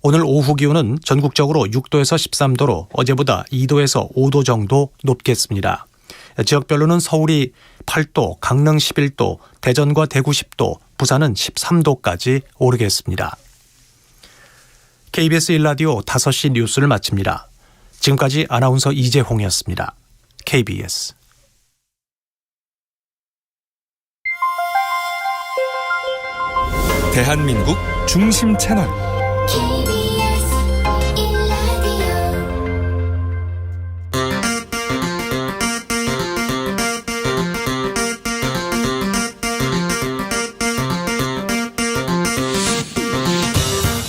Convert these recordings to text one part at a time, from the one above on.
오늘 오후 기온은 전국적으로 6도에서 13도로 어제보다 2도에서 5도 정도 높겠습니다. 지역별로는 서울이 8도, 강릉 11도, 대전과 대구 10도, 부산은 13도까지 오르겠습니다. KBS 1라디오 5시 뉴스를 마칩니다. 지금까지 아나운서 이재홍이었습니다. KBS 대한민국 중심 채널 KBS 1라디오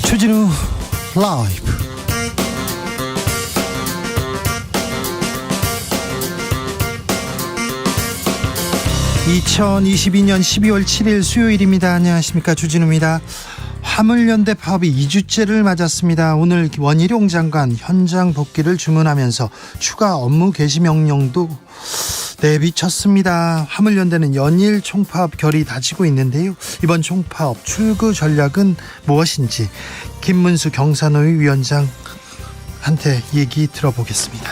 주진우 라이브. (2022년 12월 7일) 수요일입니다. 안녕하십니까, 주진우입니다. 화물연대 파업이 2주째를 맞았습니다. 오늘 원희룡 장관 현장 복귀를 주문하면서 추가 업무 개시 명령도 내비쳤습니다. 화물연대는 연일 총파업 결의 다지고 있는데요. 이번 총파업 출구 전략은 무엇인지 김문수 경사노위 위원장한테 얘기 들어보겠습니다.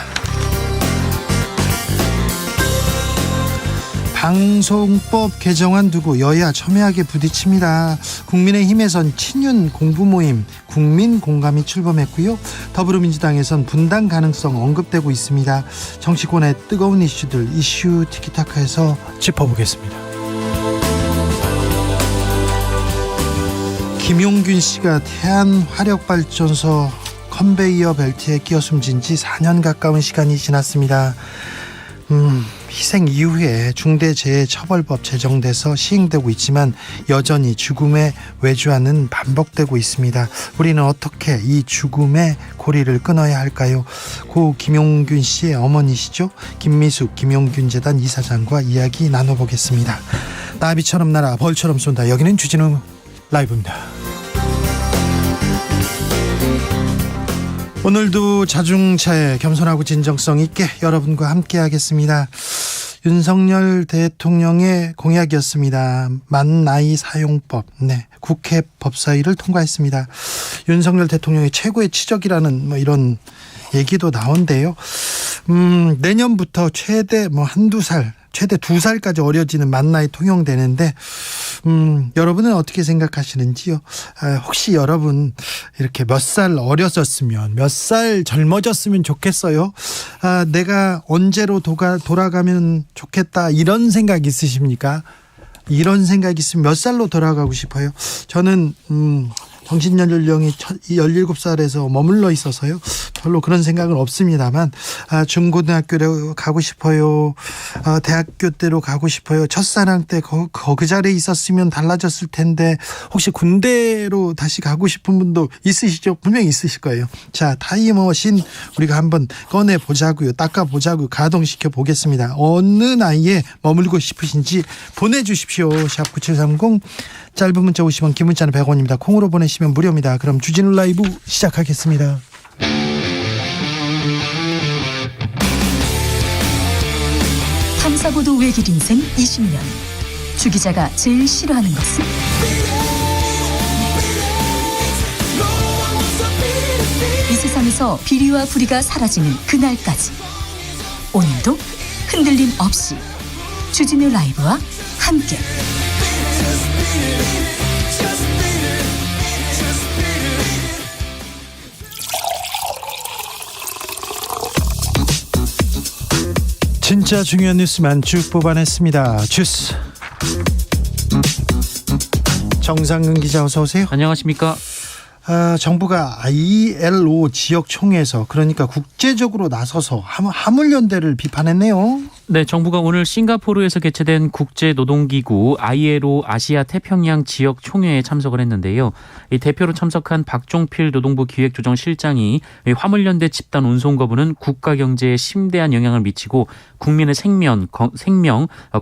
방송법 개정안 두고 여야 첨예하게 부딪힙니다. 국민의힘에선 친윤 공부모임 국민 공감이 출범했고요. 더불어민주당에선 분당 가능성 언급되고 있습니다. 정치권의 뜨거운 이슈들 이슈 티키타카에서 짚어보겠습니다. 김용균 씨가 태안화력발전소 컨베이어 벨트에 끼어 숨진 지 4년 가까운 시간이 지났습니다. 희생 이후에 중대재해처벌법 제정돼서 시행되고 있지만 여전히 죽음의 외주화는 반복되고 있습니다. 우리는 어떻게 이 죽음의 고리를 끊어야 할까요? 고 김용균 씨의 어머니시죠? 김미숙 김용균 재단 이사장과 이야기 나눠보겠습니다. 나비처럼 날아 벌처럼 쏜다. 여기는 주진우 라이브입니다. 오늘도 자중차에 겸손하고 진정성 있게 여러분과 함께 하겠습니다. 윤석열 대통령의 공약이었습니다. 만 나이 사용법, 국회 법사위를 통과했습니다. 윤석열 대통령의 최고의 치적이라는 이런 얘기도 나온대요. 내년부터 최대 한두 살, 최대 2살까지 어려지는 만 나이 통용되는데 여러분은 어떻게 생각하시는지요? 혹시 여러분 이렇게 몇 살 어렸었으면, 몇 살 젊어졌으면 좋겠어요? 내가 언제로 돌아가면 좋겠다, 이런 생각 있으십니까? 이런 생각 있으면 몇 살로 돌아가고 싶어요? 저는 정신연령이 17살에서 머물러 있어서요, 별로 그런 생각은 없습니다만, 중고등학교로 가고 싶어요. 대학교 때로 가고 싶어요. 첫사랑 때 그 자리에 있었으면 달라졌을 텐데, 혹시 군대로 다시 가고 싶은 분도 있으시죠? 분명히 있으실 거예요. 자, 타임머신 우리가 한번 꺼내보자고요. 닦아보자고요. 가동시켜 보겠습니다. 어느 나이에 머물고 싶으신지 보내주십시오. 샵 9730, 짧은 문자 50원, 긴 문자는 100원입니다. 콩으로 보내시면 무료입니다. 그럼 주진우 라이브 시작하겠습니다. 탐사보도 외길 인생 20년. 주 기자가 제일 싫어하는 것은? 이 세상에서 비리와 부리가 사라지는 그날까지, 오늘도 흔들림 없이 주진우 라이브와 함께 진짜 중요한 뉴스만 쭉 뽑아냈습니다. 주스 정상근 기자, 어서 오세요. 안녕하십니까. 정부가 ILO 지역 총회에서, 그러니까 국제적으로 나서서 화물연대를 비판했네요. 네, 정부가 오늘 싱가포르에서 개최된 국제노동기구 ILO 아시아 태평양 지역 총회에 참석을 했는데요. 이 대표로 참석한 박종필 노동부 기획조정실장이 화물연대 집단 운송 거부는 국가 경제에 심대한 영향을 미치고 국민의 생명,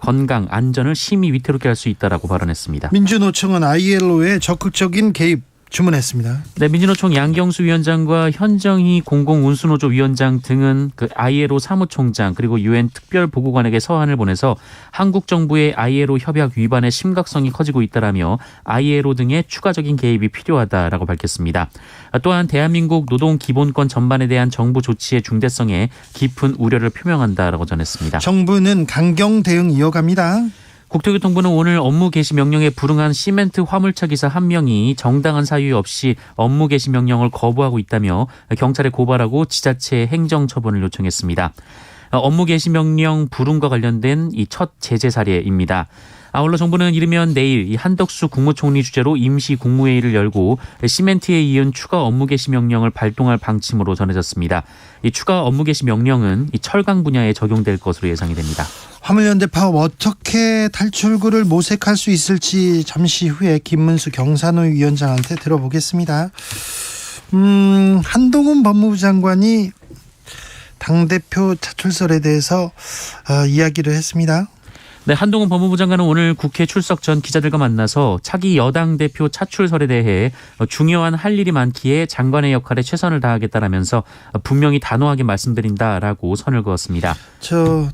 건강, 안전을 심히 위태롭게 할 수 있다라고 발언했습니다. 민주노총은 ILO의 적극적인 개입 주문했습니다. 네, 민주노총 양경수 위원장과 현정희 공공운수노조 위원장 등은 그 ILO 사무총장 그리고 유엔 특별보고관에게 서한을 보내서 한국 정부의 ILO 협약 위반의 심각성이 커지고 있다라며 ILO 등의 추가적인 개입이 필요하다라고 밝혔습니다. 또한 대한민국 노동 기본권 전반에 대한 정부 조치의 중대성에 깊은 우려를 표명한다라고 전했습니다. 정부는 강경 대응 이어갑니다. 국토교통부는 오늘 업무 개시 명령에 불응한 시멘트 화물차 기사 1명이 정당한 사유 없이 업무 개시 명령을 거부하고 있다며 경찰에 고발하고 지자체에 행정처분을 요청했습니다. 업무 개시 명령 불응과 관련된 이 첫 제재 사례입니다. 아울러 정부는 이르면 내일 이 한덕수 국무총리 주재로 임시 국무회의를 열고 시멘트에 이은 추가 업무 개시 명령을 발동할 방침으로 전해졌습니다. 이 추가 업무 개시 명령은 이 철강 분야에 적용될 것으로 예상이 됩니다. 화물연대 파업 어떻게 탈출구를 모색할 수 있을지 잠시 후에 김문수 경산호 위원장한테 들어보겠습니다. 한동훈 법무부 장관이 당대표 차출설에 대해서 이야기를 했습니다. 네, 한동훈 법무부 장관은 오늘 국회 출석 전 기자들과 만나서 차기 여당 대표 차출설에 대해 중요한 할 일이 많기에 장관의 역할에 최선을 다하겠다라면서 분명히 단호하게 말씀드린다라고 선을 그었습니다.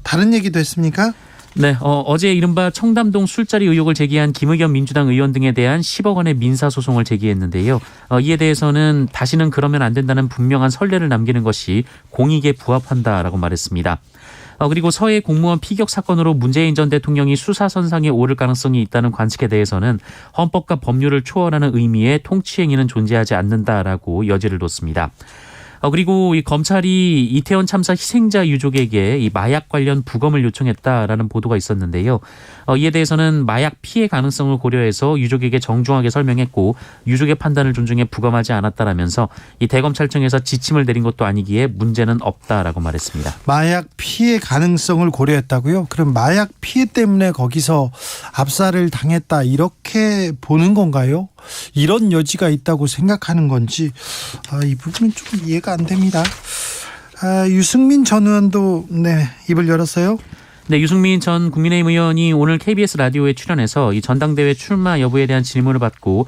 다른 얘기도 했습니까? 네, 어제 이른바 청담동 술자리 의혹을 제기한 김의겸 민주당 의원 등에 대한 10억 원의 민사소송을 제기했는데요. 이에 대해서는 다시는 그러면 안 된다는 분명한 선례를 남기는 것이 공익에 부합한다라고 말했습니다. 그리고 서해 공무원 피격 사건으로 문재인 전 대통령이 수사선상에 오를 가능성이 있다는 관측에 대해서는 헌법과 법률을 초월하는 의미의 통치행위는 존재하지 않는다라고 여지를 뒀습니다. 그리고 이 검찰이 이태원 참사 희생자 유족에게 이 마약 관련 부검을 요청했다라는 보도가 있었는데요. 이에 대해서는 마약 피해 가능성을 고려해서 유족에게 정중하게 설명했고 유족의 판단을 존중해 부검하지 않았다라면서 이 대검찰청에서 지침을 내린 것도 아니기에 문제는 없다라고 말했습니다. 마약 피해 가능성을 고려했다고요? 그럼 마약 피해 때문에 거기서 압살을 당했다 이렇게 보는 건가요? 이런 여지가 있다고 생각하는 건지 이 부분은 좀 이해가 안 됩니다. 유승민 전 의원도 입을 열었어요. 네, 유승민 전 국민의힘 의원이 오늘 KBS 라디오에 출연해서 이 전당대회 출마 여부에 대한 질문을 받고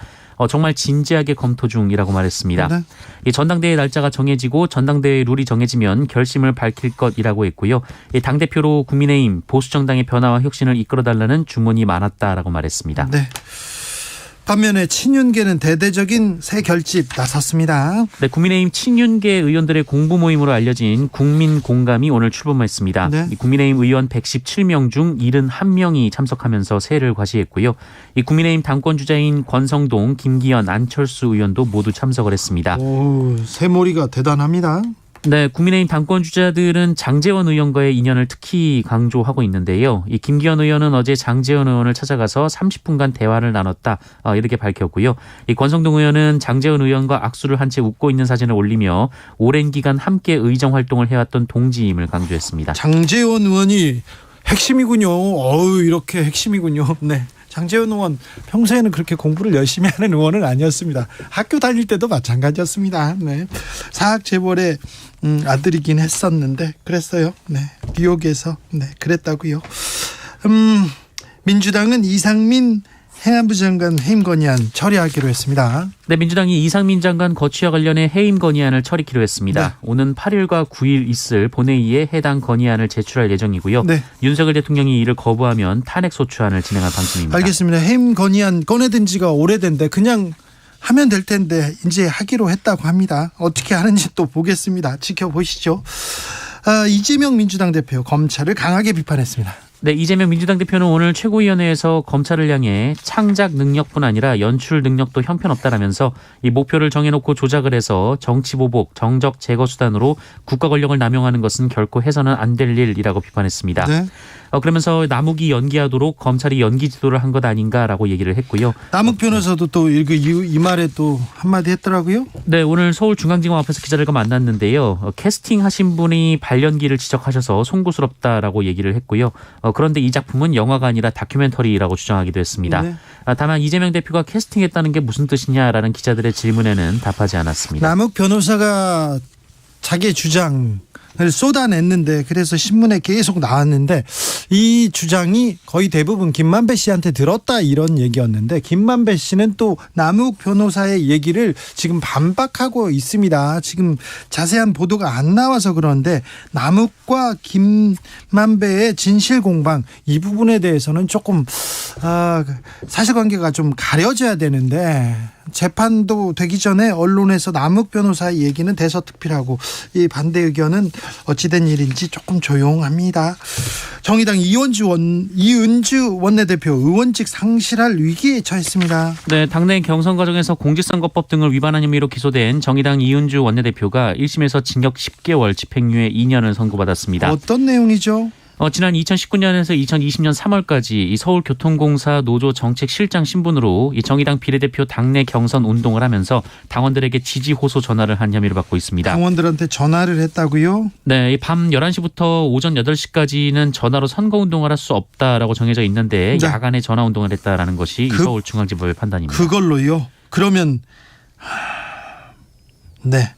정말 진지하게 검토 중이라고 말했습니다. 네. 이 전당대회 날짜가 정해지고 전당대회 룰이 정해지면 결심을 밝힐 것이라고 했고요. 이 당대표로 국민의힘 보수정당의 변화와 혁신을 이끌어달라는 주문이 많았다라고 말했습니다. 네. 반면에 친윤계는 대대적인 새 결집 나섰습니다. 네, 국민의힘 친윤계 의원들의 공부 모임으로 알려진 국민공감이 오늘 출범했습니다. 네. 이 국민의힘 의원 117명 중 71명이 참석하면서 새해를 과시했고요. 이 국민의힘 당권 주자인 권성동, 김기현, 안철수 의원도 모두 참석을 했습니다. 새머리가 대단합니다. 네, 국민의힘 당권 주자들은 장제원 의원과의 인연을 특히 강조하고 있는데요. 이 김기현 의원은 어제 장제원 의원을 찾아가서 30분간 대화를 나눴다 이렇게 밝혔고요. 이 권성동 의원은 장제원 의원과 악수를 한 채 웃고 있는 사진을 올리며 오랜 기간 함께 의정 활동을 해왔던 동지임을 강조했습니다. 장제원 의원이 핵심이군요. 이렇게 핵심이군요. 네. 장제원 의원 평소에는 그렇게 공부를 열심히 하는 의원은 아니었습니다. 학교 다닐 때도 마찬가지였습니다. 네. 사학재벌의 아들이긴 했었는데 그랬어요. 네. 뉴욕에서 그랬다고요. 민주당은 이상민 행안부 장관 해임 건의안 처리하기로 했습니다. 네, 민주당이 이상민 장관 거취와 관련해 해임 건의안을 처리키로 했습니다. 네. 오는 8일과 9일 있을 본회의에 해당 건의안을 제출할 예정이고요. 네. 윤석열 대통령이 이를 거부하면 탄핵소추안을 진행할 방침입니다. 알겠습니다. 해임 건의안 꺼내든 지가 오래된데 그냥 하면 될 텐데 이제 하기로 했다고 합니다. 어떻게 하는지 또 보겠습니다. 지켜보시죠. 이재명 민주당 대표 검찰을 강하게 비판했습니다. 네, 이재명 민주당 대표는 오늘 최고위원회에서 검찰을 향해 창작 능력뿐 아니라 연출 능력도 형편없다라면서 이 목표를 정해놓고 조작을 해서 정치보복, 정적 제거 수단으로 국가 권력을 남용하는 것은 결코 해서는 안 될 일이라고 비판했습니다. 네. 그러면서 남욱이 연기하도록 검찰이 연기 지도를 한 것 아닌가라고 얘기를 했고요. 남욱 변호사도 또 이 말에 또 한마디 했더라고요. 네, 오늘 서울중앙지검 앞에서 기자들과 만났는데요. 캐스팅하신 분이 발연기를 지적하셔서 송구스럽다라고 얘기를 했고요. 그런데 이 작품은 영화가 아니라 다큐멘터리라고 주장하기도 했습니다. 네. 다만 이재명 대표가 캐스팅했다는 게 무슨 뜻이냐라는 기자들의 질문에는 답하지 않았습니다. 남욱 변호사가 자기의 주장 쏟아냈는데 그래서 신문에 계속 나왔는데 이 주장이 거의 대부분 김만배 씨한테 들었다 이런 얘기였는데 김만배 씨는 또 남욱 변호사의 얘기를 지금 반박하고 있습니다. 지금 자세한 보도가 안 나와서 그런데 남욱과 김만배의 진실 공방 이 부분에 대해서는 조금 사실관계가 좀 가려져야 되는데 재판도 되기 전에 언론에서 남욱 변호사의 얘기는 대서특필하고 이 반대 의견은 어찌된 일인지 조금 조용합니다. 정의당 이은주 원내대표 의원직 상실할 위기에 처했습니다. 네, 당내 경선 과정에서 공직선거법 등을 위반한 혐의로 기소된 정의당 이은주 원내대표가 1심에서 징역 10개월 집행유예 2년을 선고받았습니다. 어떤 내용이죠? 지난 2019년에서 2020년 3월까지 이 서울교통공사 노조 정책실장 신분으로 이 정의당 비례대표 당내 경선 운동을 하면서 당원들에게 지지 호소 전화를 한 혐의를 받고 있습니다. 당원들한테 전화를 했다고요? 네, 밤 11시부터 오전 8시까지는 전화로 선거운동을 할 수 없다라고 정해져 있는데 네. 야간에 전화운동을 했다라는 것이 서울중앙지법의 판단입니다. 그걸로요? 그러면 네,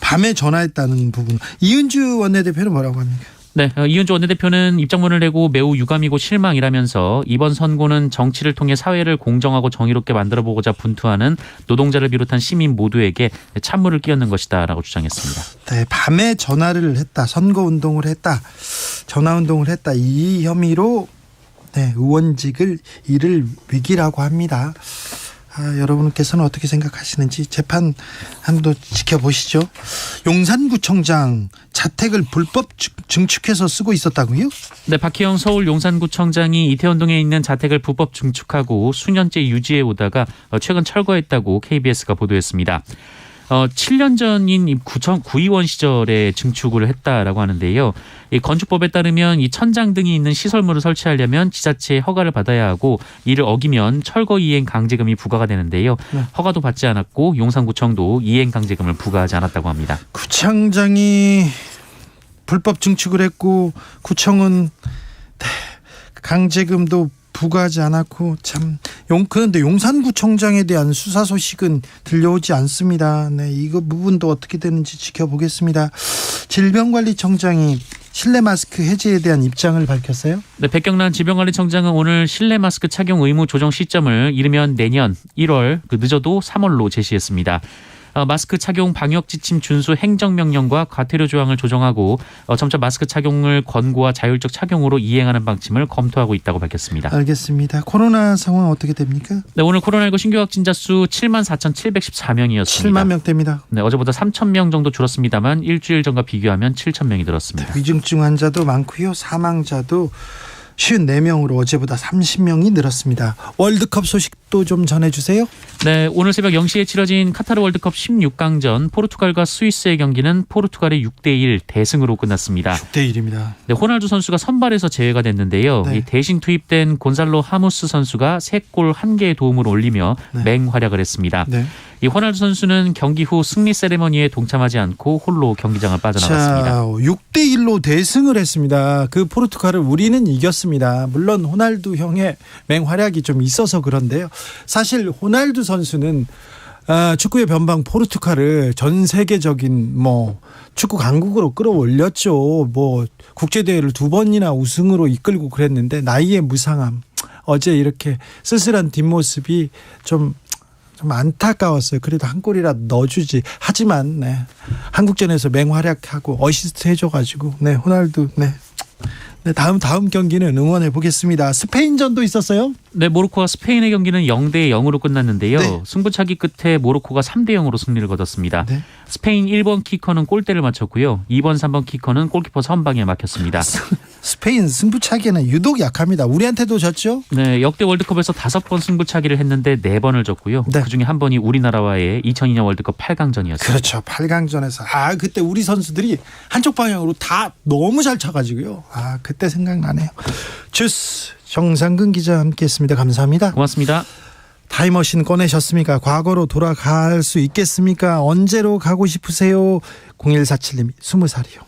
밤에 전화했다는 부분 이은주 원내대표는 뭐라고 합니까? 네, 이은주 원내대표는 입장문을 내고 매우 유감이고 실망이라면서 이번 선고는 정치를 통해 사회를 공정하고 정의롭게 만들어보고자 분투하는 노동자를 비롯한 시민 모두에게 찬물을 끼얹는 것이다라고 주장했습니다. 네, 밤에 전화를 했다, 선거운동을 했다, 전화운동을 했다 이 혐의로 네, 의원직을 잃을 위기라고 합니다. 여러분께서는 어떻게 생각하시는지 재판 한번 지켜보시죠. 용산구청장 자택을 불법 증축해서 쓰고 있었다고요? 네, 박희영 서울 용산구청장이 이태원동에 있는 자택을 불법 증축하고 수년째 유지해 오다가 최근 철거했다고 KBS가 보도했습니다. 7년 전인 이 구의원 시절에 증축을 했다라고 하는데요. 이 건축법에 따르면 이 천장 등이 있는 시설물을 설치하려면 지자체의 허가를 받아야 하고 이를 어기면 철거 이행 강제금이 부과가 되는데요. 네. 허가도 받지 않았고 용산구청도 이행 강제금을 부과하지 않았다고 합니다. 구청장이 불법 증축을 했고 구청은 강제금도 부과하지 않았고 그런데 용산구청장에 대한 수사 소식은 들려오지 않습니다. 네, 이거 부분도 어떻게 되는지 지켜보겠습니다. 질병관리청장이 실내 마스크 해제에 대한 입장을 밝혔어요? 네, 백경란 질병관리청장은 오늘 실내 마스크 착용 의무 조정 시점을 이르면 내년 1월 늦어도 3월로 제시했습니다. 마스크 착용 방역 지침 준수 행정명령과 과태료 조항을 조정하고 점차 마스크 착용을 권고와 자율적 착용으로 이행하는 방침을 검토하고 있다고 밝혔습니다. 알겠습니다. 코로나 상황 어떻게 됩니까? 네, 오늘 코로나19 신규 확진자 수 74,714명이었습니다. 7만 명대입니다. 네, 어제보다 3,000명 정도 줄었습니다만 일주일 전과 비교하면 7,000명이 늘었습니다. 위중증 환자도 많고요. 사망자도 54명으로 어제보다 30명이 늘었습니다. 월드컵 소식도 좀 전해주세요. 네, 오늘 새벽 0시에 치러진 카타르 월드컵 16강전 포르투갈과 스위스의 경기는 포르투갈의 6대1 대승으로 끝났습니다. 6대1입니다. 네, 호날두 선수가 선발에서 제외가 됐는데요. 네. 이 대신 투입된 곤살로 하무스 선수가 3골 1개의 도움을 올리며 네. 맹활약을 했습니다. 네. 이 호날두 선수는 경기 후 승리 세레머니에 동참하지 않고 홀로 경기장을 빠져나갔습니다. 자, 6대1로 대승을 했습니다. 그 포르투갈을 우리는 이겼습니다. 물론 호날두 형의 맹활약이 좀 있어서 그런데요. 사실 호날두 선수는 축구의 변방 포르투갈을 전 세계적인 축구 강국으로 끌어올렸죠. 국제대회를 2번이나 우승으로 이끌고 그랬는데 나이의 무상함, 어제 이렇게 쓸쓸한 뒷모습이 좀 안타까웠어요. 그래도 한 골이라도 넣어주지. 하지만 한국전에서 맹활약하고 어시스트 해줘가지고 호날두 다음 경기는 응원해 보겠습니다. 스페인전도 있었어요? 네, 모로코와 스페인의 경기는 0대0으로 끝났는데요. 네. 승부차기 끝에 모로코가 3대0으로 승리를 거뒀습니다. 네. 스페인 1번 키커는 골대를 맞췄고요. 2번, 3번 키커는 골키퍼 선방에 막혔습니다. 스페인 승부차기는 유독 약합니다. 우리한테도 졌죠? 네, 역대 월드컵에서 5번 승부차기를 했는데 4번을 졌고요. 네. 그중에 한 번이 우리나라와의 2002년 월드컵 8강전이었습니다. 그렇죠. 8강전에서 그때 우리 선수들이 한쪽 방향으로 다 너무 잘 차가지고요. 그때 생각나네요. 주스 정상근 기자 함께했습니다. 감사합니다. 고맙습니다. 타임머신 꺼내셨습니까? 과거로 돌아갈 수 있겠습니까? 언제로 가고 싶으세요? 0147님 20살이요.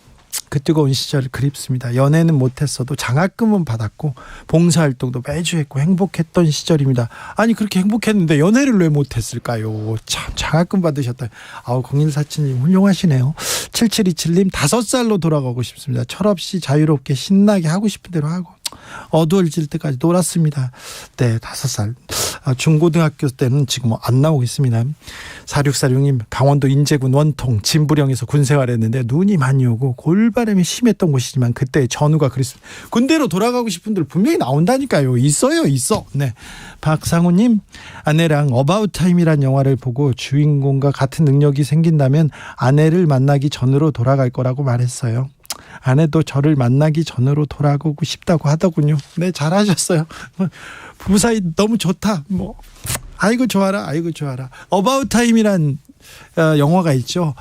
그 뜨거운 시절 그립습니다. 연애는 못했어도 장학금은 받았고 봉사활동도 매주 했고 행복했던 시절입니다. 아니 그렇게 행복했는데 연애를 왜 못했을까요? 참 장학금 받으셨다. 0147님 훌륭하시네요. 7727님 5살로 돌아가고 싶습니다. 철없이 자유롭게 신나게 하고 싶은 대로 하고 어두워질 때까지 놀았습니다. 네, 5살. 중고등학교 때는 지금 안 나오고 있습니다. 4646님 강원도 인제군 원통 진부령에서 군생활했는데 눈이 많이 오고 골바람이 심했던 곳이지만 그때의 전우가 그랬습니다. 군대로 돌아가고 싶은 분들 분명히 나온다니까요. 있어. 네, 박상우님 아내랑 어바웃 타임이란 영화를 보고 주인공과 같은 능력이 생긴다면 아내를 만나기 전으로 돌아갈 거라고 말했어요. 아내도 저를 만나기 전으로 돌아가고 싶다고 하더군요. 네, 잘하셨어요. 부부 사이 너무 좋다. 아이고 좋아라. 어바웃 타임이란 영화가 있죠.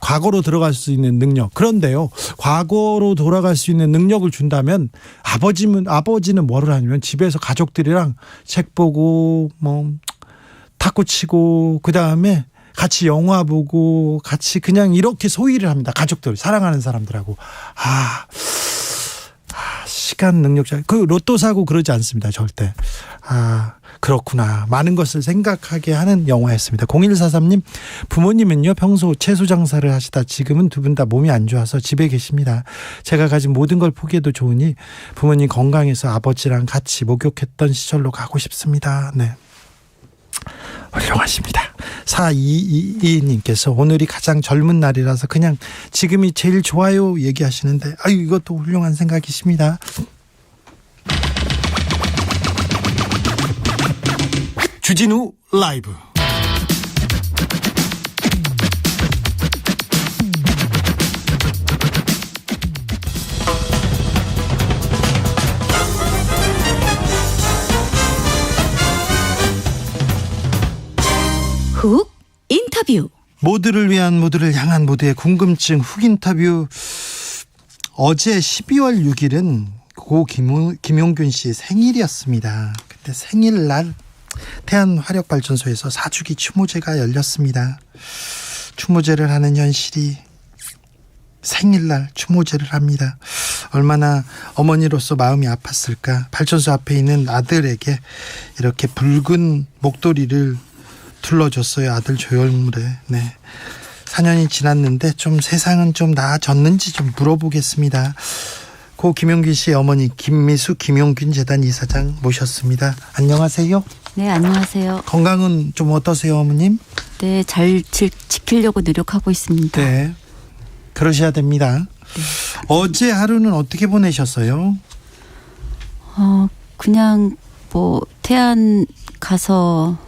과거로 들어갈 수 있는 능력. 그런데요, 과거로 돌아갈 수 있는 능력을 준다면 아버지는 뭐를 하냐면 집에서 가족들이랑 책 보고 탁구 치고 그 다음에 같이 영화 보고 같이 그냥 이렇게 소일을 합니다. 가족들, 사랑하는 사람들하고. 시간 능력자. 그 로또 사고 그러지 않습니다. 절대. 그렇구나. 많은 것을 생각하게 하는 영화였습니다. 0143님 부모님은요 평소 채소 장사를 하시다 지금은 두 분 다 몸이 안 좋아서 집에 계십니다. 제가 가진 모든 걸 포기해도 좋으니 부모님 건강해서 아버지랑 같이 목욕했던 시절로 가고 싶습니다. 네, 훌륭하십니다. 4222님께서 오늘이 가장 젊은 날이라서 그냥 지금이 제일 좋아요 얘기하시는데 이것도 훌륭한 생각이십니다. 주진우 라이브. 훅 인터뷰. 모두를 위한, 모두를 향한, 모두의 궁금증 훅 인터뷰. 어제 12월 6일은 고 김용균 씨 생일이었습니다. 그때 생일날 태안화력발전소에서 4주기 추모제가 열렸습니다. 추모제를 하는 현실이 생일날 추모제를 합니다. 얼마나 어머니로서 마음이 아팠을까. 발전소 앞에 있는 아들에게 이렇게 붉은 목도리를 둘러줬어요. 아들 조혈물에. 네, 4년이 지났는데 좀 세상은 좀 나아졌는지 좀 물어보겠습니다. 고 김용균 씨의 어머니 김미수 김용균 재단 이사장 모셨습니다. 안녕하세요. 네, 안녕하세요. 건강은 좀 어떠세요, 어머님? 네, 잘 지키려고 노력하고 있습니다. 네, 그러셔야 됩니다. 네. 어제 하루는 어떻게 보내셨어요? 그냥 태안 가서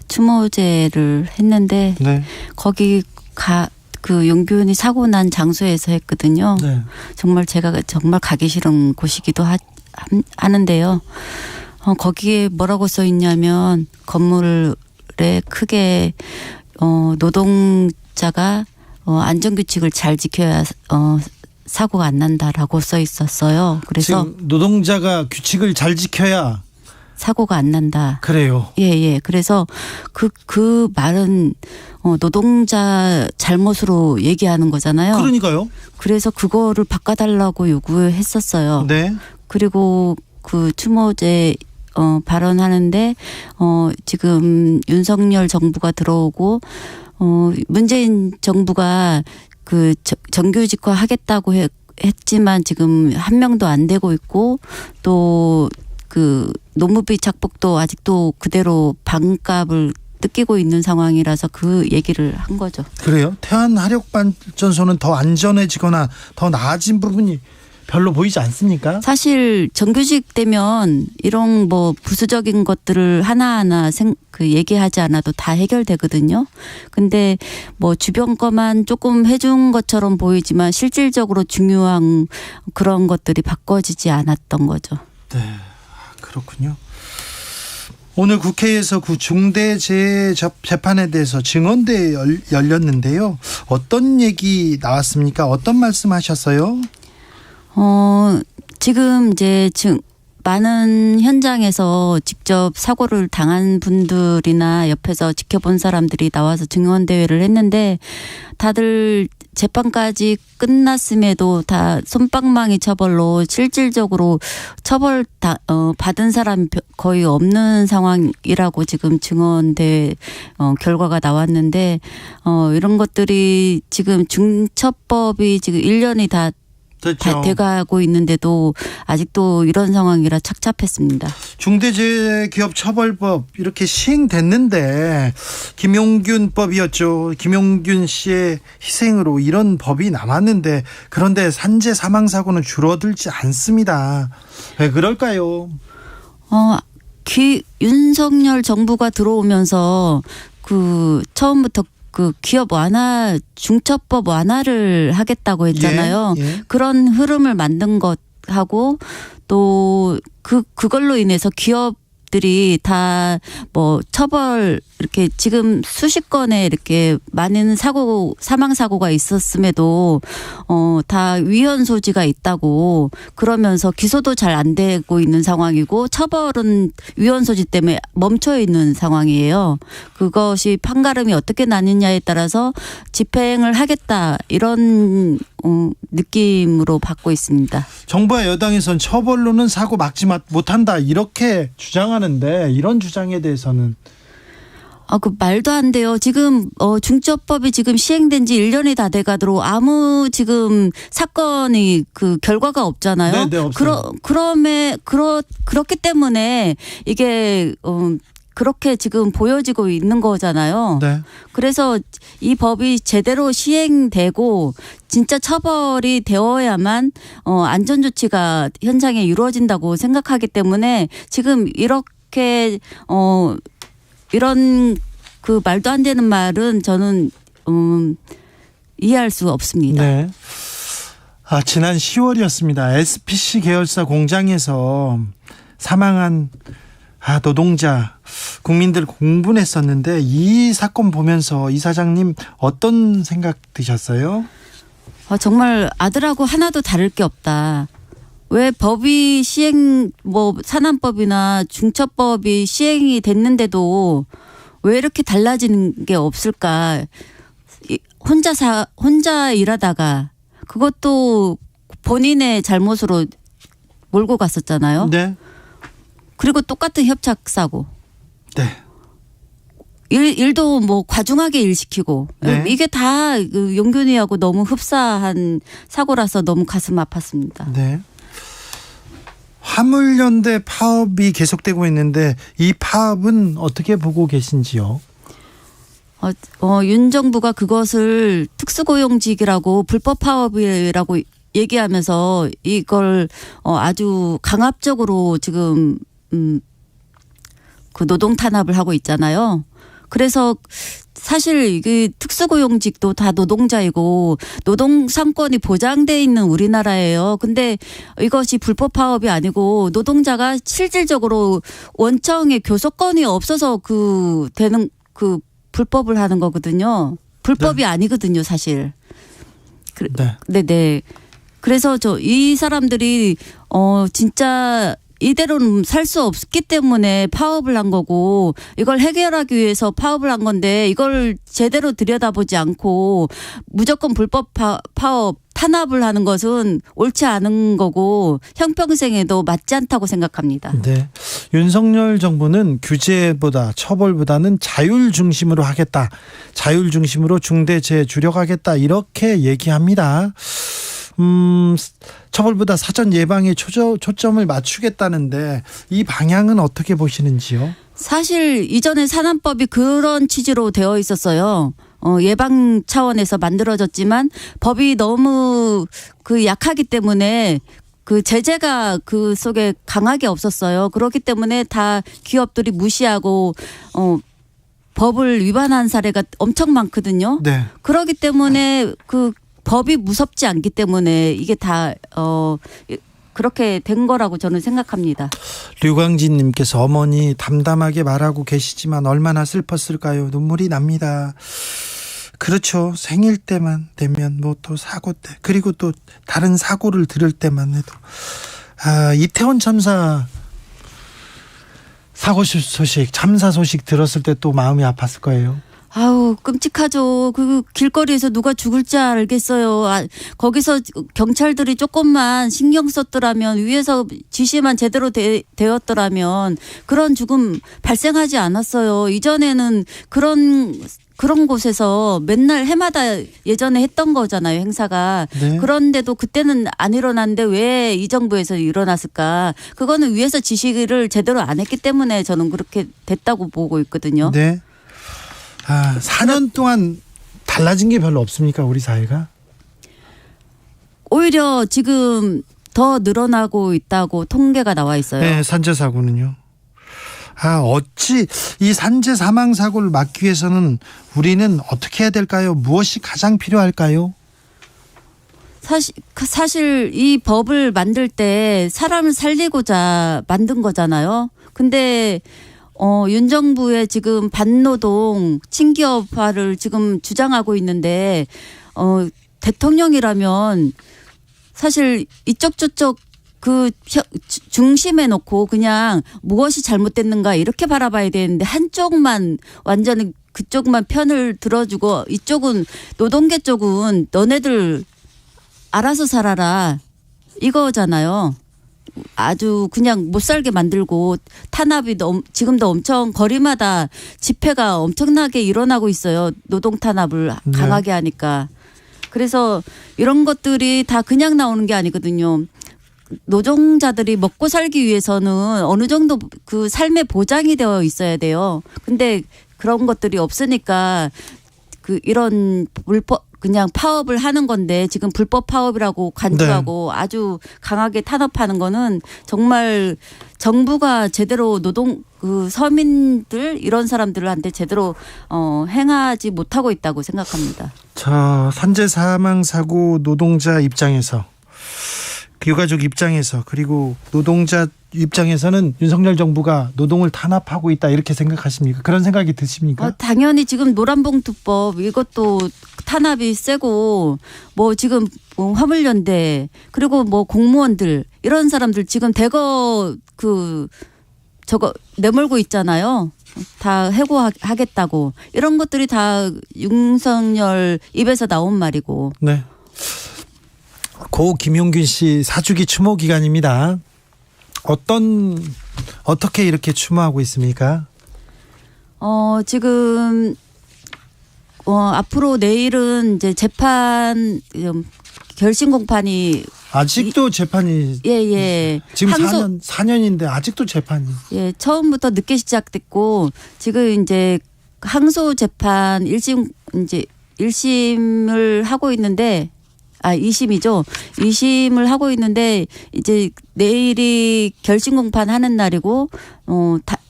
추모제를 했는데 네. 거기 그 용균이 사고 난 장소에서 했거든요. 네. 제가 정말 가기 싫은 곳이기도 하는데요. 거기에 뭐라고 써 있냐면 건물에 크게 노동자가 안전규칙을 잘 지켜야 사고가 안 난다라고 써 있었어요. 그래서 지금 노동자가 규칙을 잘 지켜야 사고가 안 난다. 그래요. 예. 그래서 그 말은 노동자 잘못으로 얘기하는 거잖아요. 그러니까요. 그래서 그거를 바꿔달라고 요구했었어요. 네. 그리고 그 추모제 발언하는데 지금 윤석열 정부가 들어오고 문재인 정부가 그 정규직화 하겠다고 했지만 지금 한 명도 안 되고 있고 또 그 노무비 착복도 아직도 그대로 반값을 뜯기고 있는 상황이라서 그 얘기를 한 거죠. 그래요? 태안 화력발전소는 더 안전해지거나 더 나아진 부분이 별로 보이지 않습니까? 사실 정규직 되면 이런 부수적인 것들을 하나하나 얘기하지 않아도 다 해결되거든요. 근데 주변 거만 조금 해준 것처럼 보이지만 실질적으로 중요한 그런 것들이 바꿔지지 않았던 거죠. 네, 그렇군요. 오늘 국회에서 그 중대재해재판에 대해서 증언대 열렸는데요. 어떤 얘기 나왔습니까? 어떤 말씀하셨어요? 지금 이제 많은 현장에서 직접 사고를 당한 분들이나 옆에서 지켜본 사람들이 나와서 증언대회를 했는데 다들 재판까지 끝났음에도 다 솜방망이 처벌로 실질적으로 처벌 받은 사람이 거의 없는 상황이라고 지금 증언대 결과가 나왔는데 이런 것들이 지금 중처법이 지금 1년이 다 돼가고 있는데도 아직도 이런 상황이라 착잡했습니다. 중대재해기업처벌법 이렇게 시행됐는데 김용균법이었죠. 김용균 씨의 희생으로 이런 법이 남았는데 그런데 산재 사망 사고는 줄어들지 않습니다. 왜 그럴까요? 윤석열 정부가 들어오면서 처음부터 기업 완화, 중처법 완화를 하겠다고 했잖아요. 예. 그런 흐름을 만든 것하고 또 그걸로 인해서 기업들이 다 처벌 이렇게 지금 수십 건의 이렇게 많은 사망 사고가 있었음에도 다 위헌 소지가 있다고 그러면서 기소도 잘 안 되고 있는 상황이고 처벌은 위헌 소지 때문에 멈춰 있는 상황이에요. 그것이 판가름이 어떻게 나느냐에 따라서 집행을 하겠다 이런 느낌으로 받고 있습니다. 정부와 여당에선 처벌로는 사고 막지 못한다 이렇게 주장하는데 이런 주장에 대해서는 말도 안 돼요. 지금 중처법이 지금 시행된 지 1년이 다 돼가도록 아무 지금 사건이 결과가 없잖아요. 네, 없어요. 그렇기 때문에 이게 그렇게 지금 보여지고 있는 거잖아요. 네. 그래서 이 법이 제대로 시행되고 진짜 처벌이 되어야만 안전조치가 현장에 이루어진다고 생각하기 때문에 지금 이렇게 이런 말도 안 되는 말은 저는 이해할 수 없습니다. 네. 지난 10월이었습니다. SPC 계열사 공장에서 사망한 노동자 국민들 공분했었는데 이 사건 보면서 이 사장님 어떤 생각 드셨어요? 정말 아들하고 하나도 다를 게 없다. 왜 법이 산안법이나 중처법이 시행이 됐는데도 왜 이렇게 달라지는 게 없을까? 혼자 일하다가 그것도 본인의 잘못으로 몰고 갔었잖아요. 네. 그리고 똑같은 협착사고. 네. 일도 과중하게 일 시키고. 네. 이게 다 용균이하고 너무 흡사한 사고라서 너무 가슴 아팠습니다. 네. 화물연대 파업이 계속되고 있는데 이 파업은 어떻게 보고 계신지요? 윤 정부가 그것을 특수고용직이라고 불법 파업이라고 얘기하면서 이걸 아주 강압적으로 지금 노동 탄압을 하고 있잖아요. 그래서 사실 특수고용직도 다 노동자이고 노동 상권이 보장돼 있는 우리나라예요. 근데 이것이 불법 파업이 아니고 노동자가 실질적으로 원청의 교섭권이 없어서 되는 불법을 하는 거거든요. 불법이 네. 아니거든요, 사실. 네. 그래서 이 사람들이 진짜 이대로는 살 수 없기 때문에 파업을 한 거고 이걸 해결하기 위해서 파업을 한 건데 이걸 제대로 들여다보지 않고 무조건 불법 파업 탄압을 하는 것은 옳지 않은 거고 형평성에도 맞지 않다고 생각합니다. 네. 윤석열 정부는 규제보다 처벌보다는 자율 중심으로 하겠다. 자율 중심으로 중대재해 줄여가겠다. 이렇게 얘기합니다. 처벌보다 사전 예방에 초점을 맞추겠다는데 이 방향은 어떻게 보시는지요? 사실 이전에 산안법이 그런 취지로 되어 있었어요. 예방 차원에서 만들어졌지만 법이 너무 약하기 때문에 제재가 속에 강하게 없었어요. 그렇기 때문에 다 기업들이 무시하고 법을 위반한 사례가 엄청 많거든요. 네. 그렇기 때문에 법이 무섭지 않기 때문에 이게 다 그렇게 된 거라고 저는 생각합니다. 류광진님께서 어머니 담담하게 말하고 계시지만 얼마나 슬펐을까요? 눈물이 납니다. 그렇죠. 생일 때만 되면 또 사고 때 그리고 또 다른 사고를 들을 때만 해도 이태원 참사 사고 소식 참사 소식 들었을 때 또 마음이 아팠을 거예요. 아우 끔찍하죠. 그 길거리에서 누가 죽을지 알겠어요. 거기서 경찰들이 조금만 신경 썼더라면 위에서 지시만 제대로 되었더라면 그런 죽음 발생하지 않았어요. 이전에는 그런 곳에서 맨날 해마다 예전에 했던 거잖아요, 행사가. 네. 그런데도 그때는 안 일어났는데 왜 이 정부에서 일어났을까? 그거는 위에서 지시를 제대로 안 했기 때문에 저는 그렇게 됐다고 보고 있거든요. 네. 4년 동안 달라진 게 별로 없습니까, 우리 사회가? 오히려 지금 더 늘어나고 있다고 통계가 나와 있어요. 네, 산재 사고는요. 어찌 이 산재 사망 사고를 막기 위해서는 우리는 어떻게 해야 될까요? 무엇이 가장 필요할까요? 사실 이 법을 만들 때 사람을 살리고자 만든 거잖아요. 근데 윤 정부의 지금 반노동 친기업화를 지금 주장하고 있는데 대통령이라면 사실 이쪽 저쪽 그 중심에 놓고 그냥 무엇이 잘못됐는가 이렇게 바라봐야 되는데 한쪽만 완전히 그쪽만 편을 들어주고 이쪽은 노동계 쪽은 너네들 알아서 살아라 이거잖아요. 아주 그냥 못 살게 만들고 탄압이 지금도 엄청 거리마다 집회가 엄청나게 일어나고 있어요. 노동 탄압을 강하게 하니까. 그래서 이런 것들이 다 그냥 나오는 게 아니거든요. 노동자들이 먹고 살기 위해서는 어느 정도 그 삶의 보장이 되어 있어야 돼요. 근데 그런 것들이 없으니까 이런 불법 그냥 파업을 하는 건데 지금 불법 파업이라고 간주하고 네. 아주 강하게 탄압하는 거는 정말 정부가 제대로 서민들 이런 사람들한테 제대로 행하지 못하고 있다고 생각합니다. 자, 산재 사망 사고 노동자 입장에서 유가족 입장에서 그리고 노동자 입장에서는 윤석열 정부가 노동을 탄압하고 있다 이렇게 생각하십니까? 그런 생각이 드십니까? 당연히 지금 노란봉투법 이것도 탄압이 세고 뭐 지금 화물연대 그리고 뭐 공무원들 이런 사람들 지금 대거 저거 내몰고 있잖아요. 다 해고하겠다고 이런 것들이 다 윤석열 입에서 나온 말이고. 네. 고 김용균 씨 사주기 추모 기간입니다. 어떻게 이렇게 추모하고 있습니까? 지금 앞으로 내일은 이제 재판 결심 공판이 아직도 재판이 예. 지금 4년인데 아직도 재판이 예, 처음부터 늦게 시작됐고 지금 이제 항소 재판 1심을 하고 있는데 2심이죠. 2심을 하고 있는데 이제 내일이 결심 공판하는 날이고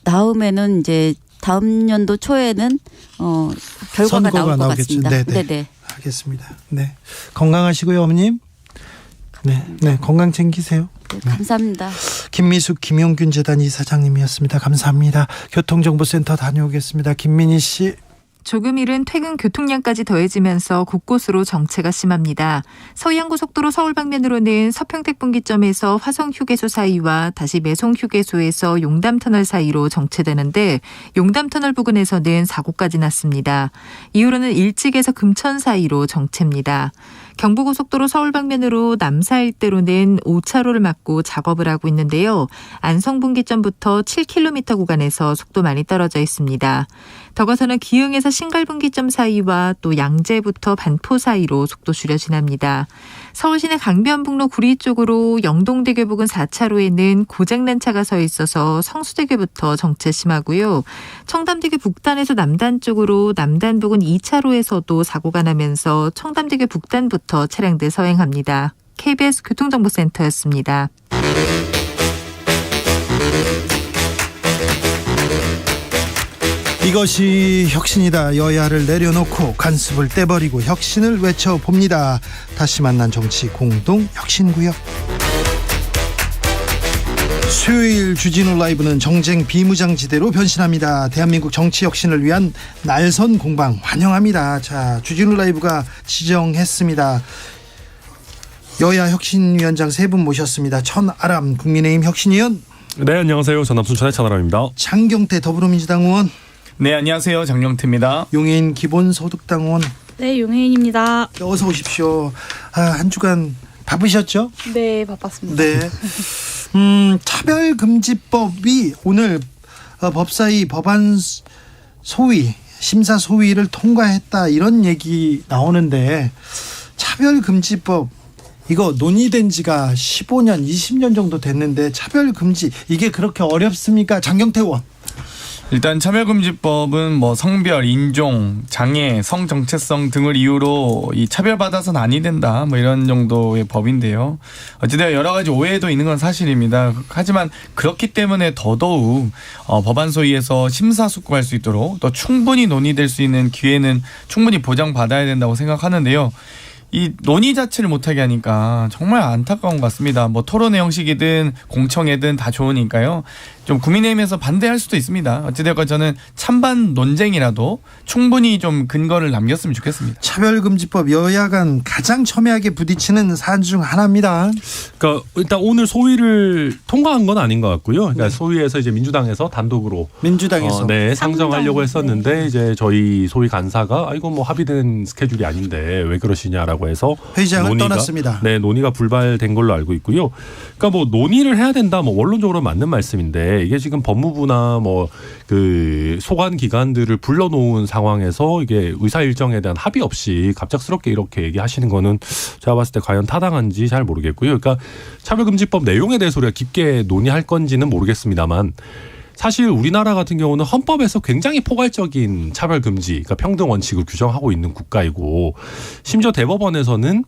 다음에는 이제 다음 연도 초에는 결과가 나올 것 같습니다. 네네. 알겠습니다. 네. 건강하시고요, 어머님. 네, 건강 챙기세요. 네, 감사합니다. 김미숙 김용균 재단 이사장님이었습니다. 감사합니다. 교통정보센터 다녀오겠습니다. 김민희 씨. 조금 이른 퇴근 교통량까지 더해지면서 곳곳으로 정체가 심합니다. 서해안고속도로 서울 방면으로는 서평택 분기점에서 화성휴게소 사이와 다시 매송휴게소에서 용담터널 사이로 정체되는데 용담터널 부근에서는 사고까지 났습니다. 이후로는 일찍에서 금천 사이로 정체입니다. 경부고속도로 서울 방면으로 남사 일대로는 5차로를 막고 작업을 하고 있는데요. 안성분기점부터 7km 구간에서 속도 많이 떨어져 있습니다. 더 가서는 기흥에서 신갈분기점 사이와 또 양재부터 반포 사이로 속도 줄여 지납니다. 서울시내 강변북로 구리 쪽으로 영동대교 부근 4차로에는 고장난 차가 서 있어서 성수대교부터 정체 심하고요. 청담대교 북단에서 남단 쪽으로 남단 부근 2차로에서도 사고가 나면서 청담대교 북단부터 차량들 서행합니다. KBS 교통정보센터였습니다. 이것이 혁신이다. 여야를 내려놓고 간섭을 떼버리고 혁신을 외쳐봅니다. 다시 만난 정치 공동 혁신구역. 수요일 주진우 라이브는 정쟁 비무장지대로 변신합니다. 대한민국 정치 혁신을 위한 날선 공방 환영합니다. 자, 주진우 라이브가 지정했습니다. 여야 혁신위원장 세 분 모셨습니다. 천아람 국민의힘 혁신위원. 네, 안녕하세요. 전남 순천의 천아람입니다. 장경태 더불어민주당 의원. 네, 안녕하세요. 장영태입니다. 용해인 기본소득당원 네, 용혜인입니다. 어서 오십시오. 한 주간 바쁘셨죠? 네, 바빴습니다. 네. 차별금지법이 오늘 법사위 법안 소위 심사 소위를 통과했다 이런 얘기 나오는데 차별금지법 이거 논의된 지가 15년, 20년 정도 됐는데 차별금지 이게 그렇게 어렵습니까? 장경태 의원. 일단 차별금지법은 뭐 성별, 인종, 장애, 성정체성 등을 이유로 이 차별받아서는 아니 된다 뭐 이런 정도의 법인데요. 어쨌든 여러 가지 오해도 있는 건 사실입니다. 하지만 그렇기 때문에 더더욱 법안 소위에서 심사숙고할 수 있도록 또 충분히 논의될 수 있는 기회는 충분히 보장받아야 된다고 생각하는데요. 이 논의 자체를 못하게 하니까 정말 안타까운 것 같습니다. 뭐 토론의 형식이든 공청회든 다 좋으니까요. 좀 국민의힘에서 반대할 수도 있습니다. 어찌되건 저는 찬반 논쟁이라도 충분히 좀 근거를 남겼으면 좋겠습니다. 차별금지법 여야 간 가장 첨예하게 부딪히는 사안 중 하나입니다. 그러니까 일단 오늘 소위를 통과한 건 아닌 것 같고요. 그러니까 소위에서 이제 민주당에서 단독으로 네, 상정하려고 했었는데 이제 저희 소위 간사가 이거 뭐 합의된 스케줄이 아닌데 왜 그러시냐라고 해서 회의장을 떠났습니다. 네, 논의가 불발된 걸로 알고 있고요. 그러니까 뭐 논의를 해야 된다, 뭐 원론적으로 맞는 말씀인데 이게 지금 법무부나 뭐 그 소관 기관들을 불러놓은 상황에서 이게 의사 일정에 대한 합의 없이 갑작스럽게 이렇게 얘기하시는 거는 제가 봤을 때 과연 타당한지 잘 모르겠고요. 그러니까 차별금지법 내용에 대해서 우리가 깊게 논의할 건지는 모르겠습니다만. 사실 우리나라 같은 경우는 헌법에서 굉장히 포괄적인 차별금지, 그러니까 평등 원칙을 규정하고 있는 국가이고 심지어 대법원에서는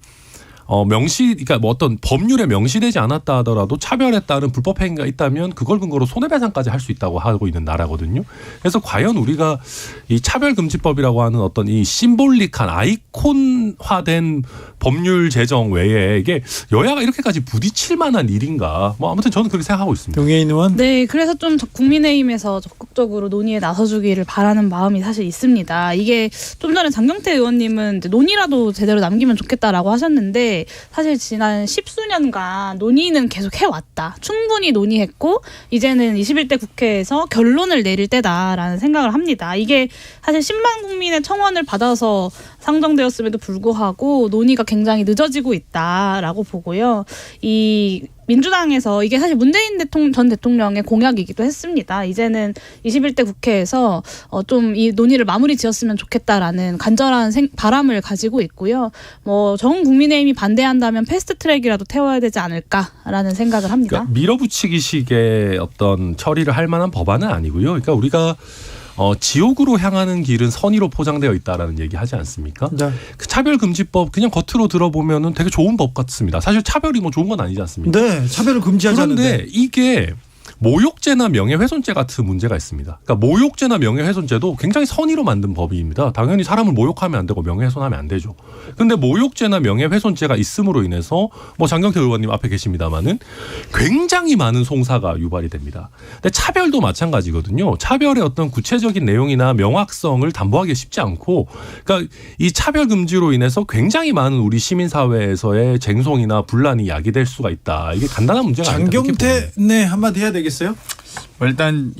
그러니까 뭐 어떤 법률에 명시되지 않았다 하더라도 차별에 따른 불법 행위가 있다면 그걸 근거로 손해배상까지 할 수 있다고 하고 있는 나라거든요. 그래서 과연 우리가 이 차별금지법이라고 하는 어떤 이 심볼릭한 아이콘화된 법률 제정 외에 이게 여야가 이렇게까지 부딪힐 만한 일인가? 뭐 아무튼 저는 그렇게 생각하고 있습니다. 용해인 의원. 네, 그래서 좀 국민의힘에서 적극적으로 논의에 나서주기를 바라는 마음이 사실 있습니다. 이게 좀 전에 장경태 의원님은 이제 논의라도 제대로 남기면 좋겠다라고 하셨는데 사실 지난 10수년간 논의는 계속 해왔다. 충분히 논의했고 이제는 21대 국회에서 결론을 내릴 때다라는 생각을 합니다. 이게 사실 10만 국민의 청원을 받아서 상정되었음에도 불구하고 논의가 굉장히 늦어지고 있다라고 보고요. 이 민주당에서 이게 사실 문재인 전 대통령의 공약이기도 했습니다. 이제는 21대 국회에서 좀 이 논의를 마무리 지었으면 좋겠다라는 간절한 바람을 가지고 있고요. 뭐 전 국민의힘이 반대한다면 패스트트랙이라도 태워야 되지 않을까라는 생각을 합니다. 그러니까 밀어붙이기식의 어떤 처리를 할 만한 법안은 아니고요. 그러니까 우리가 지옥으로 향하는 길은 선의로 포장되어 있다라는 얘기 하지 않습니까? 네. 그 차별금지법 그냥 겉으로 들어보면은 되게 좋은 법 같습니다. 사실 차별이 뭐 좋은 건 아니지 않습니까? 네, 차별을 금지하자는데. 그런데 이게 모욕죄나 명예훼손죄 같은 문제가 있습니다. 그러니까 모욕죄나 명예훼손죄도 굉장히 선의로 만든 법입니다. 당연히 사람을 모욕하면 안 되고 명예훼손하면 안 되죠. 그런데 모욕죄나 명예훼손죄가 있음으로 인해서 뭐 장경태 의원님 앞에 계십니다마는 굉장히 많은 송사가 유발이 됩니다. 근데 차별도 마찬가지거든요. 차별의 어떤 구체적인 내용이나 명확성을 담보하기 쉽지 않고, 그러니까 이 차별 금지로 인해서 굉장히 많은 우리 시민 사회에서의 쟁송이나 분란이 야기될 수가 있다. 이게 간단한 문제가 아니다. 장경태 네 한마디 해야 되겠어요? 일단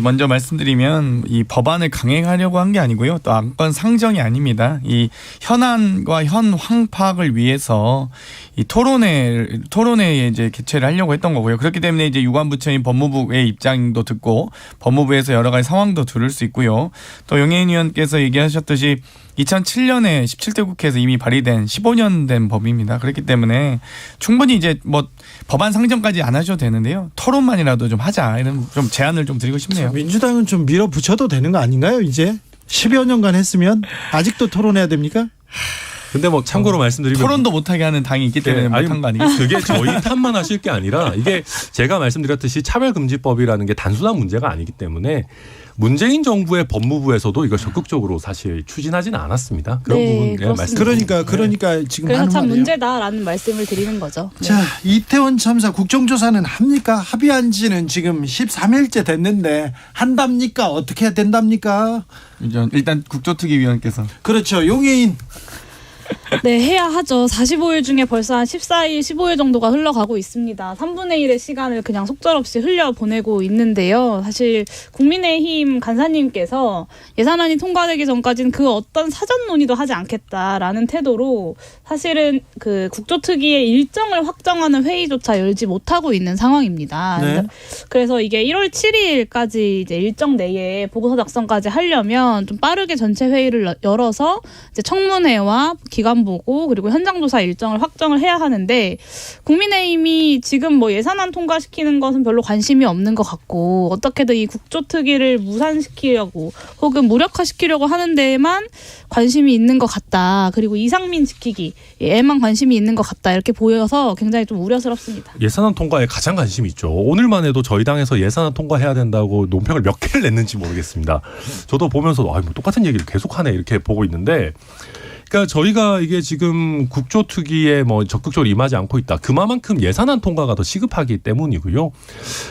먼저 말씀드리면 이 법안을 강행하려고 한 게 아니고요. 또 안건 상정이 아닙니다. 이 현안과 현황 파악을 위해서 이 토론회에 이제 개최를 하려고 했던 거고요. 그렇기 때문에 이제 유관부처인 법무부의 입장도 듣고 법무부에서 여러 가지 상황도 들을 수 있고요. 또 용해인 의원께서 얘기하셨듯이 2007년에 17대 국회에서 이미 발의된 15년 된 법입니다. 그렇기 때문에 충분히 이제 뭐 법안 상정까지 안 하셔도 되는데요. 토론만이라도 좀 하자. 이런 좀 제안을 좀 드리고 싶네요. 민주당은 좀 밀어붙여도 되는 거 아닌가요? 이제 10여 년간 했으면 아직도 토론해야 됩니까? 근데 뭐 참고로 말씀드리면 토론도 못하게 하는 당이 있기 때문에 못한 거 아니겠어요? 그게 저희 탓만 하실 게 아니라 이게 제가 말씀드렸듯이 차별금지법이라는 게 단순한 문제가 아니기 때문에 문재인 정부의 법무부에서도 이걸 적극적으로 사실 추진하지는 않았습니다. 그런 네, 부분 말씀드립니다. 그러니까 지금 그래서 하는 참 말이에요. 문제다라는 말씀을 드리는 거죠. 네. 자, 이태원 참사 국정조사는 합니까? 합의한 지는 지금 13일째 됐는데 한답니까? 어떻게 된답니까? 일단 국조특위위원께서 그렇죠. 용해인 네, 해야 하죠. 45일 중에 벌써 한 14일, 15일 정도가 흘러가고 있습니다. 3분의 1의 시간을 그냥 속절없이 흘려보내고 있는데요. 사실 국민의힘 간사님께서 예산안이 통과되기 전까지는 그 어떤 사전 논의도 하지 않겠다라는 태도로 사실은 그 국조특위의 일정을 확정하는 회의조차 열지 못하고 있는 상황입니다. 네. 그래서 이게 1월 7일까지 이제 일정 내에 보고서 작성까지 하려면 좀 빠르게 전체 회의를 열어서 이제 청문회와 기간 보고 그리고 현장 조사 일정을 확정을 해야 하는데 국민의힘이 지금 뭐 예산안 통과시키는 것은 별로 관심이 없는 것 같고 어떻게든 이 국조특위를 무산시키려고 혹은 무력화시키려고 하는 데에만 관심이 있는 것 같다. 그리고 이상민 지키기에만 관심이 있는 것 같다. 이렇게 보여서 굉장히 좀 우려스럽습니다. 예산안 통과에 가장 관심이 있죠. 오늘만 해도 저희 당에서 예산안 통과해야 된다고 논평을 몇 개를 냈는지 모르겠습니다. 저도 보면서 뭐 똑같은 얘기를 계속하네 이렇게 보고 있는데 그러니까 저희가 이게 지금 국조특위에 뭐 적극적으로 임하지 않고 있다. 그만큼 예산안 통과가 더 시급하기 때문이고요.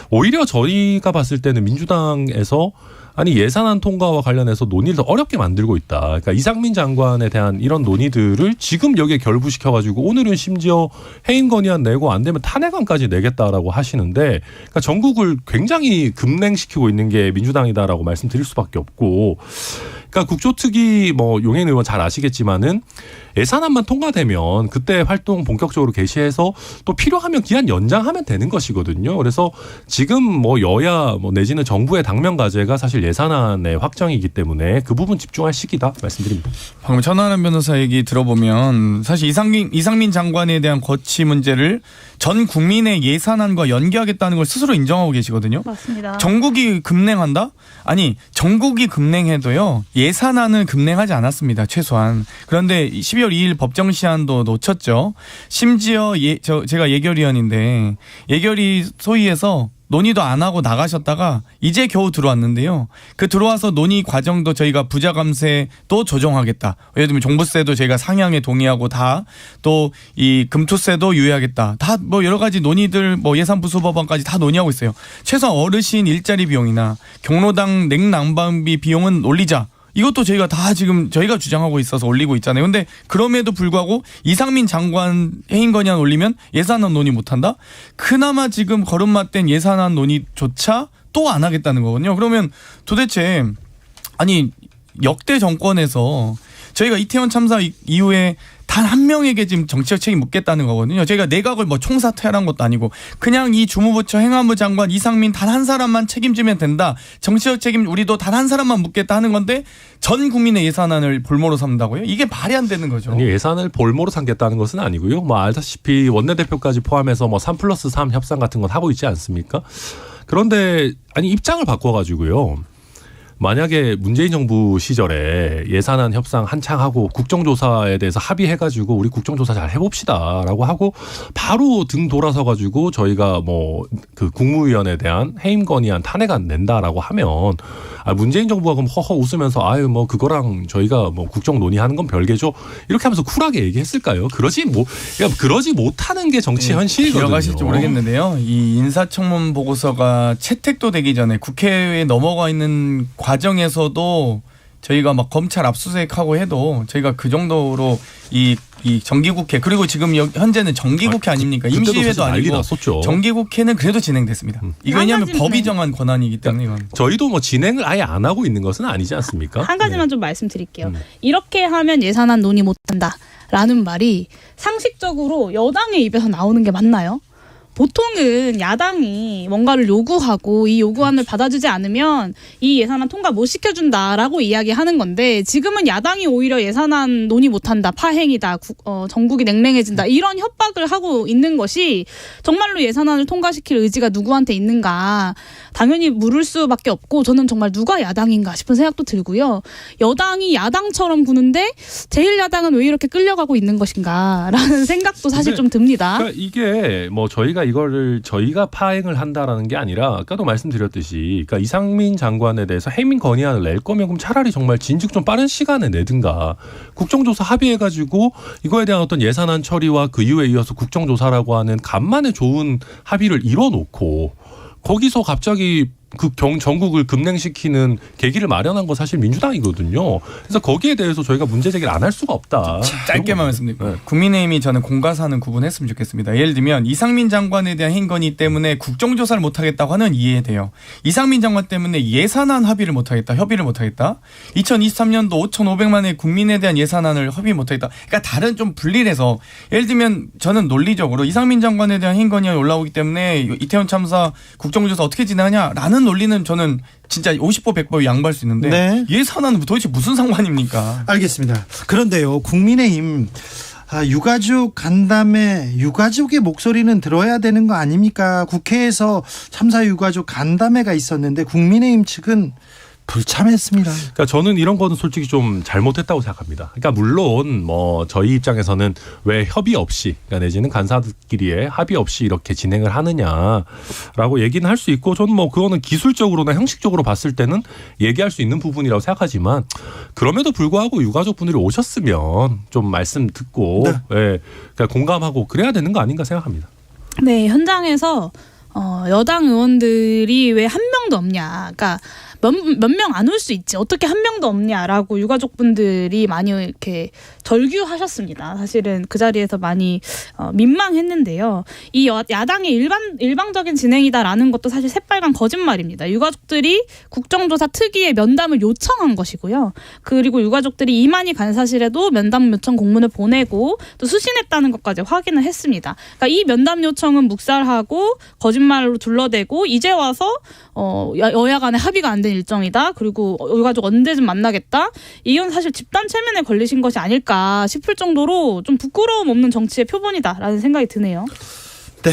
오히려 저희가 봤을 때는 민주당에서 아니 예산안 통과와 관련해서 논의를 더 어렵게 만들고 있다. 그러니까 이상민 장관에 대한 이런 논의들을 지금 여기에 결부시켜가지고 오늘은 심지어 해임 건의안 내고 안 되면 탄핵안까지 내겠다라고 하시는데 그러니까 전국을 굉장히 급냉시키고 있는 게 민주당이다라고 말씀드릴 수밖에 없고 그러니까 국조특위 뭐 용해인 의원 잘 아시겠지만은 예산안만 통과되면 그때 활동 본격적으로 개시해서 또 필요하면 기한 연장하면 되는 것이거든요. 그래서 지금 뭐 여야 뭐 내지는 정부의 당면 과제가 사실 예산안의 확정이기 때문에 그 부분 집중할 시기다 말씀드립니다. 방금 천하람 변호사 얘기 들어보면 사실 이상민 장관에 대한 거취 문제를 전 국민의 예산안과 연계하겠다는 걸 스스로 인정하고 계시거든요. 맞습니다. 전국이 급냉한다? 아니 전국이 급냉해도요. 예산안을 급냉하지 않았습니다. 최소한. 그런데 12월 2일 법정 시한도 놓쳤죠. 심지어 제가 예결위원인데 예결위 소위에서 논의도 안 하고 나가셨다가 이제 겨우 들어왔는데요. 그 들어와서 논의 과정도 저희가 부자 감세도 조정하겠다. 예를 들면 종부세도 저희가 상향에 동의하고 다 또 이 금투세도 유예하겠다. 다 뭐 여러 가지 논의들 뭐 예산부수 법안까지 다 논의하고 있어요. 최소한 어르신 일자리 비용이나 경로당 냉난방비 비용은 올리자. 이것도 저희가 다 지금 저희가 주장하고 있어서 올리고 있잖아요. 근데 그럼에도 불구하고 이상민 장관 해임 건의안 올리면 예산안 논의 못한다? 그나마 지금 걸음맞댄 예산안 논의조차 또 안 하겠다는 거거든요. 그러면 도대체 아니 역대 정권에서 저희가 이태원 참사 이후에 단 한 명에게 지금 정치적 책임 묻겠다는 거거든요. 저희가 내각을 뭐 총사퇴하는 것도 아니고 그냥 이 주무부처 행안부 장관 이상민 단 한 사람만 책임지면 된다. 정치적 책임 우리도 단 한 사람만 묻겠다 하는 건데 전 국민의 예산안을 볼모로 삼다고요? 이게 말이 안 되는 거죠. 아니, 예산을 볼모로 삼겠다는 것은 아니고요. 뭐 알다시피 원내대표까지 포함해서 뭐 3+3 협상 같은 건 하고 있지 않습니까? 그런데 아니 입장을 바꿔가지고요. 만약에 문재인 정부 시절에 예산안 협상 한창 하고 국정조사에 대해서 합의해가지고 우리 국정조사 잘 해봅시다라고 하고 바로 등 돌아서가지고 저희가 뭐 그 국무위원에 대한 해임 건의안 탄핵안 낸다라고 하면 문재인 정부가 그럼 허허 웃으면서 아유 뭐 그거랑 저희가 뭐 국정 논의하는 건 별개죠 이렇게 하면서 쿨하게 얘기했을까요? 그러지 못하는 게 정치 현실이거든요. 기억하실지 모르겠는데요. 이 인사청문 보고서가 채택도 되기 전에 국회에 넘어가 있는 과정에서도 저희가 막 검찰 압수수색하고 해도 저희가 그 정도로 이 정기국회 그리고 지금 현재는 정기국회 아닙니까? 임시회도 아니고 정기국회는 그래도 진행됐습니다. 이거 왜냐하면 법이 정한 권한이기 때문에 이건. 저희도 뭐 진행을 아예 안 하고 있는 것은 아니지 않습니까? 한 가지만 좀 말씀드릴게요. 이렇게 하면 예산안 논의 못한다라는 말이 상식적으로 여당의 입에서 나오는 게 맞나요? 보통은 야당이 뭔가를 요구하고 이 요구안을 받아주지 않으면 이 예산안 통과 못 시켜준다라고 이야기하는 건데 지금은 야당이 오히려 예산안 논의 못한다, 파행이다, 전국이 냉랭해진다 이런 협박을 하고 있는 것이 정말로 예산안을 통과시킬 의지가 누구한테 있는가 당연히 물을 수밖에 없고 저는 정말 누가 야당인가 싶은 생각도 들고요. 여당이 야당처럼 구는데 제1야당은 왜 이렇게 끌려가고 있는 것인가라는 생각도 사실 좀 듭니다. 그러니까 이게 뭐 저희가 파행을 한다라는 게 아니라 아까도 말씀드렸듯이 그러니까 이상민 장관에 대해서 해임 건의안을 낼 거면 그럼 차라리 정말 진즉 좀 빠른 시간에 내든가 국정조사 합의해가지고 이거에 대한 어떤 예산안 처리와 그 이후에 이어서 국정조사라고 하는 간만에 좋은 합의를 이뤄놓고 거기서 갑자기 전국을 급냉시키는 계기를 마련한 건 사실 민주당이거든요. 그래서 거기에 대해서 저희가 문제 제기를 안 할 수가 없다. 짧게만 말씀드릴게요. 네. 국민의힘이 저는 공과사는 구분했으면 좋겠습니다. 예를 들면 이상민 장관에 대한 행건위 때문에 국정조사를 못하겠다고 하는 이해돼요. 이상민 장관 때문에 예산안 협의를 못하겠다. 2023년도 5,500만의 국민에 대한 예산안을 협의 못하겠다. 그러니까 다른 좀 분리해서 예를 들면 저는 논리적으로 이상민 장관에 대한 행건위가 올라오기 때문에 이태원 참사 국정조사 어떻게 진행하냐라는 논리는 저는 진짜 50보 100보 양보할 수 있는데 네. 예산안은 도대체 무슨 상관입니까? 알겠습니다. 그런데요, 국민의힘 유가족 간담회, 유가족의 목소리는 들어야 되는 거 아닙니까? 국회에서 참사 유가족 간담회가 있었는데 국민의힘 측은 불참했습니다. 그러니까 저는 이런 거는 솔직히 좀 잘못했다고 생각합니다. 그러니까 물론 뭐 저희 입장에서는 왜 협의 없이, 그러니까 내지는 간사들끼리의 합의 없이 이렇게 진행을 하느냐라고 얘기는 할 수 있고, 저는 뭐 그거는 기술적으로나 형식적으로 봤을 때는 얘기할 수 있는 부분이라고 생각하지만, 그럼에도 불구하고 유가족 분들이 오셨으면 좀 말씀 듣고, 네. 예, 그러니까 공감하고 그래야 되는 거 아닌가 생각합니다. 네, 현장에서 여당 의원들이 왜 한 명도 없냐, 그러니까 몇 명 안 올 수 있지 어떻게 한 명도 없냐라고 유가족분들이 많이 이렇게 절규하셨습니다. 사실은 그 자리에서 많이 민망했는데요. 이 야당의 일방적인 진행이다라는 것도 사실 새빨간 거짓말입니다. 유가족들이 국정조사 특위에 면담을 요청한 것이고요. 그리고 유가족들이 이만희 간사실에도 면담 요청 공문을 보내고 또 수신했다는 것까지 확인을 했습니다. 그러니까 이 면담 요청은 묵살하고 거짓말로 둘러대고 이제 와서 여야 간에 합의가 안 된 일정이다. 그리고 유가족 언제쯤 만나겠다. 이건 사실 집단 체면에 걸리신 것이 아닐까 싶을 정도로 좀 부끄러움 없는 정치의 표본이다라는 생각이 드네요. 네,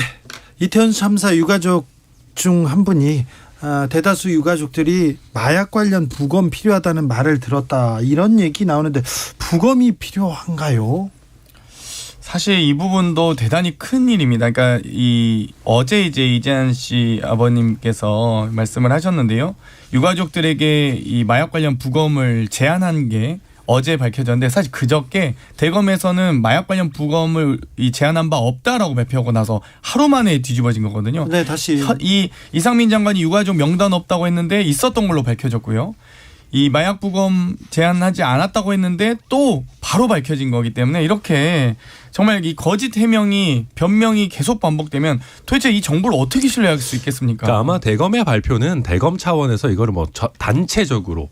이태원 참사 유가족 중 한 분이 대다수 유가족들이 마약 관련 부검 필요하다는 말을 들었다, 이런 얘기 나오는데 부검이 필요한가요? 사실 이 부분도 대단히 큰 일입니다. 그러니까 어제 이제 이재한 씨 아버님께서 말씀을 하셨는데요. 유가족들에게 이 마약 관련 부검을 제안한 게 어제 밝혀졌는데, 사실 그저께 대검에서는 마약 관련 부검을 제안한 바 없다라고 발표하고 나서 하루 만에 뒤집어진 거거든요. 네, 다시 이상민 장관이 유가족 명단 없다고 했는데 있었던 걸로 밝혀졌고요. 이 마약 부검 제안하지 않았다고 했는데 또 바로 밝혀진 거기 때문에, 이렇게 정말 이 거짓 해명이 변명이 계속 반복되면 도대체 이 정부를 어떻게 신뢰할 수 있겠습니까? 그러니까 아마 대검의 발표는 대검 차원에서 이거를 뭐 단체적으로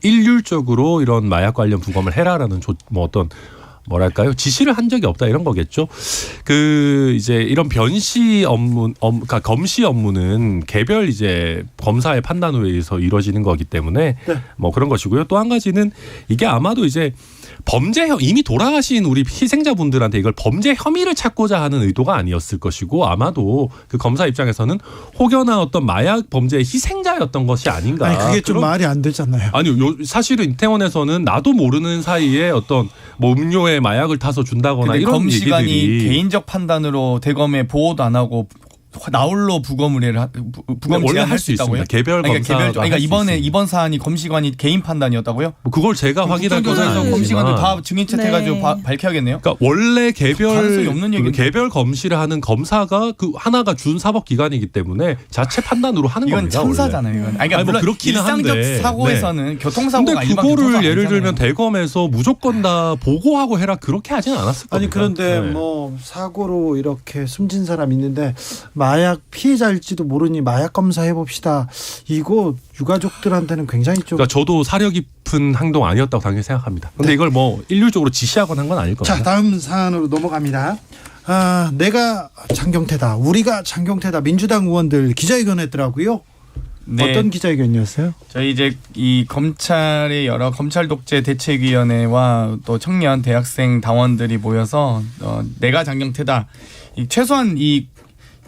일률적으로 이런 마약 관련 부검을 해라라는 어떤 뭐랄까요, 지시를 한 적이 없다, 이런 거겠죠. 이제 이런 변시 업무, 그러니까 검시 업무는 개별 이제 검사의 판단으로 의해서 이루어지는 거기 때문에 네. 뭐 그런 것이고요. 또 한 가지는 이게 아마도 이제 이미 돌아가신 우리 희생자분들한테 이걸 범죄 혐의를 찾고자 하는 의도가 아니었을 것이고, 아마도 그 검사 입장에서는 혹여나 어떤 마약 범죄의 희생자였던 것이 아닌가. 아니, 그게 좀 말이 안 되잖아요. 아니요, 사실은 이태원에서는 나도 모르는 사이에 어떤 뭐 음료에 마약을 타서 준다거나 이런 검시관이 얘기들이 개인적 판단으로 대검에 보호도 안 하고 나홀로 부검 원래 할 수 있다고요? 개별 검사가 그러니까 이번 사안이 검시관이 개인 판단이었다고요? 뭐 그걸 제가 확인할 건 아니지만 검시관도 다 증인채 해가지고 네. 밝혀야겠네요. 그러니까 원래 가능성이 없는 얘기인데. 개별 검시를 하는 검사가 그 하나가 준 사법기관이기 때문에 자체 판단으로 하는 이건 겁니다. 참사잖아요. 이건. 아니, 뭐 그렇기는 일상적 한데. 사고에서는 네. 교통사고가 근데 그거를 예를 들면 대검에서 무조건 다 보고하고 해라, 그렇게 하진 않았을 겁니다. 아니, 그런데 네. 뭐 사고로 이렇게 숨진 사람 있는데 마약 피해자일지도 모르니 마약 검사해 봅시다, 이거 유가족들한테는 굉장히 좀. 그러니까 저도 사려 깊은 행동 아니었다고 당연히 생각합니다. 근데 네. 이걸 뭐 일률적으로 지시하거나 한 건 아닐 겁니다. 자, 다음 사안으로 넘어갑니다. 내가 장경태다, 우리가 장경태다, 민주당 의원들 기자회견 했더라고요. 네. 어떤 기자회견이었어요? 저희 이제 이 검찰의 여러 검찰 독재 대책위원회와 또 청년 대학생 당원들이 모여서 내가 장경태다, 최소한 이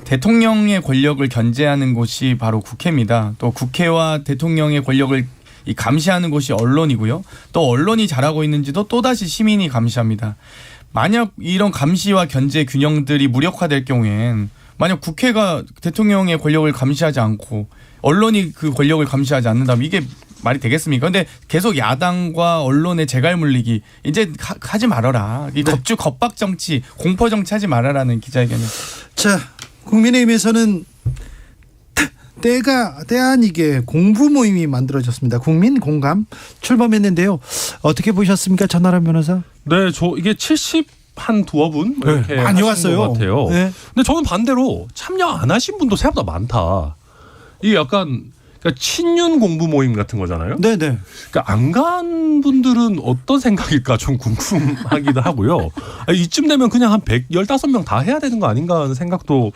대통령의 권력을 견제하는 곳이 바로 국회입니다. 또 국회와 대통령의 권력을 감시하는 곳이 언론이고요. 또 언론이 잘하고 있는지도 또다시 시민이 감시합니다. 만약 이런 감시와 견제 균형들이 무력화될 경우엔, 만약 국회가 대통령의 권력을 감시하지 않고 언론이 그 권력을 감시하지 않는다면 이게 말이 되겠습니까? 근데 계속 야당과 언론의 재갈 물리기 이제 하지 말아라. 이 겁박 정치, 공포 정치 하지 말아라는 기자회견이었습니다. 자, 국민의힘에서는 때 아니게 공부 모임이 만들어졌습니다. 국민 공감 출범했는데요. 어떻게 보셨습니까, 전하람 변호사? 네, 이게 70 한 두어 분 이렇게 많이 왔어요. 것 같아요. 네. 근데 저는 반대로 참여 안 하신 분도 생각보다 많다. 이게 약간 그러니까 친윤 공부 모임 같은 거잖아요. 네네. 그러니까 안 간 분들은 어떤 생각일까 좀 궁금하기도 하고요. 이쯤 되면 그냥 한 115명 다 해야 되는 거 아닌가 하는 생각도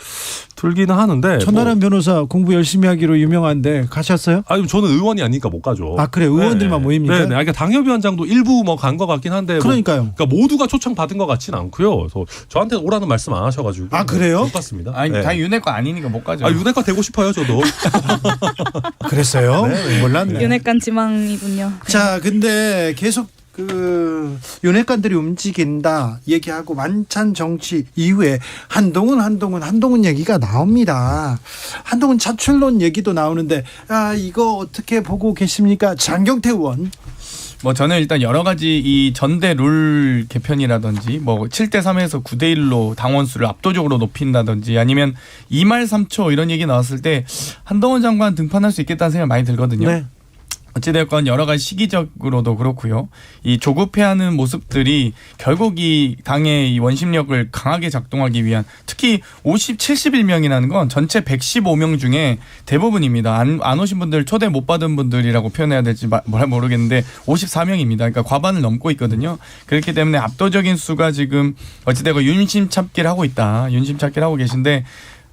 들기는 하는데. 전나람 변호사 공부 열심히 하기로 유명한데 가셨어요? 아니 저는 의원이 아니니까 못 가죠. 아 그래 의원들만 모입니까? 네, 그러니까 당협위원장도 일부 뭐 간 것 같긴 한데. 그러니까요. 그러니까 모두가 초청 받은 것 같지는 않고요. 그래서 저한테 오라는 말씀 안 하셔가지고. 아 그래요? 못 갔습니다. 아니 네. 다 윤회과 아니니까 못 가죠. 윤회과 되고 싶어요 저도. 그랬어요? 네. 몰랐네. 윤핵관 지망이군요. 자, 근데 계속 윤핵관들이 움직인다 얘기하고 만찬 정치 이후에 한동훈 얘기가 나옵니다. 한동훈 차출론 얘기도 나오는데 이거 어떻게 보고 계십니까, 장경태 의원? 뭐 저는 일단 여러 가지 이 전대 룰 개편이라든지 뭐 7대 3에서 9대 1로 당원 수를 압도적으로 높인다든지 아니면 2말 3초 이런 얘기 나왔을 때 한동훈 장관 등판할 수 있겠다는 생각이 많이 들거든요. 네. 어찌되었건 여러 가지 시기적으로도 그렇고요. 이 조급해하는 모습들이 결국 이 당의 이 원심력을 강하게 작동하기 위한, 특히 71명이라는 건 전체 115명 중에 대부분입니다. 안 오신 분들, 초대 못 받은 분들이라고 표현해야 될지 뭘 모르겠는데 54명입니다. 그러니까 과반을 넘고 있거든요. 그렇기 때문에 압도적인 수가 지금 어찌되건 윤심 찾기를 하고 있다. 윤심 찾기를 하고 계신데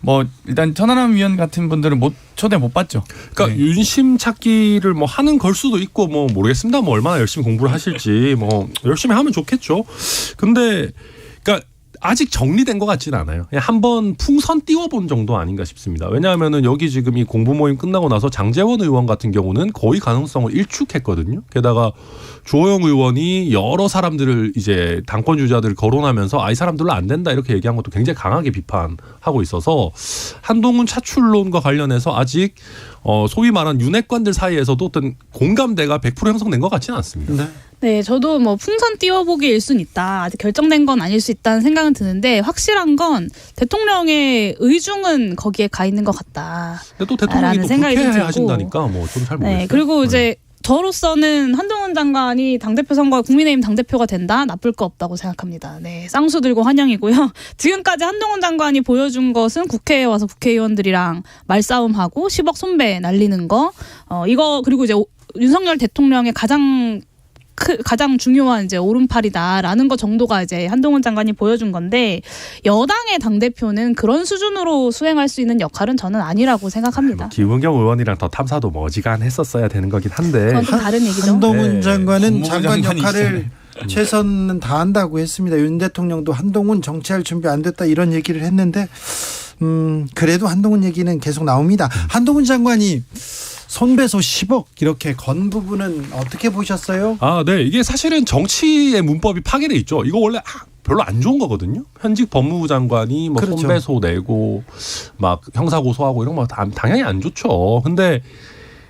뭐 일단 천하람 위원 같은 분들은 초대 못 받죠. 그러니까 네. 윤심 찾기를 뭐 하는 걸 수도 있고 뭐 모르겠습니다. 뭐 얼마나 열심히 공부를 하실지 뭐 열심히 하면 좋겠죠. 근데 그러니까 아직 정리된 것 같지는 않아요. 그냥 한번 풍선 띄워본 정도 아닌가 싶습니다. 왜냐하면은 여기 지금 이 공부 모임 끝나고 나서 장제원 의원 같은 경우는 거의 가능성을 일축했거든요. 게다가 주호영 의원이 여러 사람들을 이제 당권 주자들을 거론하면서 이 사람들로 안 된다 이렇게 얘기한 것도 굉장히 강하게 비판하고 있어서 한동훈 차출론과 관련해서 아직 소위 말한 윤핵관들 사이에서도 어떤 공감대가 100% 형성된 것 같지는 않습니다. 네, 저도 뭐 풍선 띄워보기일 순 있다. 아직 결정된 건 아닐 수 있다는 생각은 드는데 확실한 건 대통령의 의중은 거기에 가 있는 것 같다. 근데 또 대통령이 또 국회 하신다니까 뭐 좀 잘 모르겠어요. 네, 그리고 이제 저로서는 한동훈 장관이 당대표 선거에 국민의힘 당대표가 된다? 나쁠 거 없다고 생각합니다. 네, 쌍수 들고 환영이고요. 지금까지 한동훈 장관이 보여준 것은 국회에 와서 국회의원들이랑 말싸움하고 10억 손배 날리는 거. 이거 그리고 이제 윤석열 대통령의 가장 중요한 이제 오른팔이다라는 거 정도가 이제 한동훈 장관이 보여준 건데 여당의 당대표는 그런 수준으로 수행할 수 있는 역할은 저는 아니라고 생각합니다. 김은경 의원이랑 더 탐사도 뭐 어지간했었어야 되는 거긴 한데 그건 좀 다른 얘기죠. 한동훈 장관은 장관 역할을 최선은 다한다고 했습니다. 윤 대통령도 한동훈 정치할 준비 안 됐다 이런 얘기를 했는데 그래도 한동훈 얘기는 계속 나옵니다. 한동훈 장관이 손배소 10억 이렇게 건 부분은 어떻게 보셨어요? 네. 이게 사실은 정치의 문법이 파괴돼 있죠. 이거 원래 별로 안 좋은 거거든요. 현직 법무부 장관이 뭐 그렇죠. 손배소 내고 막 형사 고소하고 이런 거 당연히 안 좋죠. 근데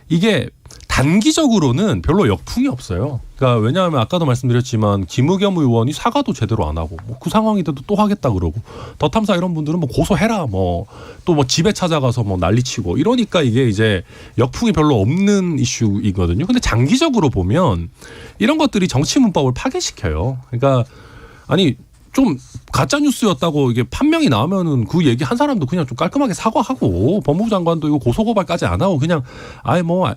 이게 단기적으로는 별로 역풍이 없어요. 그러니까 왜냐하면 아까도 말씀드렸지만 김의겸 의원이 사과도 제대로 안 하고 뭐 그 상황이 돼도 또 하겠다 그러고 더 탐사 이런 분들은 뭐 고소해라 뭐 또 뭐 집에 찾아가서 뭐 난리치고 이러니까 이게 이제 역풍이 별로 없는 이슈이거든요. 근데 장기적으로 보면 이런 것들이 정치 문법을 파괴시켜요. 그러니까 아니 좀 가짜 뉴스였다고 이게 판명이 나오면은 그 얘기 한 사람도 그냥 좀 깔끔하게 사과하고 법무부 장관도 이거 고소고발까지 안 하고 그냥 뭐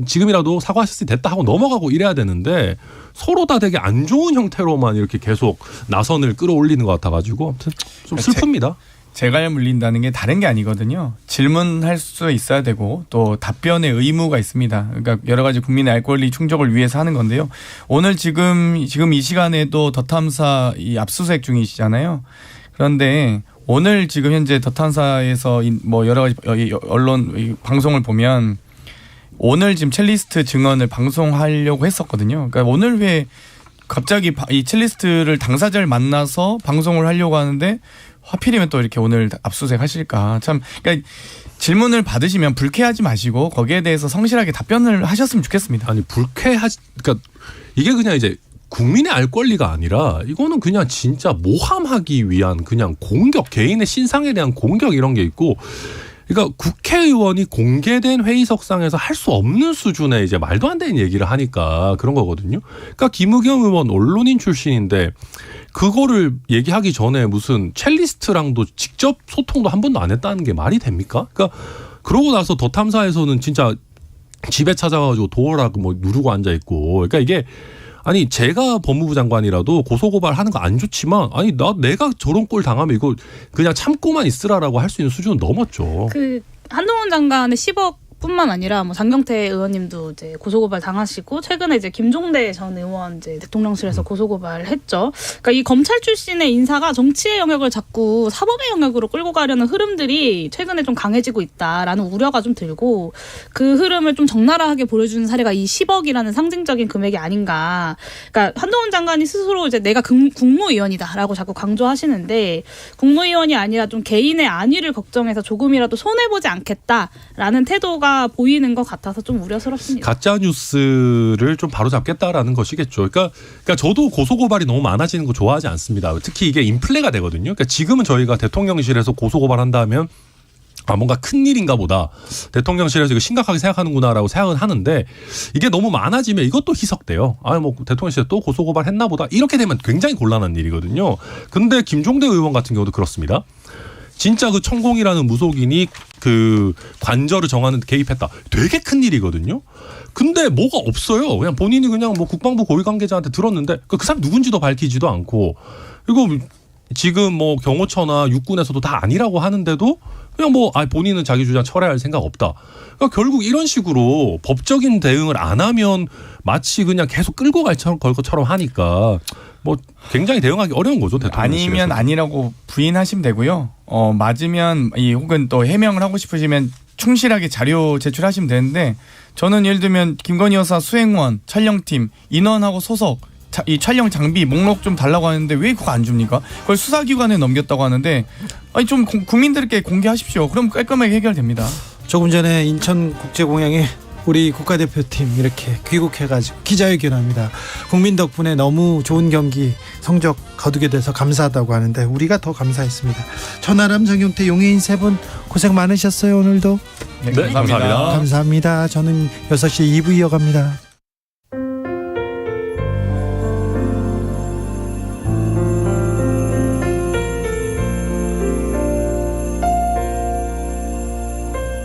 지금이라도 사과하셨으니 됐다 하고 넘어가고 이래야 되는데 서로 다 되게 안 좋은 형태로만 이렇게 계속 나선을 끌어올리는 것 같아가지고 아무튼 좀 슬픕니다. 재갈 물린다는 게 다른 게 아니거든요. 질문할 수 있어야 되고 또 답변의 의무가 있습니다. 그러니까 여러 가지 국민의 알 권리 충족을 위해서 하는 건데요. 오늘 지금 이 시간에도 더 탐사 이 압수수색 중이시잖아요. 그런데 오늘 지금 현재 더 탐사에서 뭐 여러 가지 언론 방송을 보면 오늘 지금 첼리스트 증언을 방송하려고 했었거든요. 그러니까 오늘 왜 갑자기 이 첼리스트를 당사자를 만나서 방송을 하려고 하는데 하필이면 또 이렇게 오늘 압수수색 하실까. 참, 그러니까 질문을 받으시면 불쾌하지 마시고 거기에 대해서 성실하게 답변을 하셨으면 좋겠습니다. 아니, 그러니까 이게 그냥 이제 국민의 알 권리가 아니라 이거는 그냥 진짜 모함하기 위한 그냥 공격, 개인의 신상에 대한 공격 이런 게 있고 그러니까 국회의원이 공개된 회의석상에서 할 수 없는 수준의 이제 말도 안 되는 얘기를 하니까 그런 거거든요. 그러니까 김의겸 의원 언론인 출신인데 그거를 얘기하기 전에 무슨 첼리스트랑도 직접 소통도 한 번도 안 했다는 게 말이 됩니까? 그러니까 그러고 나서 더 탐사에서는 진짜 집에 찾아가지고 도어락 뭐 누르고 앉아 있고, 그러니까 이게 아니 제가 법무부 장관이라도 고소고발하는 거 안 좋지만 아니 내가 저런 꼴 당하면 이거 그냥 참고만 있으라라고 할 수 있는 수준은 넘었죠. 그 한동훈 장관의 10억 뿐만 아니라 뭐 장경태 의원님도 이제 고소고발 당하시고 최근에 이제 김종대 전 의원 이제 대통령실에서 고소고발했죠. 그러니까 이 검찰 출신의 인사가 정치의 영역을 자꾸 사법의 영역으로 끌고 가려는 흐름들이 최근에 좀 강해지고 있다라는 우려가 좀 들고 그 흐름을 좀 적나라하게 보여주는 사례가 이 10억이라는 상징적인 금액이 아닌가. 그러니까 한동훈 장관이 스스로 이제 내가 국무위원이다라고 자꾸 강조하시는데 국무위원이 아니라 좀 개인의 안위를 걱정해서 조금이라도 손해보지 않겠다라는 태도가 보이는 것 같아서 좀 우려스럽습니다. 가짜 뉴스를 좀 바로잡겠다라는 것이겠죠. 그러니까 저도 고소고발이 너무 많아지는 거 좋아하지 않습니다. 특히 이게 인플레가 되거든요. 그러니까 지금은 저희가 대통령실에서 고소고발한다면 뭔가 큰 일인가 보다. 대통령실에서 이거 심각하게 생각하는구나라고 생각은 하는데 이게 너무 많아지면 이것도 희석돼요. 뭐 대통령실에 또 고소고발 했나 보다. 이렇게 되면 굉장히 곤란한 일이거든요. 근데 김종대 의원 같은 경우도 그렇습니다. 진짜 그 천공이라는 무속인이 그 관절을 정하는 데 개입했다. 되게 큰 일이거든요. 근데 뭐가 없어요. 그냥 본인이 그냥 뭐 국방부 고위 관계자한테 들었는데 그 사람 누군지도 밝히지도 않고, 그리고 지금 뭐 경호처나 육군에서도 다 아니라고 하는데도 그냥 뭐 본인은 자기 주장 철회할 생각 없다. 그러니까 결국 이런 식으로 법적인 대응을 안 하면 마치 그냥 계속 끌고 갈 것처럼 하니까 뭐 굉장히 대응하기 어려운 거죠. 대통령실에서. 아니면 아니라고 부인하시면 되고요. 맞으면 혹은 또 해명을 하고 싶으시면 충실하게 자료 제출하시면 되는데, 저는 예를 들면 김건희 여사 수행원, 촬영팀, 인원하고 소속, 이 촬영 장비 목록 좀 달라고 하는데 왜 그거 안 줍니까? 그걸 수사기관에 넘겼다고 하는데 좀 국민들께 공개하십시오. 그럼 깔끔하게 해결됩니다. 조금 전에 인천국제공항에 우리 국가대표팀 이렇게 귀국해가지고 기자회견합니다. 국민 덕분에 너무 좋은 경기 성적 거두게 돼서 감사하다고 하는데 우리가 더 감사했습니다. 천하람, 장경태, 용해인 세 분 고생 많으셨어요. 오늘도. 네, 감사합니다. 감사합니다. 저는 6시에 2부 이어갑니다.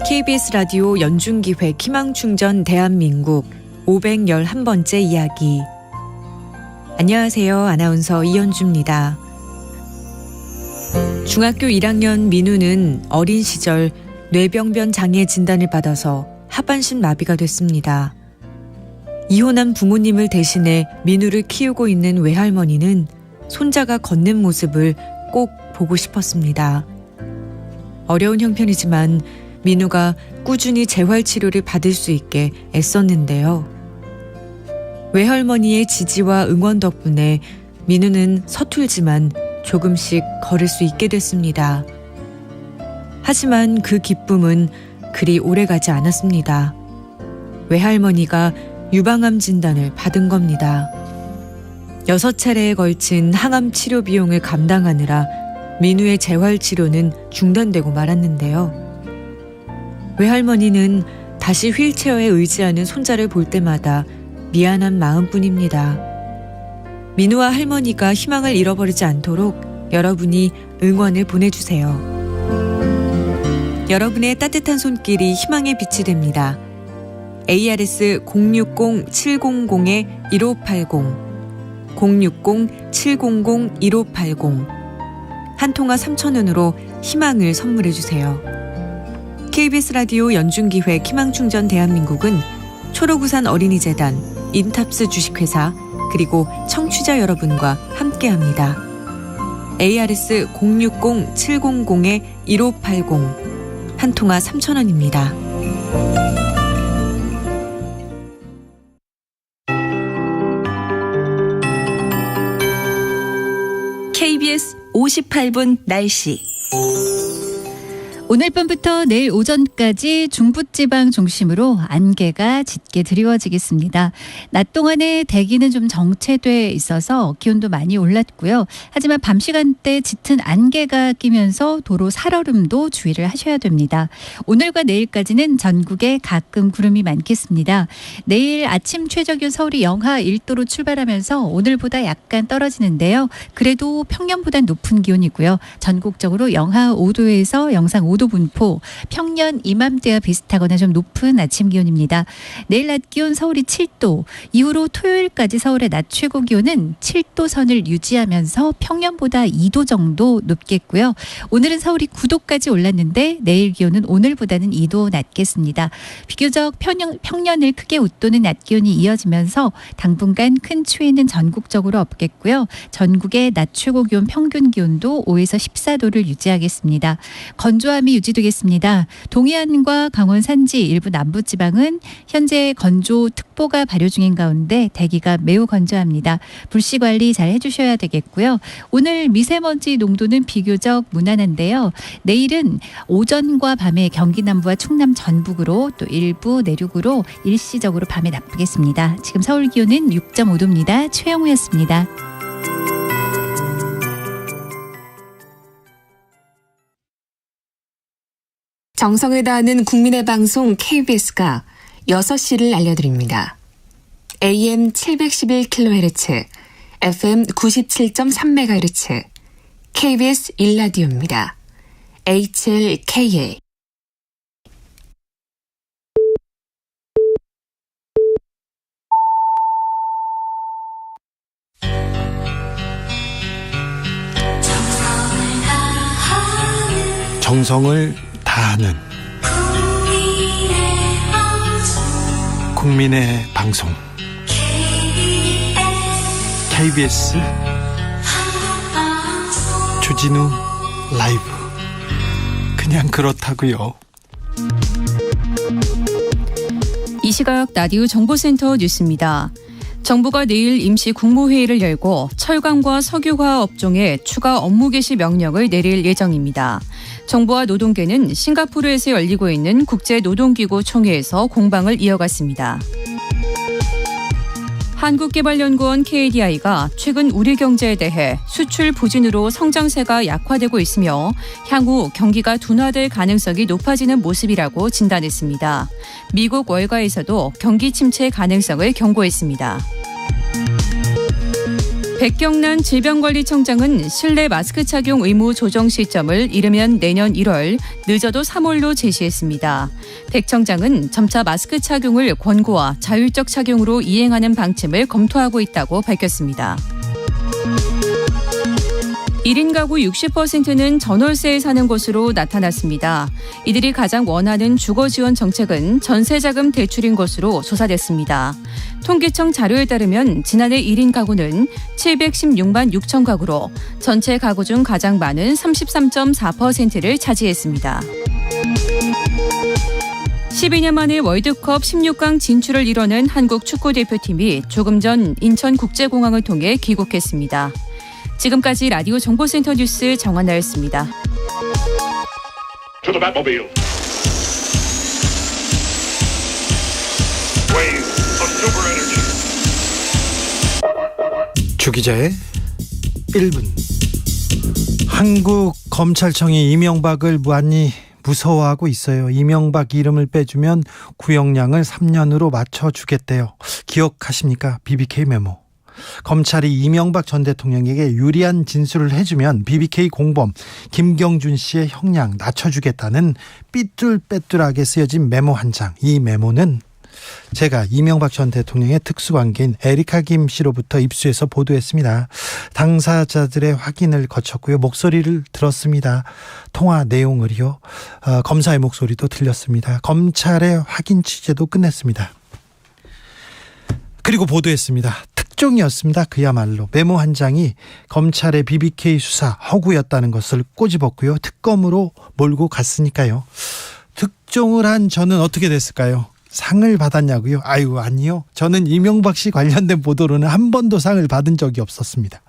KBS 라디오 연중기획 희망충전 대한민국 511번째 이야기. 안녕하세요. 아나운서 이현주입니다. 중학교 1학년 민우는 어린 시절 뇌병변 장애 진단을 받아서 하반신 마비가 됐습니다. 이혼한 부모님을 대신해 민우를 키우고 있는 외할머니는 손자가 걷는 모습을 꼭 보고 싶었습니다. 어려운 형편이지만 민우가 꾸준히 재활치료를 받을 수 있게 애썼는데요. 외할머니의 지지와 응원 덕분에 민우는 서툴지만 조금씩 걸을 수 있게 됐습니다. 하지만 그 기쁨은 그리 오래가지 않았습니다. 외할머니가 유방암 진단을 받은 겁니다. 6차례에 걸친 항암 치료 비용을 감당하느라 민우의 재활치료는 중단되고 말았는데요. 외할머니는 다시 휠체어에 의지하는 손자를 볼 때마다 미안한 마음뿐입니다. 민우와 할머니가 희망을 잃어버리지 않도록 여러분이 응원을 보내주세요. 여러분의 따뜻한 손길이 희망의 빛이 됩니다. ARS 060-700-1580 060-700-1580 한 통화 3,000원으로 희망을 선물해주세요. KBS 라디오 연중기획 희망충전 대한민국은 초록우산 어린이재단, 인탑스 주식회사, 그리고 청취자 여러분과 함께합니다. ARS 060-700-1580 한 통화 3,000원입니다. KBS 58분 날씨. 오늘 밤부터 내일 오전까지 중부지방 중심으로 안개가 짙게 드리워지겠습니다. 낮 동안에 대기는 좀 정체돼 있어서 기온도 많이 올랐고요. 하지만 밤 시간대 짙은 안개가 끼면서 도로 살얼음도 주의를 하셔야 됩니다. 오늘과 내일까지는 전국에 가끔 구름이 많겠습니다. 내일 아침 최저기온 서울이 영하 1도로 출발하면서 오늘보다 약간 떨어지는데요. 그래도 평년보다 높은 기온이고요. 전국적으로 영하 5도에서 영상 5도 분포, 평년 이맘때와 비슷하거나 좀 높은 아침 기온입니다. 내일 낮 기온 서울이 7도, 이후로 토요일까지 서울의 낮 최고 기온은 7도 선을 유지하면서 평년보다 2도 정도 높겠고요. 오늘은 서울이 9도까지 올랐는데 내일 기온은 오늘보다는 2도 낮겠습니다. 비교적 평년을 크게 웃도는 낮 기온이 이어지면서 당분간 큰 추위는 전국적으로 없겠고요. 전국의 낮 최고 기온 평균 기온도 5에서 14도를 유지하겠습니다. 건조함이 유지되겠습니다. 동해안과 강원 산지 일부 남부지방은 현재 건조특보가 발효 중인 가운데 대기가 매우 건조합니다. 불씨 관리 잘 해주셔야 되겠고요. 오늘 미세먼지 농도는 비교적 무난한데요. 내일은 오전과 밤에 경기 남부와 충남 전북으로 또 일부 내륙으로 일시적으로 밤에 나쁘겠습니다. 지금 서울 기온은 6.5도입니다. 최영우였습니다. 정성을 다하는 국민의 방송 KBS가 6시를 알려드립니다. AM 711kHz, FM 97.3MHz, KBS 1라디오입니다. HLKA. 정성을 다하는 국민의 방송 KBS 주진우 라이브. 그냥 그렇다고요. 이 시각 라디오 정보센터 뉴스입니다. 정부가 내일 임시 국무회의를 열고 철강과 석유화학 업종에 추가 업무 개시 명령을 내릴 예정입니다. 정부와 노동계는 싱가포르에서 열리고 있는 국제노동기구 총회에서 공방을 이어갔습니다. 한국개발연구원 KDI가 최근 우리 경제에 대해 수출 부진으로 성장세가 약화되고 있으며 향후 경기가 둔화될 가능성이 높아지는 모습이라고 진단했습니다. 미국 월가에서도 경기 침체 가능성을 경고했습니다. 백경란 질병관리청장은 실내 마스크 착용 의무 조정 시점을 이르면 내년 1월, 늦어도 3월로 제시했습니다. 백 청장은 점차 마스크 착용을 권고와 자율적 착용으로 이행하는 방침을 검토하고 있다고 밝혔습니다. 1인 가구 60%는 전월세에 사는 것으로 나타났습니다. 이들이 가장 원하는 주거지원 정책은 전세자금 대출인 것으로 조사됐습니다. 통계청 자료에 따르면 지난해 1인 가구는 716만 6천 가구로 전체 가구 중 가장 많은 33.4%를 차지했습니다. 12년 만에 월드컵 16강 진출을 이뤄낸 한국 축구대표팀이 조금 전 인천국제공항을 통해 귀국했습니다. 지금까지 라디오 정보센터 뉴스 정한나였습니다. 주 기자의 1분. 한국 검찰청이 이명박을 무한히 무서워하고 있어요. 이명박 이름을 빼주면 구형량을 3년으로 맞춰주겠대요. 기억하십니까? BBK 메모. 검찰이 이명박 전 대통령에게 유리한 진술을 해주면 BBK 공범 김경준 씨의 형량 낮춰주겠다는 삐뚤빼뚤하게 쓰여진 메모 한 장. 이 메모는 제가 이명박 전 대통령의 특수관계인 에리카 김 씨로부터 입수해서 보도했습니다. 당사자들의 확인을 거쳤고요. 목소리를 들었습니다. 통화 내용을요. 검사의 목소리도 들렸습니다. 검찰의 확인 취재도 끝냈습니다. 그리고 보도했습니다. 특종이었습니다. 그야말로 메모 한 장이 검찰의 BBK 수사 허구였다는 것을 꼬집었고요. 특검으로 몰고 갔으니까요. 특종을 한 저는 어떻게 됐을까요? 상을 받았냐고요? 아이고, 아니요. 저는 이명박 씨 관련된 보도로는 한 번도 상을 받은 적이 없었습니다.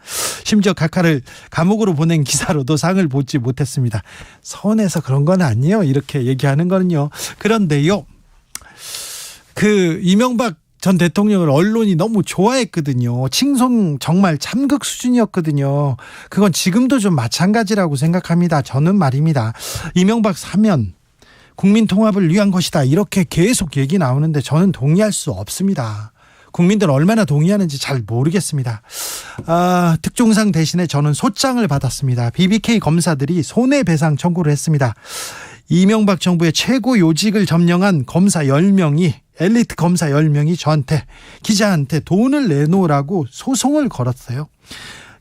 심지어 각하를 감옥으로 보낸 기사로도 상을 보지 못했습니다. 서운해서 그런 건 아니에요. 이렇게 얘기하는 거는요. 그런데요, 그 이명박 전 대통령을 언론이 너무 좋아했거든요. 칭송 정말 참극 수준이었거든요. 그건 지금도 좀 마찬가지라고 생각합니다. 저는 말입니다. 이명박 사면 국민 통합을 위한 것이다, 이렇게 계속 얘기 나오는데 저는 동의할 수 없습니다. 국민들 얼마나 동의하는지 잘 모르겠습니다. 특종상 대신에 저는 소장을 받았습니다. BBK 검사들이 손해배상 청구를 했습니다. 이명박 정부의 최고 요직을 점령한 검사 10명이, 엘리트 검사 10명이 저한테, 기자한테 돈을 내놓으라고 소송을 걸었어요.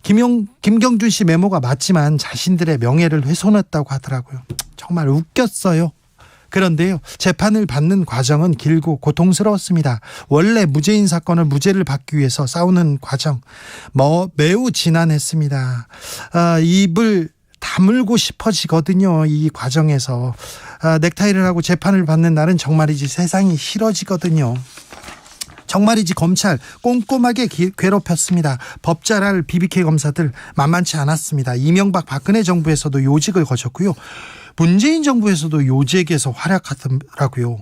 김경준 씨 메모가 맞지만 자신들의 명예를 훼손했다고 하더라고요. 정말 웃겼어요. 그런데요, 재판을 받는 과정은 길고 고통스러웠습니다. 원래 무죄인 사건을 무죄를 받기 위해서 싸우는 과정, 매우 지난했습니다. 입을 다물고 싶어지거든요. 이 과정에서 넥타이를 하고 재판을 받는 날은 정말이지 세상이 싫어지거든요. 정말이지 검찰 꼼꼼하게 괴롭혔습니다. 법 잘할 BBK 검사들 만만치 않았습니다. 이명박 박근혜 정부에서도 요직을 거쳤고요. 문재인 정부에서도 요직에서 활약하더라고요.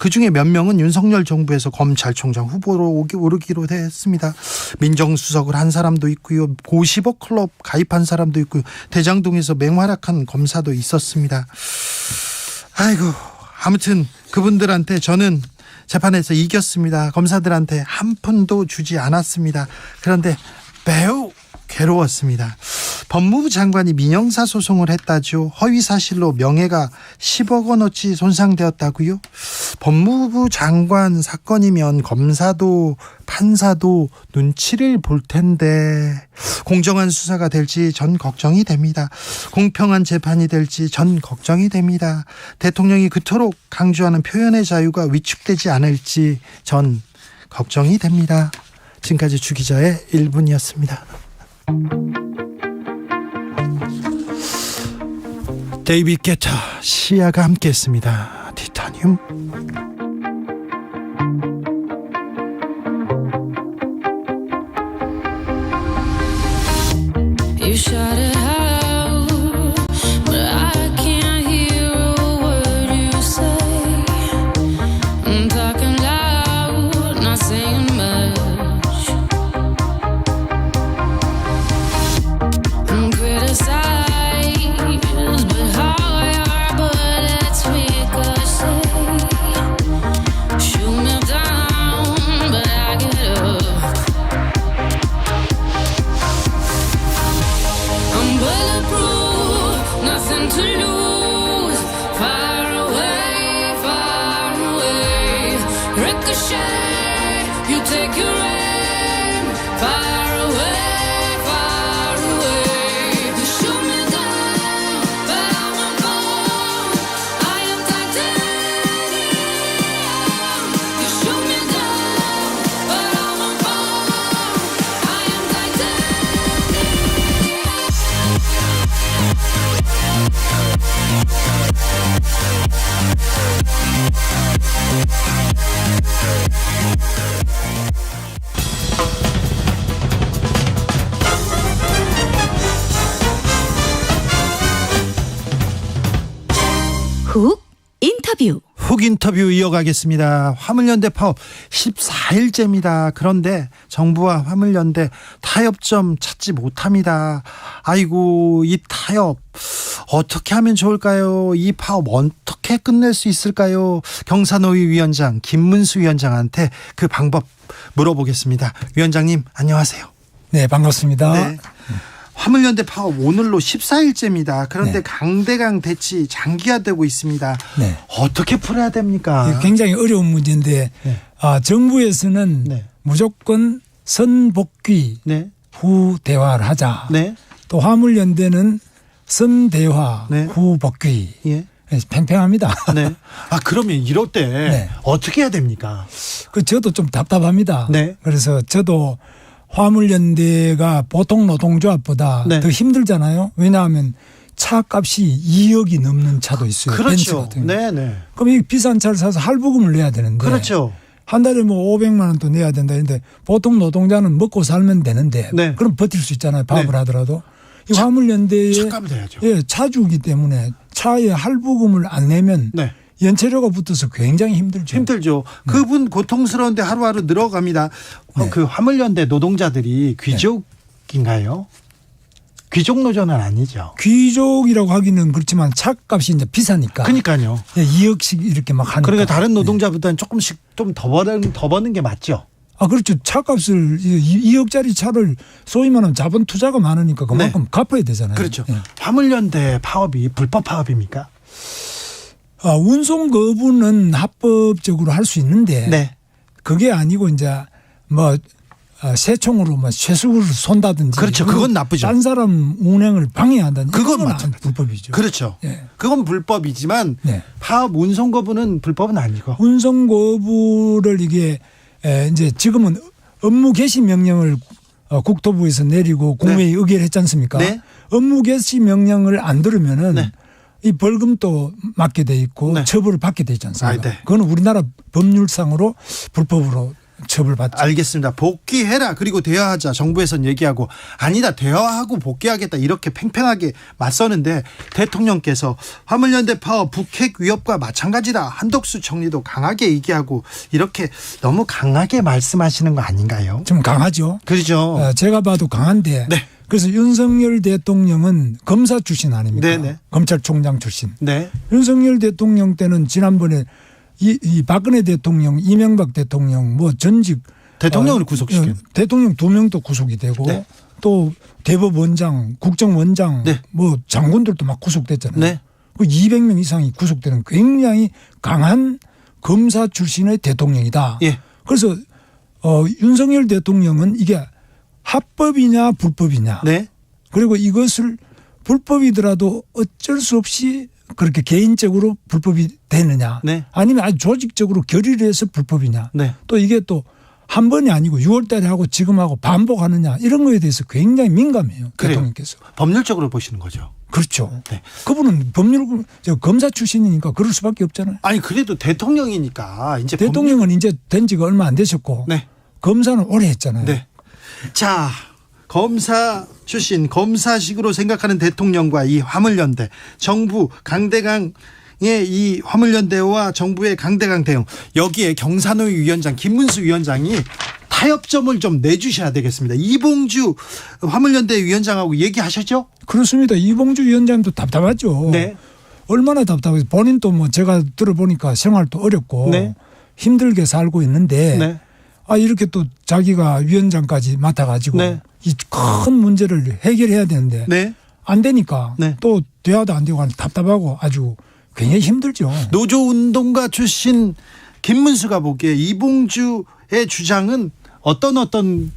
그중에 몇 명은 윤석열 정부에서 검찰총장 후보로 오르기로 했습니다. 민정수석을 한 사람도 있고요. 고시버 클럽 가입한 사람도 있고요. 대장동에서 맹활약한 검사도 있었습니다. 아이고, 아무튼 그분들한테 저는 재판에서 이겼습니다. 검사들한테 한 푼도 주지 않았습니다. 그런데 매우 괴로웠습니다. 법무부 장관이 민형사 소송을 했다죠. 허위사실로 명예가 10억 원어치 손상되었다고요? 법무부 장관 사건이면 검사도 판사도 눈치를 볼 텐데 공정한 수사가 될지 전 걱정이 됩니다. 공평한 재판이 될지 전 걱정이 됩니다. 대통령이 그토록 강조하는 표현의 자유가 위축되지 않을지 전 걱정이 됩니다. 지금까지 주 기자의 1분이었습니다. 데이비드 게타, 시아가 함께했습니다. 티타늄. You shot it out, but I can't hear a word you say. I'm talking loud, not saying much. I'm criticized, but how your bullets ricochet. Shoot me down, but I get up. I'm bulletproof, nothing to lose. Far away, ricochet. You take your aim. Far away. You shoot me down, but I won't fall. I am titanium. You shoot me down, but I won't fall. I am titanium. 훅 인터뷰. 훅 인터뷰 이어가겠습니다. 화물연대 파업 14일째입니다. 그런데 정부와 화물연대 타협점 찾지 못합니다. 아이고, 이 타협 어떻게 하면 좋을까요? 이 파업 어떻게 끝낼 수 있을까요? 경사노위 위원장 김문수 위원장한테 그 방법 물어보겠습니다. 위원장님, 안녕하세요. 네, 반갑습니다. 네. 화물연대 파업 오늘로 14일째입니다. 그런데 강대강 대치 장기화되고 있습니다. 네. 어떻게 풀어야 됩니까? 굉장히 어려운 문제인데 정부에서는 무조건 선복귀 후 대화를 하자. 또 화물연대는 선대화 후 복귀. 팽팽합니다. 그러면 이럴 때 어떻게 해야 됩니까? 저도 좀 답답합니다. 그래서 저도 화물연대가 보통 노동조합보다 더 힘들잖아요. 왜냐하면 차 값이 2억이 넘는 차도 있어요. 벤츠 그렇죠. 같은 경우. 네네. 그럼 이 비싼 차를 사서 할부금을 내야 되는데. 그렇죠. 한 달에 뭐 500만 원 또 내야 된다. 근데 보통 노동자는 먹고 살면 되는데. 네. 그럼 버틸 수 있잖아요. 파업을 네. 하더라도. 이 화물연대에 차값이 돼야죠. 예, 차주기 때문에 차에 할부금을 안 내면 네. 연체료가 붙어서 굉장히 힘들죠. 힘들죠. 그분 고통스러운데 하루하루 늘어갑니다. 네. 그 화물연대 노동자들이 귀족인가요? 귀족 노조는 아니죠. 귀족이라고 하기는 그렇지만 차값이 이제 비싸니까. 그러니까요. 예, 2억씩 이렇게 막 하니까. 그러니까 다른 노동자보다는 조금씩 좀 더 버는 게 맞죠. 아, 그렇죠. 차값을 2억짜리 차를 소위 말하면 자본 투자가 많으니까 그만큼 갚아야 되잖아요. 그렇죠. 예. 화물연대 파업이 불법 파업입니까? 아, 운송 거부는 합법적으로 할 수 있는데 네. 그게 아니고 이제 뭐 새총으로 뭐 쇠수를 쏜다든지. 그렇죠. 그건 나쁘죠. 딴 사람 운행을 방해한다든지. 그건 그건 맞죠. 불법이죠. 그렇죠. 예. 그건 불법이지만 파업 운송 거부는 불법은 아니고. 운송 거부를 이게 이제 지금은 업무 개시 명령을 국토부에서 내리고 국무회의 의결을 했지 않습니까? 네. 업무 개시 명령을 안 들으면은 이 벌금도 맞게 돼 있고 처벌을 받게 돼 있지 않습니까? 그건 우리나라 법률상으로 불법으로 처벌받죠. 알겠습니다. 복귀해라 그리고 대화하자 정부에선 얘기하고 아니다 대화하고 복귀하겠다 이렇게 팽팽하게 맞서는데 대통령께서 화물연대 파업 북핵 위협과 마찬가지다. 한덕수 총리도 강하게 얘기하고 이렇게 너무 강하게 말씀하시는 거 아닌가요? 좀 강하죠. 그렇죠. 제가 봐도 강한데 그래서 윤석열 대통령은 검사 출신 아닙니까? 네네. 검찰총장 출신. 네. 윤석열 대통령 때는 지난번에 이 박근혜 대통령, 이명박 대통령, 뭐 전직 대통령을 구속시킨 대통령 2명도 구속이 되고 또 대법원장, 국정원장, 뭐 장군들도 막 구속됐잖아요. 그 200명 이상이 구속되는 굉장히 강한 검사 출신의 대통령이다. 그래서 윤석열 대통령은 이게 합법이냐 불법이냐. 그리고 이것을 불법이더라도 어쩔 수 없이 그렇게 개인적으로 불법이 되느냐 아니면 아주 조직적으로 결의를 해서 불법이냐 또 이게 또 한 번이 아니고 6월 달에 하고 지금 하고 반복하느냐 이런 거에 대해서 굉장히 민감해요. 대통령께서. 법률적으로 보시는 거죠. 그렇죠. 그분은 검사 출신이니까 그럴 수밖에 없잖아요. 아니 그래도 대통령이니까 이제 대통령은 이제 된 지가 얼마 안 되셨고 검사는 오래 했잖아요. 자, 검사 출신 검사식으로 생각하는 대통령과 이 화물연대 정부 강대강의 이 화물연대와 정부의 강대강 대응 여기에 경산호 위원장 김문수 위원장이 타협점을 좀 내주셔야 되겠습니다. 이봉주 화물연대 위원장하고 얘기하셨죠? 그렇습니다. 이봉주 위원장도 답답하죠. 얼마나 답답해요. 본인도 뭐 제가 들어보니까 생활도 어렵고 힘들게 살고 있는데 이렇게 또 자기가 위원장까지 맡아가지고 이 큰 문제를 해결해야 되는데 안 되니까 또 대화도 안 되고 답답하고 아주 굉장히 힘들죠. 노조운동가 출신 김문수가 보기에 이봉주의 주장은 어떤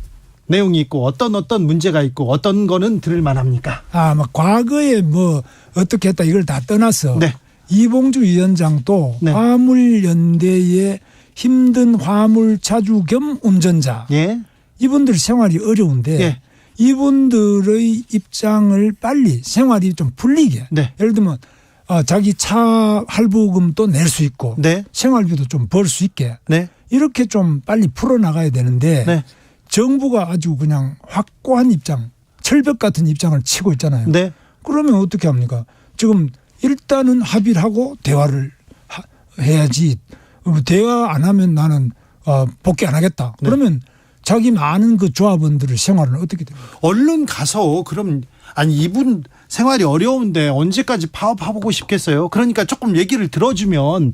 내용이 있고 어떤 문제가 있고 어떤 거는 들을 만합니까? 막 과거에 뭐 어떻게 했다 이걸 다 떠나서 이봉주 위원장도 화물연대의 힘든 화물차주 겸 운전자 이분들 생활이 어려운데 이분들의 입장을 빨리 생활이 좀 풀리게 예를 들면 자기 차 할부금도 낼 수 있고 생활비도 좀 벌 수 있게 이렇게 좀 빨리 풀어나가야 되는데 정부가 아주 그냥 확고한 입장 철벽 같은 입장을 치고 있잖아요. 그러면 어떻게 합니까? 지금 일단은 합의를 하고 대화를 해야지 대화 안 하면 나는 복귀 안 하겠다. 그러면 자기 많은 그 조합원들의 생활은 어떻게 됩니까? 얼른 가서 그럼 아니 이분 생활이 어려운데 언제까지 파업하고 싶겠어요? 그러니까 조금 얘기를 들어주면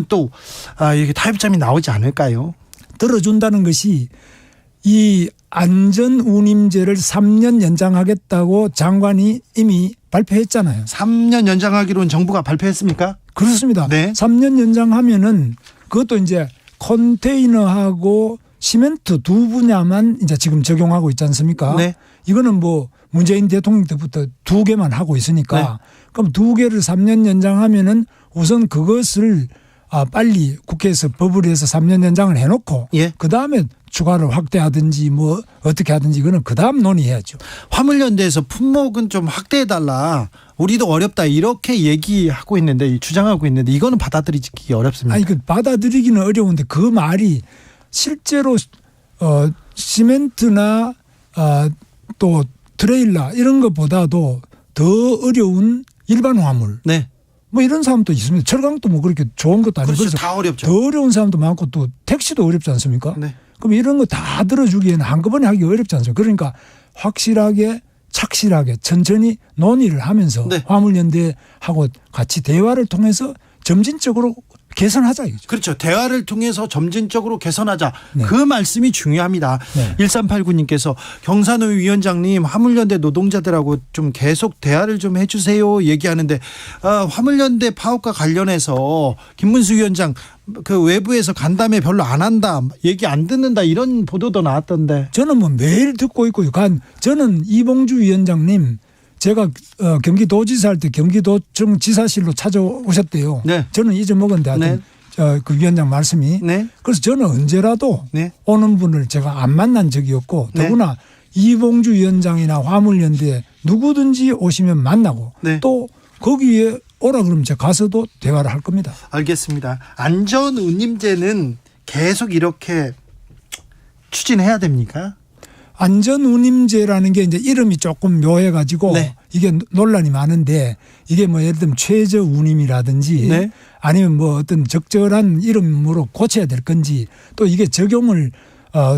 또 이게 타협점이 나오지 않을까요? 들어준다는 것이 이 안전운임제를 3년 연장하겠다고 장관이 이미 발표했잖아요. 3년 연장하기로는 정부가 발표했습니까? 그렇습니다. 3년 연장하면은 그것도 이제 컨테이너하고 시멘트 두 분야만 이제 지금 적용하고 있지 않습니까? 이거는 뭐 문재인 대통령 때부터 2개만 하고 있으니까 그럼 2개를 3년 연장하면은 우선 그것을 빨리 국회에서 법을 해서 3년 연장을 해놓고 그 다음에 추가로 확대하든지 뭐 어떻게 하든지 이거는 그다음 논의해야죠. 화물연대에서 품목은 좀 확대해달라. 우리도 어렵다 이렇게 얘기하고 있는데 주장하고 있는데 이거는 받아들이기 어렵습니다. 아니 그 받아들이기는 어려운데 그 말이 실제로 시멘트나 또 트레일러 이런 것보다도 더 어려운 일반 화물. 네. 뭐 이런 사람도 있습니다. 철강도 뭐 그렇게 좋은 것도 아니고 그렇죠. 다 어렵죠. 더 어려운 사람도 많고 또 택시도 어렵지 않습니까? 네. 그럼 이런 거 다 들어주기에는 한꺼번에 하기 어렵지 않습니까? 그러니까 확실하게 착실하게 천천히 논의를 하면서 네. 화물연대하고 같이 대화를 통해서 점진적으로 개선하자 이거죠. 그렇죠. 대화를 통해서 점진적으로 개선하자. 네. 그 말씀이 중요합니다. 네. 1389님께서 경산호 위원장님 화물연대 노동자들하고 좀 계속 대화를 좀 해주세요 얘기하는데 화물연대 파업과 관련해서 김문수 위원장 그 외부에서 간담회 별로 안 한다 얘기 안 듣는다 이런 보도도 나왔던데. 저는 뭐 매일 듣고 있고요. 저는 이봉주 위원장님 제가 경기도지사 할 때 경기도청 지사실로 찾아오셨대요. 네. 저는 잊어먹었는데 하여튼 그 위원장 말씀이. 네. 그래서 저는 언제라도 네. 오는 분을 제가 안 만난 적이 없고 네. 더구나 이봉주 위원장이나 화물연대 누구든지 오시면 만나고 네. 또 거기에 오라 그러면 제가 가서도 대화를 할 겁니다. 알겠습니다. 안전운임제는 계속 이렇게 추진해야 됩니까? 안전운임제라는 게 이제 이름이 조금 묘해가지고 네. 이게 논란이 많은데 이게 뭐 예를 들면 최저운임이라든지 네. 아니면 뭐 어떤 적절한 이름으로 고쳐야 될 건지 또 이게 적용을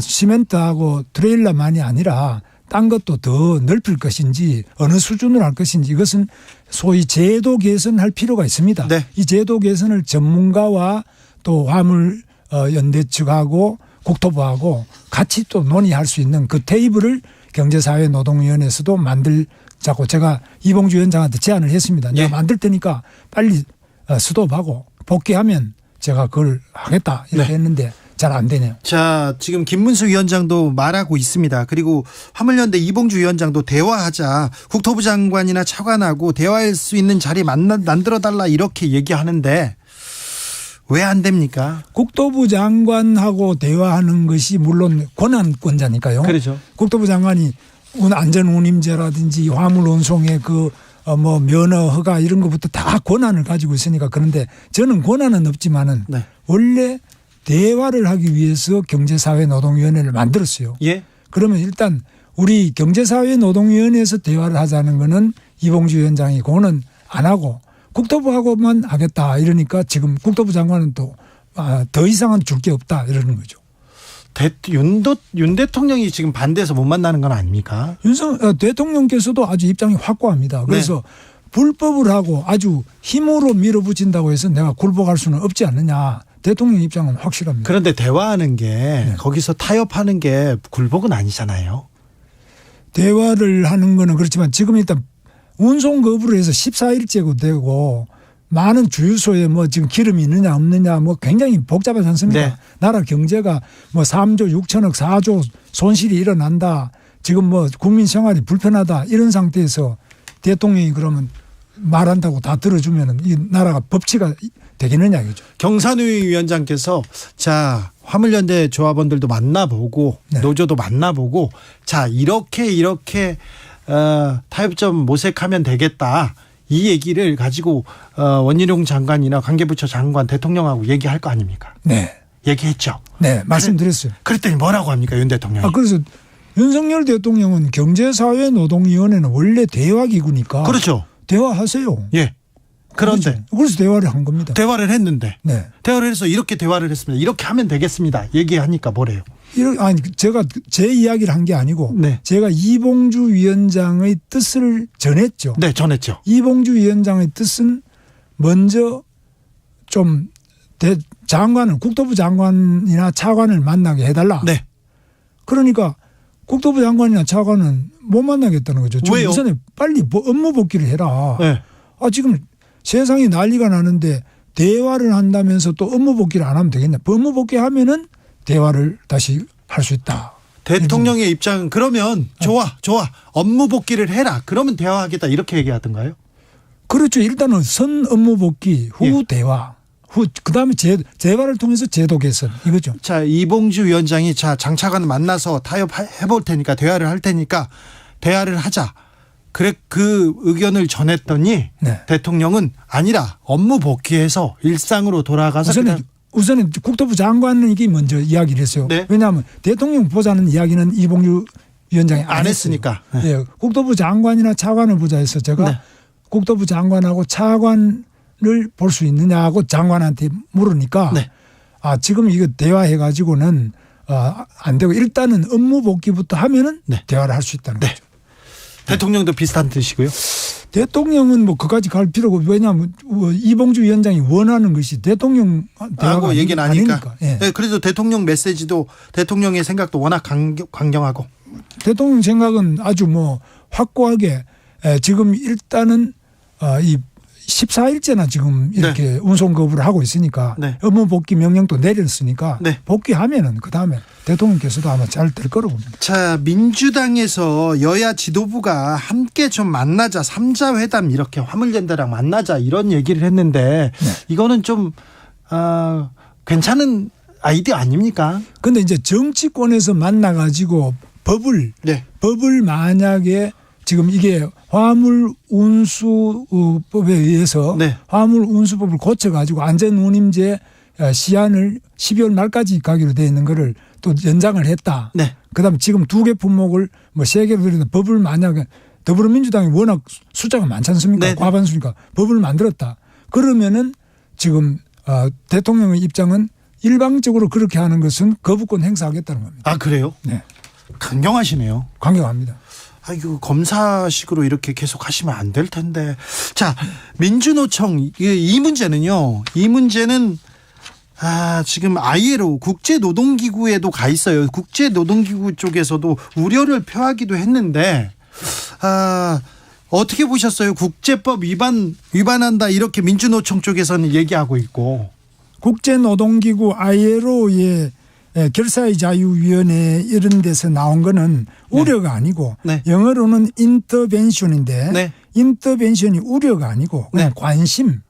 시멘트하고 트레일러만이 아니라 딴 것도 더 넓힐 것인지 어느 수준으로 할 것인지 이것은 소위 제도 개선할 필요가 있습니다. 네. 이 제도 개선을 전문가와 또 화물연대 측하고 국토부하고 같이 또 논의할 수 있는 그 테이블을 경제사회노동위원회에서도 만들자고 제가 이봉주 위원장한테 제안을 했습니다. 내가 만들 테니까 빨리 스톱하고 복귀하면 제가 그걸 하겠다 이렇게 했는데 잘 안 되네요. 자, 지금 김문수 위원장도 말하고 있습니다. 그리고 화물연대 이봉주 위원장도 대화하자. 국토부 장관이나 차관하고 대화할 수 있는 자리 만들어달라 이렇게 얘기하는데 왜 안 됩니까? 국토부 장관하고 대화하는 것이 물론 권한권자니까요. 그렇죠. 국토부 장관이 안전운임제라든지 화물 운송의 뭐 면허 허가 이런 것부터 다 권한을 가지고 있으니까 그런데 저는 권한은 없지만은 네. 원래 대화를 하기 위해서 경제사회노동위원회를 만들었어요. 예. 그러면 일단 우리 경제사회노동위원회에서 대화를 하자는 거는 이봉주 위원장이 그거는 안 하고 국토부하고만 하겠다 이러니까 지금 국토부 장관은 또 더 이상은 줄 게 없다 이러는 거죠. 윤 대통령이 지금 반대해서 못 만나는 건 아닙니까? 대통령께서도 아주 입장이 확고합니다. 그래서 불법을 하고 아주 힘으로 밀어붙인다고 해서 내가 굴복할 수는 없지 않느냐. 대통령 입장은 확실합니다. 그런데 대화하는 게 거기서 타협하는 게 굴복은 아니잖아요. 대화를 하는 거는 그렇지만 지금 일단 운송 거부를 해서 14일째고 되고 많은 주유소에 뭐 지금 기름이 있느냐 없느냐 뭐 굉장히 복잡하지 않습니까? 네. 나라 경제가 뭐 3조 6천억 4조 손실이 일어난다. 지금 뭐 국민 생활이 불편하다. 이런 상태에서 대통령이 그러면 말한다고 다 들어주면은 이 나라가 법치가 되겠느냐 이거죠. 경산위 위원장께서 자 화물연대 조합원들도 만나보고 노조도 만나보고 자 이렇게 타협점 모색하면 되겠다. 이 얘기를 가지고 원희룡 장관이나 관계부처 장관 대통령하고 얘기할 거 아닙니까? 네. 얘기했죠. 네. 말씀드렸어요. 그랬더니 뭐라고 합니까 윤 대통령이? 그래서 윤석열 대통령은 경제사회노동위원회는 원래 대화기구니까. 그렇죠. 대화하세요. 예. 그런데 그래서 대화를 한 겁니다. 대화를 했는데 네. 대화를 해서 이렇게 대화를 했습니다. 이렇게 하면 되겠습니다. 얘기하니까 뭐래요? 아니 제가 제 이야기를 한 게 아니고 제가 이봉주 위원장의 뜻을 전했죠. 네, 전했죠. 이봉주 위원장의 뜻은 먼저 좀 장관을 국토부 장관이나 차관을 만나게 해달라. 네. 그러니까 국토부 장관이나 차관은 못 만나겠다는 거죠. 왜요? 우선에 빨리 업무 복귀를 해라. 네. 지금 세상이 난리가 나는데 대화를 한다면서 또 업무 복귀를 안 하면 되겠냐. 업무 복귀하면은 대화를 다시 할 수 있다. 대통령의 입장은 그러면 좋아 업무 복귀를 해라. 그러면 대화하겠다 이렇게 얘기하던가요? 그렇죠. 일단은 선 업무 복귀 후 대화. 그다음에 재발을 통해서 제도 개선 이거죠. 자, 이봉주 위원장이 자 장차관 만나서 타협해볼 테니까 대화를 할 테니까 대화를 하자. 그래 그 의견을 전했더니 네. 대통령은 아니라 업무 복귀해서 일상으로 돌아가서 우선은 국토부 장관은 이게 먼저 이야기를 했어요. 네. 왜냐하면 대통령 보자는 이야기는 이봉주 위원장이 안 했으니까. 네. 네. 국토부 장관이나 차관을 보자 해서 제가 네. 국토부 장관하고 차관을 볼 수 있느냐고 장관한테 물으니까 네. 지금 이거 대화해가지고는 안 되고 일단은 업무 복귀부터 하면은 네. 대화를 할 수 있다는 거죠. 대통령도 비슷한 뜻이고요. 대통령은 뭐 그까지 갈 필요가 왜냐하면 이봉주 위원장이 원하는 것이 대통령 대화가 얘기는 아니니까. 예. 네, 그래도 대통령 메시지도 대통령의 생각도 워낙 강경하고 대통령 생각은 아주 뭐 확고하게 지금 일단은 이 14일째나 지금 이렇게 운송 거부를 하고 있으니까 업무 복귀 명령도 내렸으니까 복귀하면은 그다음에 대통령께서도 아마 잘 될 거라고 봅니다. 자, 민주당에서 여야 지도부가 함께 좀 만나자 3자 회담 이렇게 화물연대랑 만나자 이런 얘기를 했는데 이거는 좀 괜찮은 아이디어 아닙니까? 근데 이제 정치권에서 만나 가지고 법을 만약에 지금 이게 화물운수법에 의해서 화물운수법을 고쳐가지고 안전운임제 시한을 12월 말까지 가기로 되어 있는 거를 또 연장을 했다. 그다음 지금 2개 품목을 뭐 3개로 들이는 법을 만약에 더불어민주당이 워낙 숫자가 많지 않습니까? 과반수니까 법을 만들었다. 그러면은 지금 대통령의 입장은 일방적으로 그렇게 하는 것은 거부권 행사하겠다는 겁니다. 아, 그래요? 네. 강경하시네요. 강경합니다. 아이고, 검사식으로 이렇게 계속 하시면 안 될 텐데. 자, 민주노총 이 문제는요. 이 문제는 지금 ILO 국제노동기구에도 가 있어요. 국제노동기구 쪽에서도 우려를 표하기도 했는데 어떻게 보셨어요? 국제법 위반한다 이렇게 민주노총 쪽에서는 얘기하고 있고. 국제노동기구 ILO의 결사의 자유위원회 이런 데서 나온 거는 우려가 아니고 영어로는 인터벤션인데 인터벤션이 우려가 아니고 그냥 관심을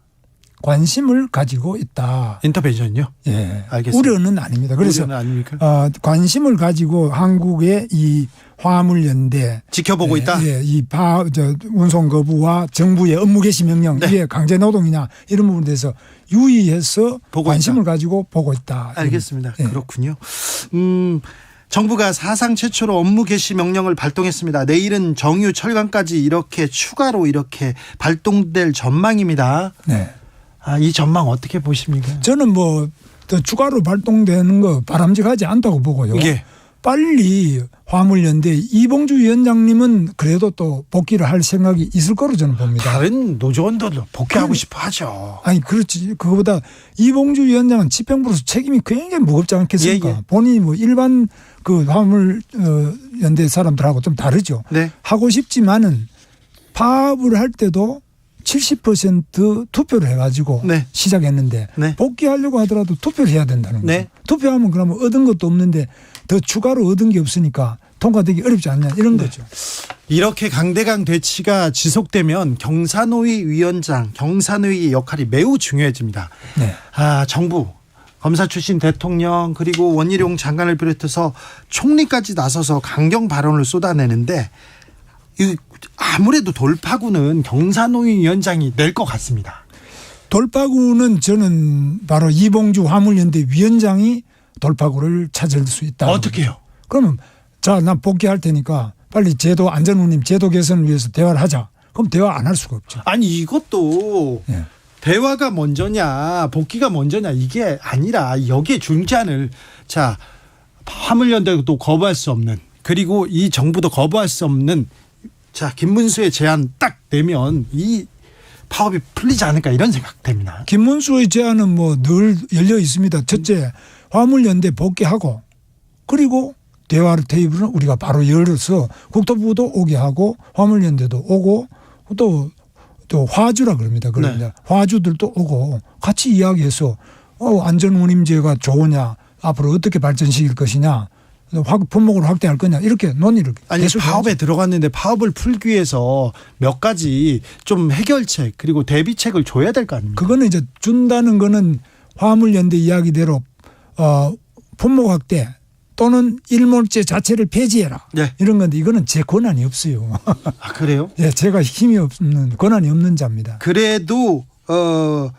가지고 있다. 인터벤션요? 예, 알겠습니다. 우려는 아닙니다. 그래서 우려는 아닙니까? 관심을 가지고 한국의 이 화물연대 지켜보고 있다. 예, 이 운송 거부와 정부의 업무 개시 명령 이게 강제 노동이냐 이런 부분에 대해서 유의해서 관심을 가지고 보고 있다. 알겠습니다. 그렇군요. 정부가 사상 최초로 업무 개시 명령을 발동했습니다. 내일은 정유 철강까지 이렇게 추가로 이렇게 발동될 전망입니다. 네. 이 전망 어떻게 보십니까? 저는 뭐 더 추가로 발동되는 거 바람직하지 않다고 보고요. 빨리 화물연대 이봉주 위원장님은 그래도 또 복귀를 할 생각이 있을 거로 저는 봅니다. 다른 노조원들도 복귀하고 싶어 하죠. 아니 그렇지. 그거보다 이봉주 위원장은 집행부로서 책임이 굉장히 무겁지 않겠습니까? 본인이 뭐 일반 그 화물연대 사람들하고 좀 다르죠. 하고 싶지만은 파업을 할 때도 70% 투표를 해가지고 시작했는데 복귀하려고 하더라도 투표를 해야 된다는 거죠. 투표하면 그러면 얻은 것도 없는데 더 추가로 얻은 게 없으니까 통과되기 어렵지 않냐 이런 거죠. 이렇게 강대강 대치가 지속되면 경사노위 위원장, 경사노위의 역할이 매우 중요해집니다. 정부, 검사 출신 대통령 그리고 원희룡 장관을 비롯해서 총리까지 나서서 강경 발언을 쏟아내는데 아무래도 돌파구는 경사노위 위원장이 낼 것 같습니다. 돌파구는 저는 바로 이봉주 화물연대 위원장이 돌파구를 찾을 수 있다. 어떻게 해요? 그러면 난 복귀할 테니까 빨리 제도 안전운임 제도 개선을 위해서 대화를 하자. 그럼 대화 안 할 수가 없죠. 아니 이것도 대화가 먼저냐 복귀가 먼저냐 이게 아니라 여기에 중재안을 화물연대도 거부할 수 없는 그리고 이 정부도 거부할 수 없는 김문수의 제안 딱 내면 이 파업이 풀리지 않을까 이런 생각됩니다. 김문수의 제안은 뭐 늘 열려 있습니다. 첫째 화물연대 복귀하고 그리고 대화를 테이블은 우리가 바로 열어서 국토부도 오게 하고 화물연대도 오고 또 화주라 그럽니다. 그러면 화주들도 오고 같이 이야기해서 안전운임제가 좋으냐 앞으로 어떻게 발전시킬 것이냐 품목을 확대할 거냐 이렇게 논의를 아니 파업에 들어갔는데 파업을 풀기 위해서 몇 가지 좀 해결책 그리고 대비책을 줘야 될 거 아닙니까? 그거는 이제 준다는 거는 화물연대 이야기대로 품목 확대 또는 일몰제 자체를 폐지해라. 네. 이런 건데 이거는 제 권한이 없어요. 아 그래요? 예, 제가 힘이 없는 권한이 없는 자입니다. 그래도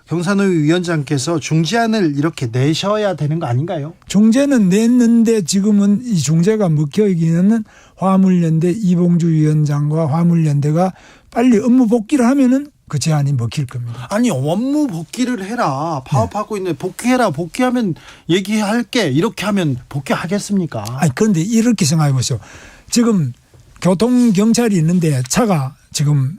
경산노위 위원장께서 중재안을 이렇게 내셔야 되는 거 아닌가요? 중재는 냈는데 지금은 이 중재가 먹혀 있기는 화물연대 이봉주 위원장과 화물연대가 빨리 업무 복귀를 하면은 그 제안이 먹힐 겁니다. 아니 업무 복귀를 해라. 파업하고 있는데 복귀해라. 복귀하면 얘기할게. 이렇게 하면 복귀하겠습니까? 아니 그런데 이렇게 생각해 보세요. 지금 교통 경찰이 있는데 차가 지금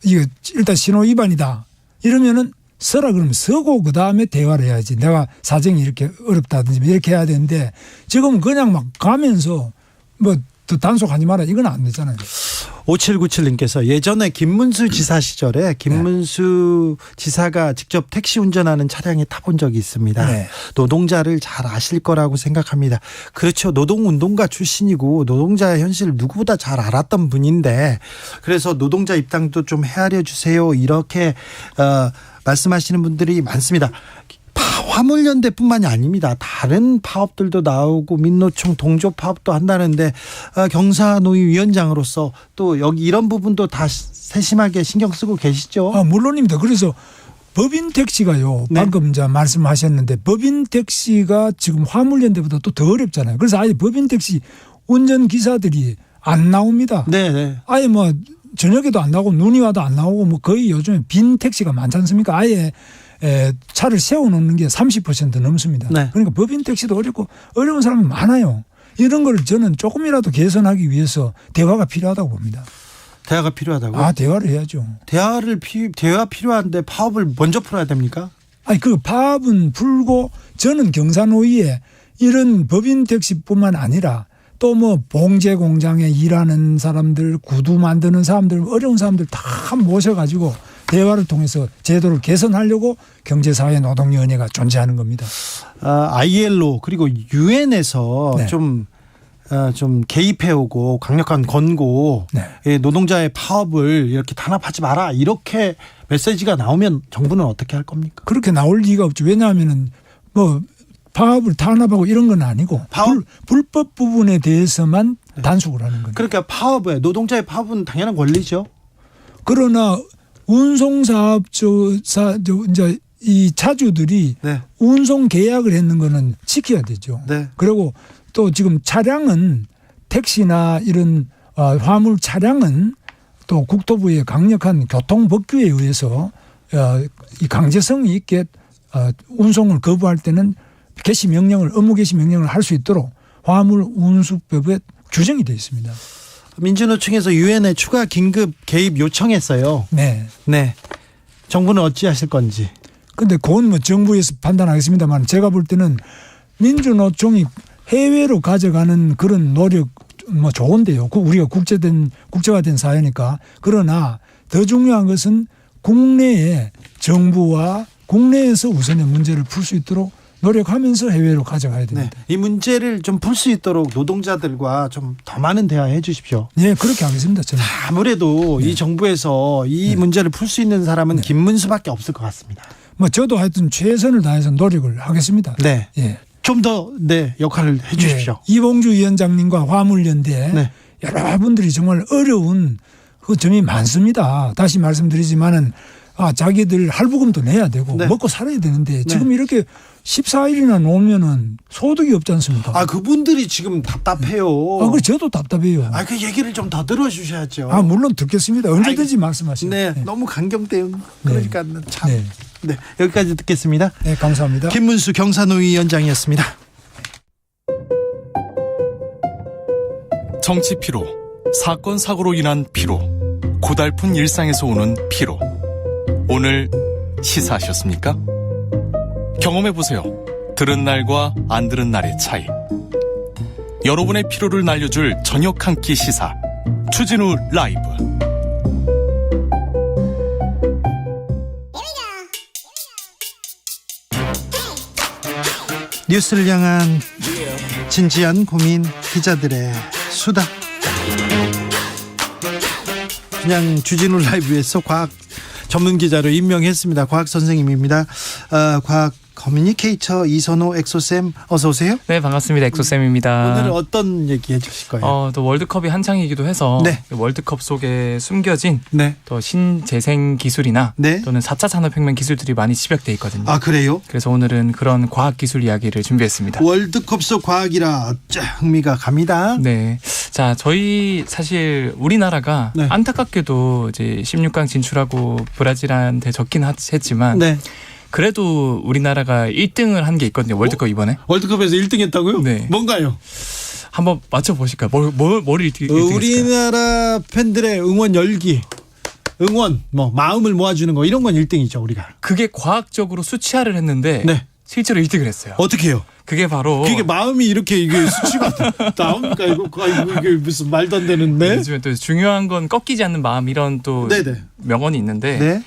이거 일단 신호 위반이다. 이러면은 서라 그러면 서고 그 다음에 대화를 해야지. 내가 사정이 이렇게 어렵다든지 이렇게 해야 되는데 지금 그냥 막 가면서 뭐 더 단속하지 마라 이건 안 되잖아요. 5797님께서 예전에 김문수 지사 시절에 김문수 지사가 직접 택시 운전하는 차량에 타본 적이 있습니다. 네. 노동자를 잘 아실 거라고 생각합니다. 그렇죠. 노동운동가 출신이고 노동자의 현실을 누구보다 잘 알았던 분인데 그래서 노동자 입장도 좀 헤아려 주세요. 이렇게 말씀하시는 분들이 많습니다. 화물연대뿐만이 아닙니다. 다른 파업들도 나오고 민노총 동조 파업도 한다는데 경사노위 위원장으로서 또 여기 이런 부분도 다 세심하게 신경 쓰고 계시죠? 물론입니다. 그래서 법인 택시가요. 네. 방금 말씀하셨는데 법인 택시가 지금 화물연대보다 또 더 어렵잖아요. 그래서 아예 법인 택시 운전 기사들이 안 나옵니다. 네. 아예 뭐 저녁에도 안 나오고 눈이 와도 안 나오고 뭐 거의 요즘에 빈 택시가 많지 않습니까? 아예 차를 세워놓는 게 30% 넘습니다. 네. 그러니까 법인 택시도 어렵고 어려운 사람이 많아요. 이런 걸 저는 조금이라도 개선하기 위해서 대화가 필요하다고 봅니다. 대화가 필요하다고요? 대화를 해야죠. 대화 필요한데 파업을 먼저 풀어야 됩니까? 아니 그 파업은 풀고 저는 경사노위에 이런 법인 택시뿐만 아니라 또 뭐 봉제 공장에 일하는 사람들, 구두 만드는 사람들, 어려운 사람들 다 모셔가지고 대화를 통해서 제도를 개선하려고 경제사회 노동위원회가 존재하는 겁니다. ILO 그리고 유엔에서 네. 좀 개입해오고 강력한 권고, 노동자의 파업을 이렇게 단합하지 마라 이렇게 메시지가 나오면 정부는 어떻게 할 겁니까? 그렇게 나올 리가 없죠. 왜냐하면은 뭐 파업을 탄압하고 이런 건 아니고 불법 부분에 대해서만 단속을 하는 거예요. 그러니까 파업에 노동자의 파업은 당연한 권리죠. 그러나 운송사업자 이제 이 차주들이 운송 계약을 했는 거는 지켜야 되죠. 그리고 또 지금 차량은 택시나 이런 화물 차량은 또 국토부의 강력한 교통법규에 의해서 이 강제성이 있게 운송을 거부할 때는 업무 개시 명령을 할 수 있도록 화물 운수법에 규정이 되어 있습니다. 민주노총에서 유엔에 추가 긴급 개입 요청했어요. 네. 정부는 어찌하실 건지. 근데 그건 뭐 정부에서 판단하겠습니다만 제가 볼 때는 민주노총이 해외로 가져가는 그런 노력 뭐 좋은데요. 우리가 국제화된 사회니까. 그러나 더 중요한 것은 국내에 정부와 국내에서 우선의 문제를 풀 수 있도록 노력하면서 해외로 가져가야 됩니다. 이 문제를 좀 풀 수 있도록 노동자들과 좀 더 많은 대화해 주십시오. 네, 그렇게 하겠습니다. 저는. 아무래도 이 정부에서 이 문제를 풀 수 있는 사람은 김문수밖에 없을 것 같습니다. 뭐 저도 하여튼 최선을 다해서 노력을 하겠습니다. 네. 좀 더 역할을 해 주십시오. 이봉주 위원장님과 화물연대 여러분들이 정말 어려운 그 점이 많습니다. 다시 말씀드리지만은 자기들 할부금도 내야 되고 먹고 살아야 되는데 지금 이렇게 14일이나 놓으면은 소득이 없지 않습니까? 그분들이 지금 답답해요. 그래 저도 답답해요. 그 얘기를 좀 더 들어주셔야죠. 물론 듣겠습니다. 언제든지 말씀하시죠. 너무 강경돼요. 그러니까 참. 여기까지 듣겠습니다. 네, 감사합니다. 김문수 경사노위 위원장이었습니다. 정치 피로, 사건 사고로 인한 피로, 고달픈 일상에서 오는 피로. 오늘 시사하셨습니까? 경험해보세요. 들은 날과 안 들은 날의 차이. 여러분의 피로를 날려줄 저녁 한 끼 시사. 추진우 라이브. 뉴스를 향한 진지한 고민, 기자들의 수다. 그냥 주진우 라이브에서 과학 전문 기자로 임명했습니다. 과학 선생님입니다. 과학 커뮤니케이터 이선호 엑소쌤, 어서 오세요. 네, 반갑습니다. 엑소쌤입니다. 오늘은 어떤 얘기 해주실 거예요? 또 월드컵이 한창이기도 해서 네. 월드컵 속에 숨겨진 네. 또 신재생 기술이나 네. 또는 4차 산업혁명 기술들이 많이 집약돼 있거든요. 아, 그래요? 그래서 오늘은 그런 과학기술 이야기를 준비했습니다. 월드컵 속 과학이라 흥미가 갑니다. 네. 자, 저희 사실 우리나라가 네. 안타깝게도 이제 16강 진출하고 브라질한테 졌긴 했지만 네. 그래도 우리나라가 1등을 한 게 있거든요. 월드컵 이번에. 월드컵에서 1등 했다고요? 네. 뭔가요? 한번 맞춰보실까요? 뭘 1등 했을까요? 우리나라 팬들의 응원 열기, 응원, 마음을 모아주는 거, 이런 건 1등이죠, 우리가. 그게 과학적으로 수치화를 했는데 네. 실제로 1등을 했어요. 어떻게 해요? 그게 바로 그게 마음이 이렇게 이게 수치가 나옵니까? 이게 무슨 말도 안 되는데. 요즘에 또 중요한 건 꺾이지 않는 마음, 이런 또 네네. 명언이 있는데 네.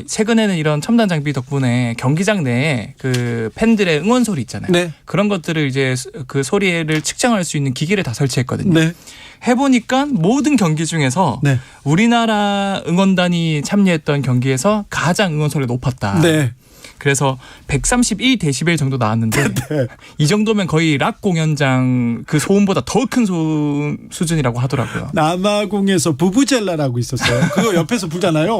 최근에는 이런 첨단 장비 덕분에 경기장 내에 그 팬들의 응원 소리 있잖아요. 네. 그런 것들을 이제 그 소리를 측정할 수 있는 기기를 다 설치했거든요. 네. 해보니까 모든 경기 중에서 네. 우리나라 응원단이 참여했던 경기에서 가장 응원 소리가 높았다. 네. 그래서 131데시벨 정도 나왔는데 네. 이 정도면 거의 락 공연장 그 소음보다 더 큰 소음 수준이라고 하더라고요. 남아공에서 부부젤라라고 있었어요. 그거 옆에서 부잖아요.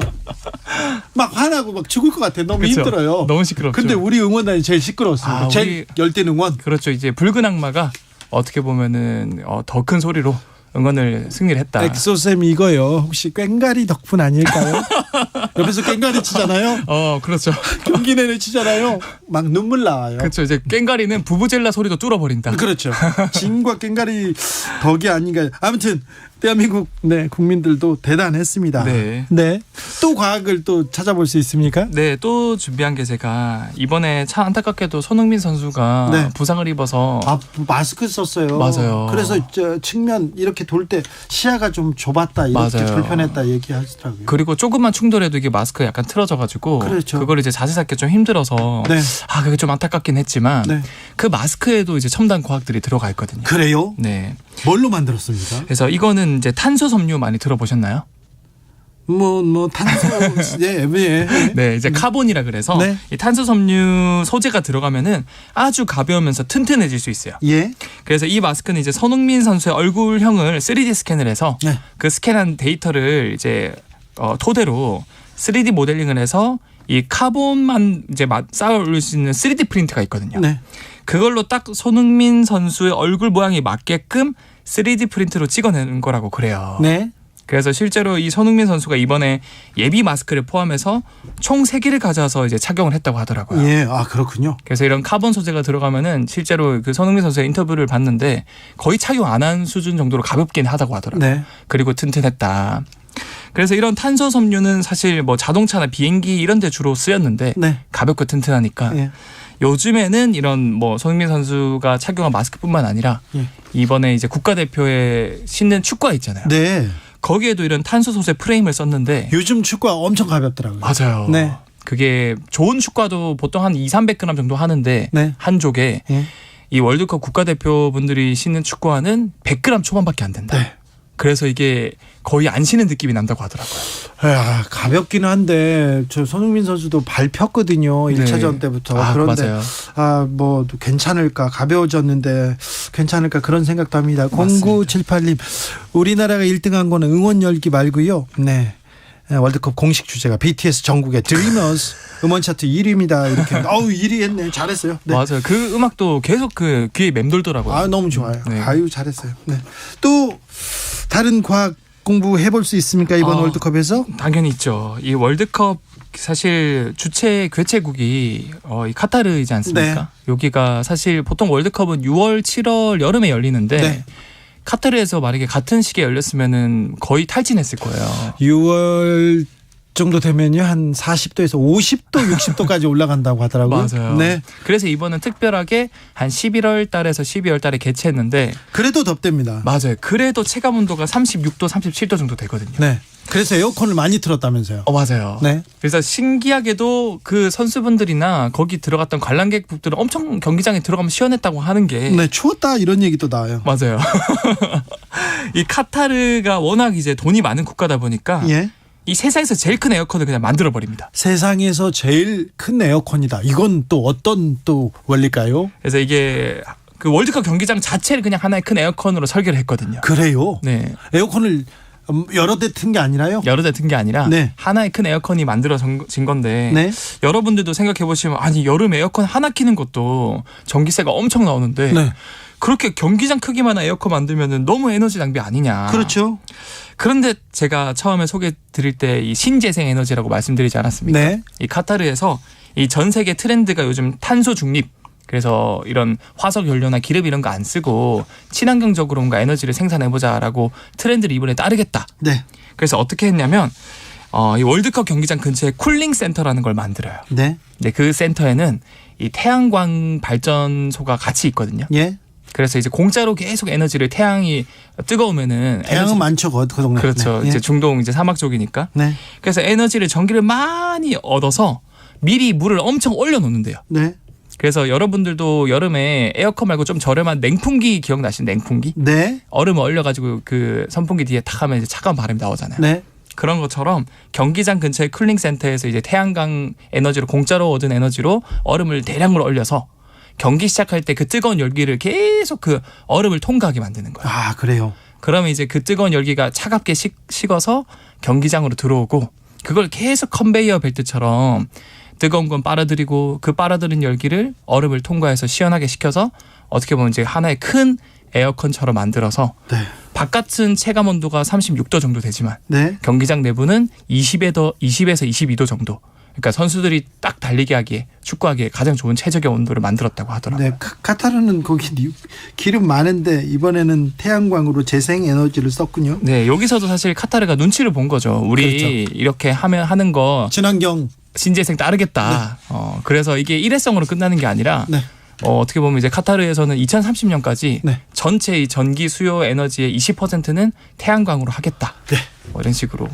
막 화나고 막 죽을 것 같아. 너무 그쵸? 힘들어요. 너무 시끄럽죠. 근데 우리 응원단이 제일 시끄러웠습니다. 제일 열띤 응원. 그렇죠. 이제 붉은 악마가 어떻게 보면은 더 큰 소리로 응원을 승리를 했다. 엑소쌤 이거요. 혹시 꽹가리 덕분 아닐까요? 옆에서 꽹가리 치잖아요. 그렇죠. 경기 내내 치잖아요. 막 눈물 나와요. 그렇죠. 이제 꽹가리는 부부젤라 소리도 뚫어버린다. 그렇죠. 진과 꽹가리 덕이 아닌가. 아무튼 대한민국 국민들도 대단했습니다. 네. 네. 또 과학을 또 찾아볼 수 있습니까? 네, 또 준비한 게 제가 이번에 참 안타깝게도 손흥민 선수가 네. 부상을 입어서 마스크 썼어요. 맞아요. 그래서 측면 이렇게 돌 때 시야가 좀 좁았다, 이렇게 맞아요. 불편했다 얘기하더라고요. 그리고 조금만 충돌해도 이게 마스크가 약간 틀어져가지고 그렇죠. 그걸 이제 자세 잡기 좀 힘들어서 네. 그게 좀 안타깝긴 했지만 네. 그 마스크에도 이제 첨단 과학들이 들어가 있거든요. 그래요? 네. 뭘로 만들었습니까? 그래서 이거는 이제 탄소 섬유 많이 들어보셨나요? 탄소, 네, 이제 카본이라 그래서 네. 이 탄소 섬유 소재가 들어가면은 아주 가벼우면서 튼튼해질 수 있어요. 예. 그래서 이 마스크는 이제 손흥민 선수의 얼굴형을 3D 스캔을 해서 네. 그 스캔한 데이터를 이제 토대로 3D 모델링을 해서 이 카본만 이제 쌓아 올릴 수 있는 3D 프린트가 있거든요. 네. 그걸로 딱 손흥민 선수의 얼굴 모양이 맞게끔 3D 프린트로 찍어내는 거라고 그래요. 네. 그래서 실제로 이 손흥민 선수가 이번에 예비 마스크를 포함해서 총 3개를 가져와서 이제 착용을 했다고 하더라고요. 예, 그렇군요. 그래서 이런 카본 소재가 들어가면은 실제로 그 손흥민 선수의 인터뷰를 봤는데 거의 착용 안 한 수준 정도로 가볍긴 하다고 하더라고요. 네. 그리고 튼튼했다. 그래서 이런 탄소 섬유는 사실 뭐 자동차나 비행기 이런 데 주로 쓰였는데 네. 가볍고 튼튼하니까 예. 요즘에는 이런 뭐 손흥민 선수가 착용한 마스크뿐만 아니라 예. 이번에 이제 국가대표에 신는 축구화 있잖아요. 네. 거기에도 이런 탄소 소재 프레임을 썼는데 요즘 축구화 엄청 가볍더라고요. 맞아요. 네. 그게 좋은 축구화도 보통 한 200~300g 정도 하는데 네. 한 족에 예. 이 월드컵 국가대표분들이 신는 축구화는 100g 초반밖에 안 된다. 네. 그래서 이게 거의 안 신는 느낌이 난다고 하더라고요. 가볍기는 한데 저 손흥민 선수도 발 폈거든요. 1차전 때부터. 그런데 맞아요. 괜찮을까, 가벼워졌는데 괜찮을까, 그런 생각도 합니다. 0978님, 우리나라가 1등한 거는 응원 열기 말고요. 네. 월드컵 공식 주제가 BTS 전국의 Dreamers 음원 차트 1위입니다. 이렇게 1위 했네. 잘했어요. 네. 맞아요. 그 음악도 계속 그 귀에 맴돌더라고요. 너무 좋아요. 네. 잘했어요. 네. 또 다른 과학 공부 해볼 수 있습니까, 이번 월드컵에서? 당연히 있죠. 이 월드컵 사실 주최 개최국이 이 카타르이지 않습니까? 네. 여기가 사실 보통 월드컵은 6월, 7월 여름에 열리는데 네. 카타르에서 만약에 같은 시기에 열렸으면은 거의 탈진했을 거예요. 6월 정도 되면요 한 40도에서 50도, 60도까지 올라간다고 하더라고요. 맞아요. 네. 그래서 이번은 특별하게 한 11월 달에서 12월 달에 개최했는데 그래도 덥답니다. 맞아요. 그래도 체감 온도가 36도, 37도 정도 되거든요. 네. 그래서 에어컨을 많이 틀었다면서요. 맞아요. 네. 그래서 신기하게도 그 선수분들이나 거기 들어갔던 관람객분들은 엄청 경기장에 들어가면 시원했다고 하는 게 네, 추웠다 이런 얘기도 나와요. 맞아요. 이 카타르가 워낙 이제 돈이 많은 국가다 보니까 예. 이 세상에서 제일 큰 에어컨을 그냥 만들어 버립니다. 세상에서 제일 큰 에어컨이다. 이건 또 어떤 또 원리일까요? 그래서 이게 그 월드컵 경기장 자체를 그냥 하나의 큰 에어컨으로 설계를 했거든요. 그래요? 네. 에어컨을 여러 대 튼 게 아니라요? 여러 대 튼 게 아니라 네. 하나의 큰 에어컨이 만들어진 건데 네. 여러분들도 생각해 보시면 아니 여름 에어컨 하나 키는 것도 전기세가 엄청 나오는데 네. 그렇게 경기장 크기만한 에어컨 만들면은 너무 에너지 낭비 아니냐. 그렇죠. 그런데 제가 처음에 소개 드릴 때 이 신재생 에너지라고 말씀드리지 않았습니까? 네. 이 카타르에서 이 전 세계 트렌드가 요즘 탄소 중립. 그래서 이런 화석 연료나 기름 이런 거 안 쓰고 친환경적으로 뭔가 에너지를 생산해보자라고 트렌드를 이번에 따르겠다. 네. 그래서 어떻게 했냐면 이 월드컵 경기장 근처에 쿨링 센터라는 걸 만들어요. 네. 근데 그 센터에는 이 태양광 발전소가 같이 있거든요. 예. 그래서 이제 공짜로 계속 에너지를 태양이 뜨거우면은 태양은 많죠 그 동네. 그렇죠. 네. 이제 중동 이제 사막 쪽이니까. 네. 그래서 에너지를 전기를 많이 얻어서 미리 물을 엄청 올려놓는데요. 네. 그래서 여러분들도 여름에 에어컨 말고 좀 저렴한 냉풍기 기억나시는 냉풍기? 네. 얼음을 얼려가지고 그 선풍기 뒤에 탁 하면 이제 차가운 바람이 나오잖아요. 네. 그런 것처럼 경기장 근처의 쿨링 센터에서 이제 태양광 에너지로 공짜로 얻은 에너지로 얼음을 대량으로 얼려서 경기 시작할 때 그 뜨거운 열기를 계속 그 얼음을 통과하게 만드는 거예요. 아, 그래요. 그러면 이제 그 뜨거운 열기가 차갑게 식어서 경기장으로 들어오고 그걸 계속 컨베이어 벨트처럼 뜨거운 건 빨아들이고 그 빨아들인 열기를 얼음을 통과해서 시원하게 식혀서 어떻게 보면 이제 하나의 큰 에어컨처럼 만들어서 네. 바깥은 체감 온도가 36도 정도 되지만 네. 경기장 내부는 20에서 22도 정도. 그러니까 선수들이 딱 달리기 하기에 축구하기에 가장 좋은 최적의 온도를 만들었다고 하더라고요. 네, 카타르는 거기 기름 많은데 이번에는 태양광으로 재생 에너지를 썼군요. 네, 여기서도 사실 카타르가 눈치를 본 거죠. 우리 그렇죠. 이렇게 하는 거 친환경 신재생 따르겠다. 네. 그래서 이게 일회성으로 끝나는 게 아니라 네. 어떻게 보면 이제 카타르에서는 2030년까지 네. 전체 이 전기 수요 에너지의 20%는 태양광으로 하겠다. 네. 이런 식으로.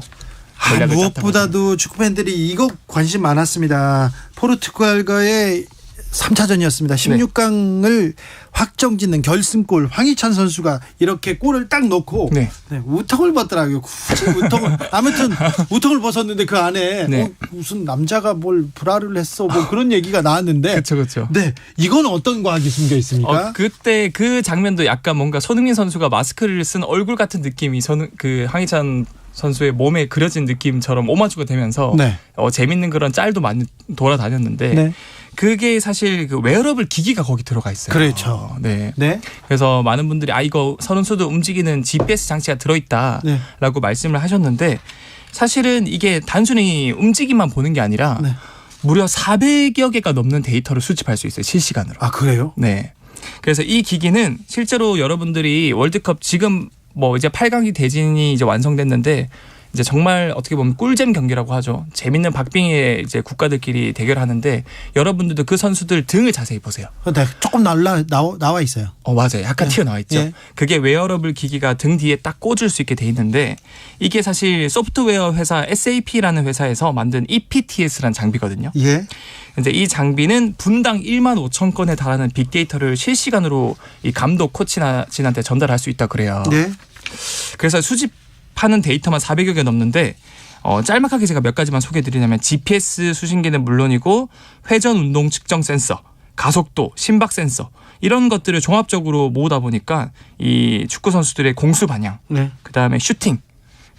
무엇보다도 축구 팬들이 이거 관심 많았습니다. 포르투갈과의 3차전이었습니다. 16강을 확정짓는 결승골 황희찬 선수가 이렇게 골을 딱 넣고 네. 네, 우통을 벗더라고요. 굳이 우통을 아무튼 우통을 벗었는데 그 안에 네. 무슨 남자가 뭘 브라를 했어 뭐 그런 얘기가 나왔는데 그렇죠. 네, 이건 어떤 과학이 숨겨 있습니까? 그때 그 장면도 약간 뭔가 손흥민 선수가 마스크를 쓴 얼굴 같은 느낌이 그 황희찬 선수의 몸에 그려진 느낌처럼 오마주가 되면서 네. 재밌는 그런 짤도 많이 돌아다녔는데 네. 그게 사실 그 웨어러블 기기가 거기 들어가 있어요. 그렇죠. 네. 네. 그래서 많은 분들이 이거 선수도 움직이는 GPS 장치가 들어있다라고 네. 말씀을 하셨는데 사실은 이게 단순히 움직임만 보는 게 아니라 네. 무려 400여 개가 넘는 데이터를 수집할 수 있어요. 실시간으로. 아, 그래요? 네. 그래서 이 기기는 실제로 여러분들이 월드컵 지금 뭐 이제 8강이 대진이 이제 완성됐는데 이제 정말 어떻게 보면 꿀잼 경기라고 하죠. 재밌는 박빙의 이제 국가들끼리 대결하는데 여러분들도 그 선수들 등을 자세히 보세요. 네, 조금 나와 있어요. 맞아요. 약간 네. 튀어나와 있죠. 예. 그게 웨어러블 기기가 등 뒤에 딱 꽂을 수 있게 돼 있는데 이게 사실 소프트웨어 회사 SAP라는 회사에서 만든 EPTS라는 장비거든요. 예. 근데 이 장비는 분당 1만 5천 건에 달하는 빅데이터를 실시간으로 이 감독 코치진한테 전달할 수 있다 그래요. 네. 그래서 수집하는 데이터만 400여 개 넘는데 짤막하게 제가 몇 가지만 소개해드리냐면 GPS 수신기는 물론이고 회전 운동 측정 센서, 가속도, 심박 센서 이런 것들을 종합적으로 모으다 보니까 이 축구 선수들의 공수 반향, 네. 그다음에 슈팅,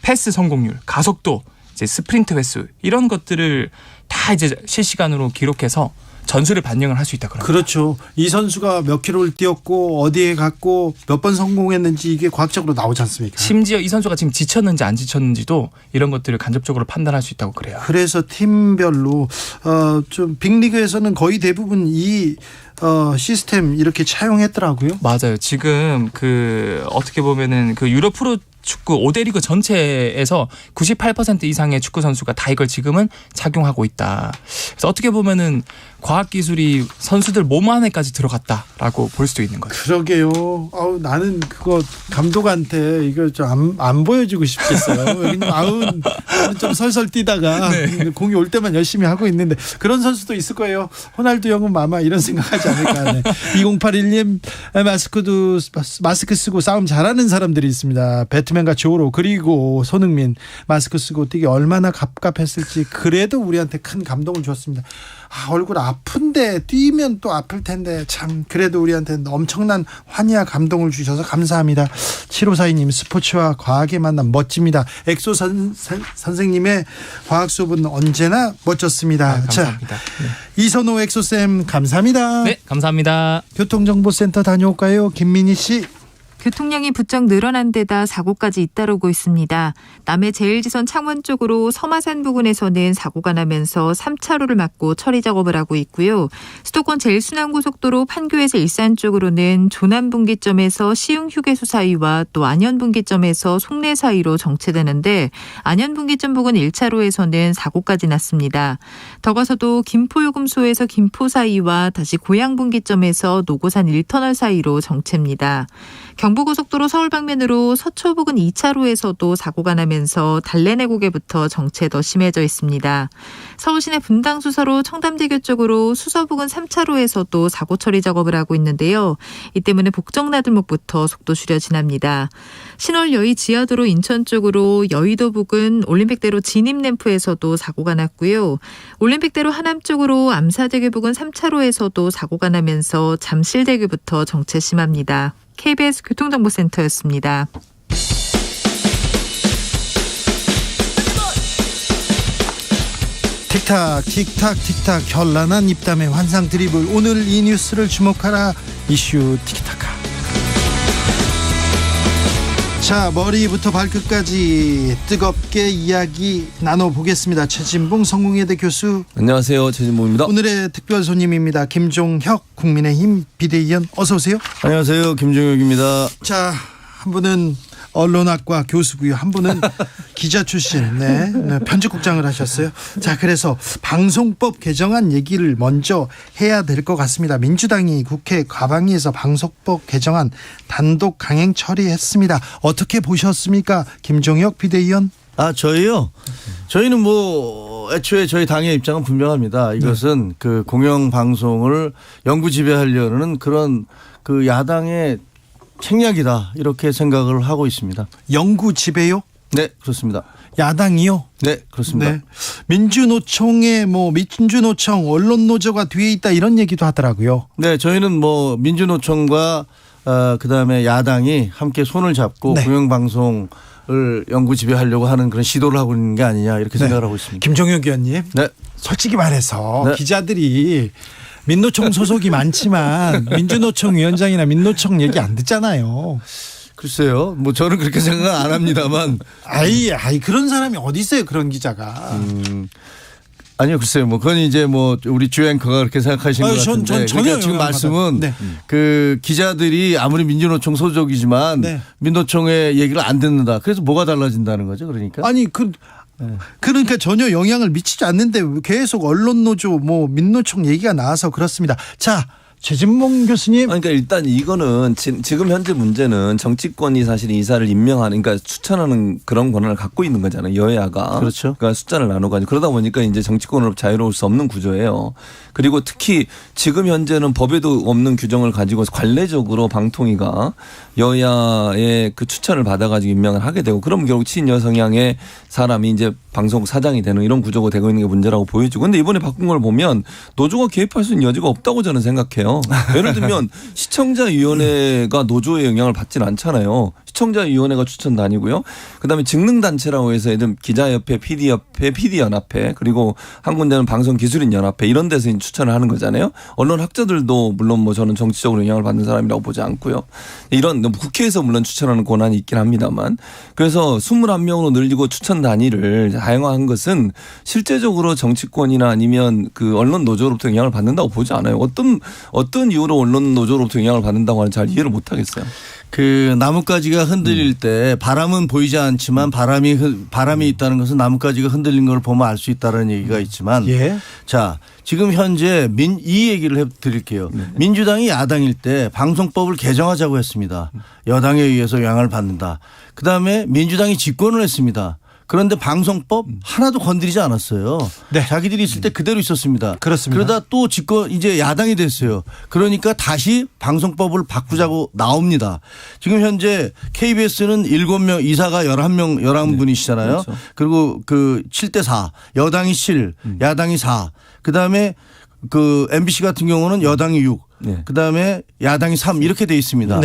패스 성공률, 가속도, 이제 스프린트 횟수 이런 것들을 다 이제 실시간으로 기록해서 전술을 반영을 할 수 있다 그럽니다. 그렇죠. 이 선수가 몇 킬로를 뛰었고 어디에 갔고 몇 번 성공했는지 이게 과학적으로 나오지 않습니까? 심지어 이 선수가 지금 지쳤는지 안 지쳤는지도 이런 것들을 간접적으로 판단할 수 있다고 그래요. 그래서 팀별로 좀 빅리그에서는 거의 대부분 이 시스템 이렇게 차용했더라고요. 맞아요. 지금 그 어떻게 보면은 그 유럽 프로 축구 5대 리그 전체에서 98% 이상의 축구 선수가 다 이걸 지금은 착용하고 있다. 그래서 어떻게 보면은 과학기술이 선수들 몸 안에까지 들어갔다라고 볼 수도 있는 거죠. 그러게요. 나는 그거 감독한테 이거 좀 안 보여주고 싶겠어요. 나는 좀 설설 뛰다가 네. 공이 올 때만 열심히 하고 있는데 그런 선수도 있을 거예요. 호날두 형은 마마 이런 생각하지 않을까. 네. 2081님 마스크 쓰고 싸움 잘하는 사람들이 있습니다. 배트맨과 조로 그리고 손흥민 마스크 쓰고 뛰기 얼마나 갑갑했을지 그래도 우리한테 큰 감동을 줬습니다. 얼굴 아픈데 뛰면 또 아플 텐데 참 그래도 우리한테 엄청난 환희와 감동을 주셔서 감사합니다. 7542님 스포츠와 과학의 만남 멋집니다. 엑소 선생님의 과학 수업은 언제나 멋졌습니다. 감사합니다. 자, 이선호 엑소쌤 감사합니다. 네, 감사합니다. 교통정보센터 다녀올까요? 김민희 씨. 교통량이 부쩍 늘어난 데다 사고까지 잇따르고 있습니다. 남해 제1지선 창원 쪽으로 서마산 부근에서는 사고가 나면서 3차로를 막고 처리 작업을 하고 있고요. 수도권 제1순환고속도로 판교에서 일산 쪽으로는 조남분기점에서 시흥휴게소 사이와 또 안현분기점에서 송내 사이로 정체되는데 안현분기점 부근 1차로에서는 사고까지 났습니다. 더 가서도 김포요금소에서 김포 사이와 다시 고양분기점에서 노고산 1터널 사이로 정체입니다. 경부고속도로 서울 방면으로 서초 부근 2차로에서도 사고가 나면서 달래내고개부터 정체 더 심해져 있습니다. 서울시내 분당 수서로 청담대교 쪽으로 수서 부근 3차로에서도 사고 처리 작업을 하고 있는데요. 이 때문에 복정나들목부터 속도 줄여 지납니다. 신월 여의 지하도로 인천 쪽으로 여의도 부근 올림픽대로 진입램프에서도 사고가 났고요. 올림픽대로 하남 쪽으로 암사대교 부근 3차로에서도 사고가 나면서 잠실대교부터 정체 심합니다. KBS 교통정보센터였습니다. 틱탁 틱탁 틱탁 현란한 입담의 환상 드리블 오늘 이 뉴스를 주목하라 이슈 틱타카. 자, 머리부터 발끝까지 뜨겁게 이야기 나눠보겠습니다. 최진봉 성공회대 교수. 안녕하세요. 최진봉입니다. 오늘의 특별 손님입니다. 김종혁 국민의힘 비대위원 어서 오세요. 안녕하세요. 김종혁입니다. 자, 한 분은 언론학과 교수고요. 한 분은 기자 출신, 네, 편집국장을 하셨어요. 자, 그래서 방송법 개정안 얘기를 먼저 해야 될 것 같습니다. 민주당이 국회 과방위에서 방송법 개정안 단독 강행 처리했습니다. 어떻게 보셨습니까, 김종혁 비대위원? 저희요. 저희는 애초에 저희 당의 입장은 분명합니다. 이것은 그 공영 방송을 영구 지배하려는 그런 그 야당의 책략이다 이렇게 생각을 하고 있습니다. 영구 지배요? 네, 그렇습니다. 야당이요? 네, 그렇습니다. 네. 민주노총에 민주노총 언론노조가 뒤에 있다 이런 얘기도 하더라고요. 네, 저희는 민주노총과 그다음에 야당이 함께 손을 잡고 공영방송을 영구 지배하려고 하는 그런 시도를 하고 있는 게 아니냐 이렇게 생각을 하고 있습니다. 김종혁 의원님, 네. 솔직히 말해서 기자들이 민노총 소속이 많지만 민주노총 위원장이나 민노총 얘기 안 듣잖아요. 글쎄요. 저는 그렇게 생각 안 합니다만. 아이 그런 사람이 어디 있어요, 그런 기자가. 아니요, 글쎄요. 그건 이제 우리 주 앵커가 그렇게 생각하시는 것 같은데. 그러니까 지금 말씀은 그 기자들이 아무리 민주노총 소속이지만 민노총의 얘기를 안 듣는다. 그래서 뭐가 달라진다는 거죠, 그러니까? 아니 그러니까 전혀 영향을 미치지 않는데 계속 언론노조 민노총 얘기가 나와서 그렇습니다. 자, 최진봉 교수님. 그러니까 일단 이거는 지금 현재 문제는 정치권이 사실 이사를 임명하는, 그러니까 추천하는 그런 권한을 갖고 있는 거잖아요. 여야가. 그렇죠. 그러니까 숫자를 나눠가지고 그러다 보니까 이제 정치권으로 자유로울 수 없는 구조예요. 그리고 특히 지금 현재는 법에도 없는 규정을 가지고 관례적으로 방통위가 여야의 그 추천을 받아가지고 임명을 하게 되고, 그럼 결국 친여 성향의 사람이 이제 방송 사장이 되는 이런 구조가 되고 있는 게 문제라고 보여지고, 근데 이번에 바꾼 걸 보면 노조가 개입할 수 있는 여지가 없다고 저는 생각해요. 예를 들면 시청자위원회가 노조의 영향을 받진 않잖아요. 시청자위원회가 추천단이고요. 그다음에 직능단체라고 해서 예를 들면 기자협회, PD협회, PD연합회, 그리고 한 군데는 방송기술인연합회 이런 데서 추천을 하는 거잖아요. 언론학자들도 물론 저는 정치적으로 영향을 받는 사람이라고 보지 않고요. 이런 국회에서 물론 추천하는 권한이 있긴 합니다만, 그래서 21명으로 늘리고 추천 단위를 다양화한 것은 실제적으로 정치권이나 아니면 그 언론 노조로부터 영향을 받는다고 보지 않아요. 어떤 이유로 언론 노조로부터 영향을 받는다고 하는 잘 이해를 못 하겠어요. 그 나뭇가지가 흔들릴 때 바람은 보이지 않지만 바람이 있다는 것은 나뭇가지가 흔들린 걸 보면 알 수 있다는 얘기가 있지만 자 지금 현재 이 얘기를 해드릴게요. 민주당이 야당일 때 방송법을 개정하자고 했습니다. 여당에 의해서 영향을 받는다. 그다음에 민주당이 집권을 했습니다. 그런데 방송법 하나도 건드리지 않았어요. 자기들이 있을 때 그대로 있었습니다. 그렇습니다. 그러다 또 이제 야당이 됐어요. 그러니까 다시 방송법을 바꾸자고 나옵니다. 지금 현재 KBS는 7명, 이사가 11분이시잖아요. 그렇죠. 그리고 그 7대4, 여당이 7, 야당이 4. 그다음에 그 MBC 같은 경우는 여당이 6. 그다음에 야당이 3 이렇게 돼 있습니다.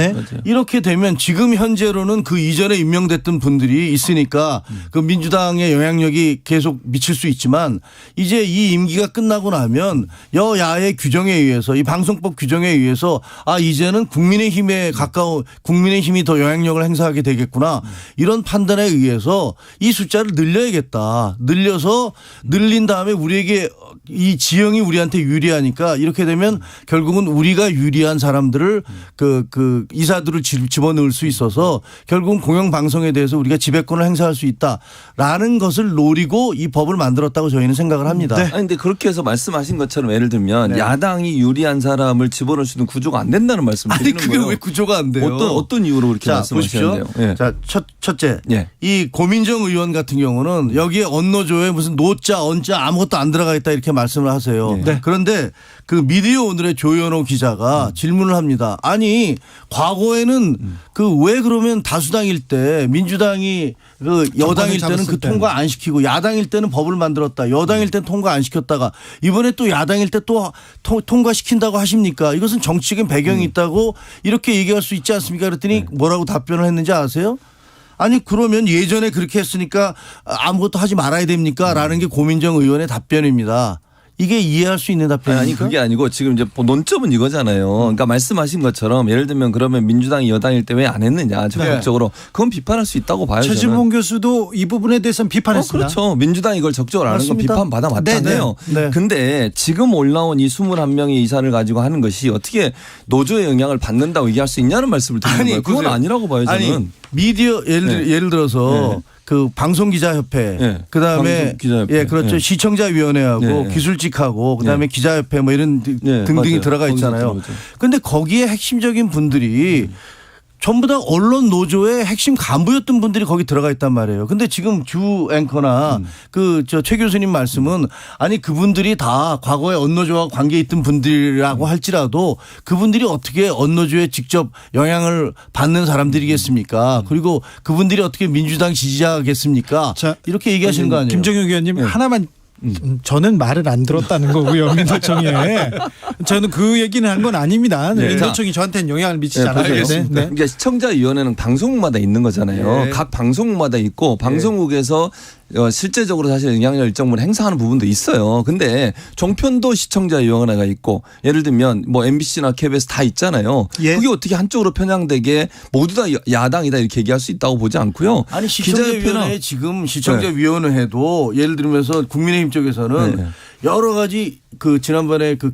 이렇게 되면 지금 현재로는 그 이전에 임명됐던 분들이 있으니까 그 민주당의 영향력이 계속 미칠 수 있지만 이제 이 임기가 끝나고 나면 여야의 규정에 의해서 이 방송법 규정에 의해서 이제는 국민의힘에 가까운 국민의힘이 더 영향력을 행사하게 되겠구나 이런 판단에 의해서 이 숫자를 늘려야겠다. 늘린 다음에 우리에게 이 지형이 우리한테 유리하니까 이렇게 되면 결국은 우리가 유리한 사람들을 그 이사들을 집어넣을 수 있어서 결국은 공영방송에 대해서 우리가 지배권을 행사할 수 있다라는 것을 노리고 이 법을 만들었다고 저희는 생각을 합니다. 아니 근데 그렇게 해서 말씀하신 것처럼 예를 들면 야당이 유리한 사람을 집어넣을 수 있는 구조가 안 된다는 말씀을 드리는 거예요. 아니 그게 왜 구조가 안 돼요? 어떤 이유로 그렇게 말씀하시는데요? 자, 첫째 이 고민정 의원 같은 경우는 여기에 언노조에 무슨 노자, 언자 아무것도 안 들어가 있다 이렇게 말씀을 하세요. 그런데 그 미디어 오늘의 조현호 기자가 질문을 합니다. 아니 과거에는 그 왜 그러면 다수당일 때 민주당이 그 여당일 때는 그 통과 안 시키고 야당일 때는 법을 만들었다. 여당일 때는 통과 안 시켰다가 이번에 또 야당일 때 또 통과시킨다고 하십니까? 이것은 정치적인 배경이 있다고 이렇게 얘기할 수 있지 않습니까? 그랬더니 뭐라고 답변을 했는지 아세요? 아니 그러면 예전에 그렇게 했으니까 아무것도 하지 말아야 됩니까? 라는 게 고민정 의원의 답변입니다. 이게 이해할 수 있는 답변입니까? 아니 그게 아니고 지금 이제 논점은 이거잖아요. 그러니까 말씀하신 것처럼 예를 들면 그러면 민주당이 여당일 때 왜 안 했느냐 적극적으로 그건 비판할 수 있다고 봐요. 최진봉 교수도 이 부분에 대해서는 비판했습니다. 그렇죠. 민주당이 이걸 적극적으로 안 하는 건 비판받아 맞잖아요. 근데 지금 올라온 이 21명의 이사를 가지고 하는 것이 어떻게 노조의 영향을 받는다고 얘기할 수 있냐는 말씀을 드리는 거예요. 그건 아니라고 봐요. 저는. 아니 미디어 예를 들어서 그 방송기자협회, 그다음에 그렇죠. 시청자위원회하고 기술직하고 그다음에 기자협회 뭐 이런 등등이 들어가 있잖아요. 그런데 거기에 핵심적인 분들이 전부 다 언론 노조의 핵심 간부였던 분들이 거기 들어가 있단 말이에요. 근데 지금 주 앵커나 그 최 교수님 말씀은 아니 그분들이 다 과거에 언노조와 관계 있던 분들이라고 할지라도 그분들이 어떻게 언노조에 직접 영향을 받는 사람들이겠습니까? 그리고 그분들이 어떻게 민주당 지지자겠습니까? 이렇게 얘기하시는 거 아니에요? 김정영 의원님 하나만 저는 말을 안 들었다는 거고요. 민노총에. 저는 그 얘기는 한 건 아닙니다. 민노총이 저한테는 영향을 미치지 않아요. 그러니까 시청자위원회는 방송국마다 있는 거잖아요. 각 방송국마다 있고 방송국에서 실제적으로 사실 영향력 일정 부분 행사하는 부분도 있어요. 근데 종편도 시청자위원회가 있고 예를 들면 뭐 MBC나 KBS 다 있잖아요. 그게 어떻게 한쪽으로 편향되게 모두 다 야당이다 이렇게 얘기할 수 있다고 보지 않고요. 아니 시청자위원회 지금 시청자위원회도 예를 들면서 국민의힘 쪽에서는 여러 가지 그 지난번에 그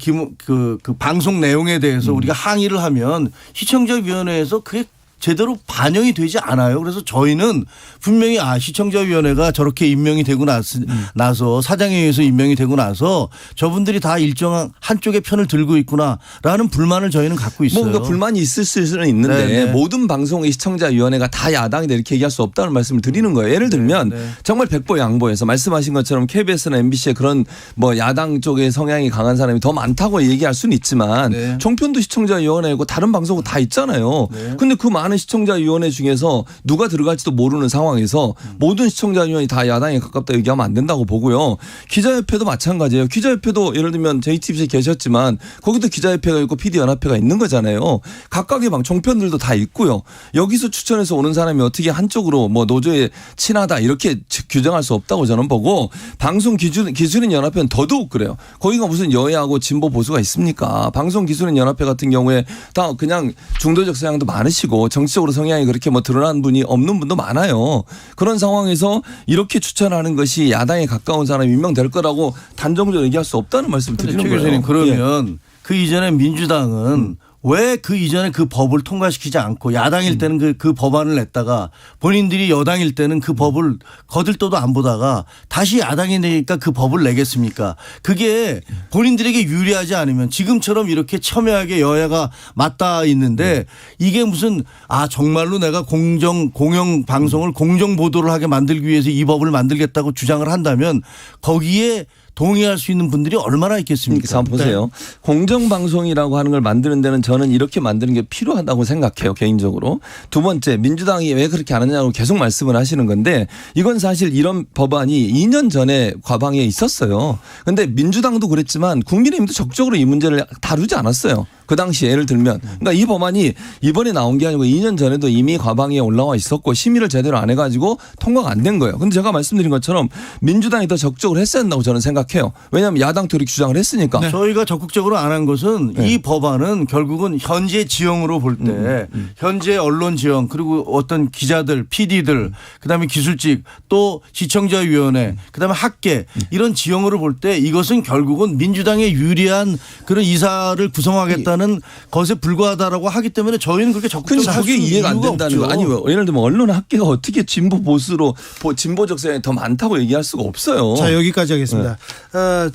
방송 내용에 대해서 우리가 항의를 하면 시청자위원회에서 그게 제대로 반영이 되지 않아요. 그래서 저희는 분명히 시청자위원회가 저렇게 임명이 되고 나서 사장에 의해서 임명이 되고 나서 저분들이 다 일정한 한쪽의 편을 들고 있구나라는 불만을 저희는 갖고 있어요. 뭔가 불만이 있을 수는 있는데 모든 방송의 시청자위원회가 다 야당이다 이렇게 얘기할 수 없다는 말씀을 드리는 거예요. 예를 들면 정말 백보양보해서 말씀하신 것처럼 KBS나 MBC에 그런 뭐 야당 쪽의 성향이 강한 사람이 더 많다고 얘기할 수는 있지만 종편도 시청자위원회고 다른 방송은 다 있잖아요. 근데 그 많은 시청자위원회 중에서 누가 들어갈지도 모르는 상황에서 모든 시청자위원이 다 야당에 가깝다 얘기하면 안 된다고 보고요. 기자협회도 마찬가지예요. 기자협회도 예를 들면 JTBC에 계셨지만 거기도 기자협회가 있고 PD연합회가 있는 거잖아요. 각각의 종편들도 다 있고요. 여기서 추천해서 오는 사람이 어떻게 한쪽으로 뭐 노조에 친하다 이렇게 규정할 수 없다고 저는 보고 방송기술인연합회는 더더욱 그래요. 거기가 무슨 여야하고 진보 보수가 있습니까? 방송기술인연합회 같은 경우에 다 그냥 중도적 성향도 많으시고 정치적으로 성향이 그렇게 뭐 드러난 분이 없는 분도 많아요. 그런 상황에서 이렇게 추천하는 것이 야당에 가까운 사람이 임명될 거라고 단정적으로 얘기할 수 없다는 말씀을 드리는 최 거예요. 교수님 그러면 그 이전에 민주당은 왜 그 이전에 그 법을 통과시키지 않고 야당일 때는 그 법안을 냈다가 본인들이 여당일 때는 그 법을 거들떠도 안 보다가 다시 야당이 내니까 그 법을 내겠습니까? 그게 본인들에게 유리하지 않으면 지금처럼 이렇게 첨예하게 여야가 맞닿아 있는데 이게 무슨 정말로 내가 공영 방송을 공정 보도를 하게 만들기 위해서 이 법을 만들겠다고 주장을 한다면 거기에 동의할 수 있는 분들이 얼마나 있겠습니까? 자, 보세요. 공정방송이라고 하는 걸 만드는 데는 저는 이렇게 만드는 게 필요하다고 생각해요. 개인적으로. 두 번째, 민주당이 왜 그렇게 안 하냐고 계속 말씀을 하시는 건데 이건 사실 이런 법안이 2년 전에 과방에 있었어요. 근데 민주당도 그랬지만 국민의힘도 적극적으로 이 문제를 다루지 않았어요. 그 당시 예를 들면 그러니까 이 법안이 이번에 나온 게 아니고 2년 전에도 이미 과방위에 올라와 있었고 심의를 제대로 안 해가지고 통과가 안 된 거예요. 근데 제가 말씀드린 것처럼 민주당이 더 적극적으로 했어야 한다고 저는 생각해요. 왜냐하면 야당도 이렇게 주장을 했으니까. 네. 저희가 적극적으로 안 한 것은 이 법안은 결국은 현재 지형으로 볼 때 현재 언론 지형 그리고 어떤 기자들, PD들 그다음에 기술직 또 시청자위원회 그다음에 학계 이런 지형으로 볼 때 이것은 결국은 민주당에 유리한 그런 이사를 구성하겠다는 것에 불과하다라고 하기 때문에 저희는 그렇게 적극적으로 할 수 그게 이해가 안 이유가 된다는 없죠. 거. 아니 예를 들면 언론 학계가 어떻게 진보 보수로 진보적 성향이 더 많다고 얘기할 수가 없어요. 자 여기까지 하겠습니다.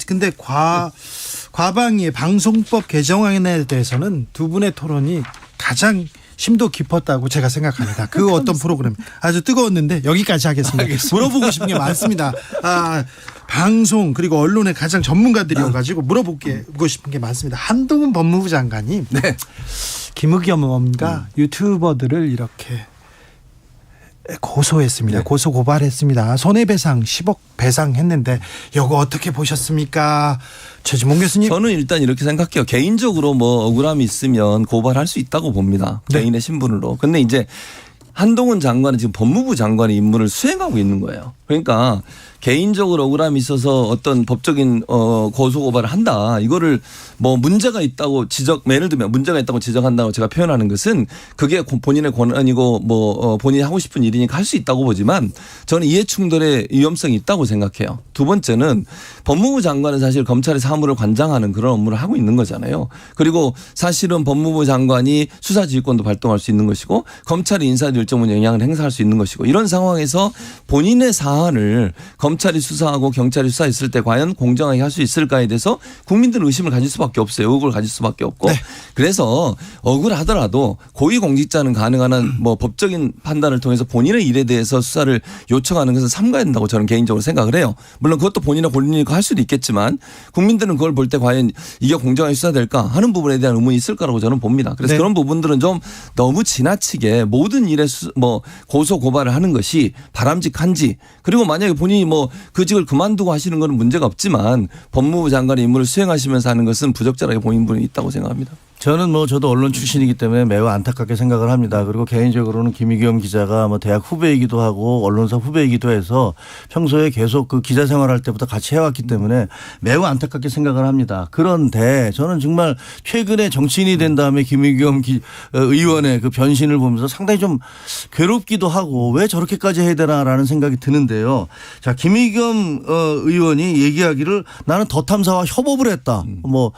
근데 과방위의 방송법 개정안에 대해서는 두 분의 토론이 가장 심도 깊었다고 제가 생각합니다. 그 어떤 프로그램 아주 뜨거웠는데 여기까지 하겠습니다. 물어보고 싶은 게 많습니다. 방송 그리고 언론의 가장 전문가들이어가지고 물어보고 싶은 게 많습니다. 한동훈 법무부 장관이 김의겸 의원과 유튜버들을 이렇게 고소했습니다. 고소 고발했습니다. 손해배상 10억 배상했는데 이거 어떻게 보셨습니까? 최지봉 교수님. 저는 일단 이렇게 생각해요. 개인적으로 뭐 억울함이 있으면 고발할 수 있다고 봅니다. 개인의 신분으로. 근데 이제 한동훈 장관은 지금 법무부 장관의 임무를 수행하고 있는 거예요. 그러니까 개인적으로 억울함이 있어서 어떤 법적인 고소 고발을 한다. 이거를 뭐 문제가 있다고 예를 들면 문제가 있다고 지적한다고 제가 표현하는 것은 그게 본인의 권한이고 뭐 본인이 하고 싶은 일이니까 할 수 있다고 보지만 저는 이해충돌의 위험성이 있다고 생각해요. 두 번째는 법무부 장관은 사실 검찰의 사무를 관장하는 그런 업무를 하고 있는 거잖아요. 그리고 사실은 법무부 장관이 수사지휘권도 발동할 수 있는 것이고 검찰이 인사도 일정 부분 영향을 행사할 수 있는 것이고 이런 상황에서 본인의 사안을 검찰이 수사하고 경찰이 수사했을 때 과연 공정하게 할 수 있을까에 대해서 국민들은 의심을 가질 수밖에 없어요. 의혹을 가질 수밖에 없고. 그래서 억울하더라도 고위공직자는 가능한 한 뭐 법적인 판단을 통해서 본인의 일에 대해서 수사를 요청하는 것은 삼가야 된다고 저는 개인적으로 생각을 해요. 물론 그것도 본인의 권리니까 할 수도 있겠지만 국민들은 그걸 볼 때 과연 이게 공정하게 수사될까 하는 부분에 대한 의문이 있을 거라고 저는 봅니다. 그래서 그런 부분들은 좀 너무 지나치게 모든 일에 뭐 고소 고발을 하는 것이 바람직한지 그리고 만약에 본인이 뭐 그 직을 그만두고 하시는 건 문제가 없지만 법무부 장관의 임무를 수행하시면서 하는 것은 부적절하게 보이는 분이 있다고 생각합니다. 저는 저도 언론 출신이기 때문에 매우 안타깝게 생각을 합니다. 그리고 개인적으로는 김의겸 기자가 대학 후배이기도 하고 언론사 후배이기도 해서 평소에 계속 그 기자 생활할 때부터 같이 해왔기 때문에 매우 안타깝게 생각을 합니다. 그런데 저는 정말 최근에 정치인이 된 다음에 김의겸 의원의 그 변신을 보면서 상당히 좀 괴롭기도 하고 왜 저렇게까지 해야 되나라는 생각이 드는데요. 자, 김의겸 의원이 얘기하기를 나는 더 탐사와 협업을 했다. 뭐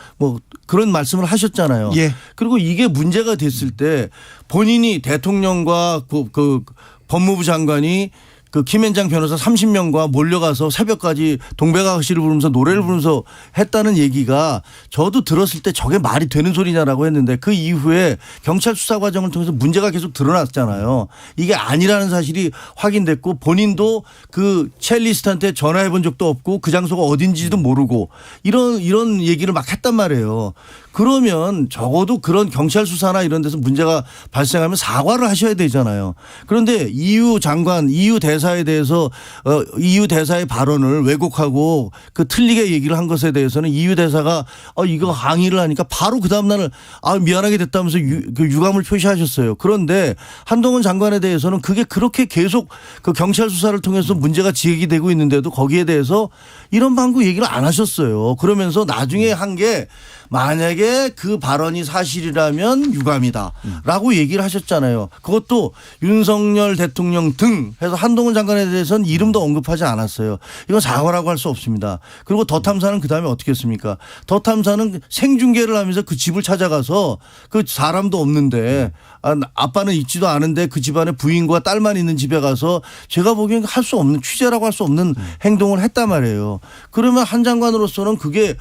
그런 말씀을 하셨잖아요. 그리고 이게 문제가 됐을 때 본인이 대통령과 그 법무부 장관이 그 김현장 변호사 30명과 몰려가서 새벽까지 동백아가씨를 부르면서 노래를 부르면서 했다는 얘기가 저도 들었을 때 저게 말이 되는 소리냐라고 했는데 그 이후에 경찰 수사 과정을 통해서 문제가 계속 드러났잖아요. 이게 아니라는 사실이 확인됐고 본인도 그 첼리스트한테 전화해 본 적도 없고 그 장소가 어딘지도 모르고 이런 얘기를 막 했단 말이에요. 그러면 적어도 그런 경찰 수사나 이런 데서 문제가 발생하면 사과를 하셔야 되잖아요. 그런데 EU 장관, EU 대사에 대해서 EU 대사의 발언을 왜곡하고 그 틀리게 얘기를 한 것에 대해서는 EU 대사가 이거 항의를 하니까 바로 그 다음 날은 미안하게 됐다면서 유감을 표시하셨어요. 그런데 한동훈 장관에 대해서는 그게 그렇게 계속 그 경찰 수사를 통해서 문제가 제기되고 있는데도 거기에 대해서 이런 방구 얘기를 안 하셨어요. 그러면서 나중에 한 게 만약에 그 발언이 사실이라면 유감이다라고 얘기를 하셨잖아요. 그것도 윤석열 대통령 등 해서 한동훈 장관에 대해서는 이름도 언급하지 않았어요. 이건 사과라고 할 수 없습니다. 그리고 더 탐사는 그다음에 어떻게 했습니까? 더 탐사는 생중계를 하면서 그 집을 찾아가서 그 사람도 없는데 아빠는 있지도 않은데 그 집안에 부인과 딸만 있는 집에 가서 제가 보기엔 할 수 없는 취재라고 할 수 없는 행동을 했단 말이에요. 그러면 한 장관으로서는 그게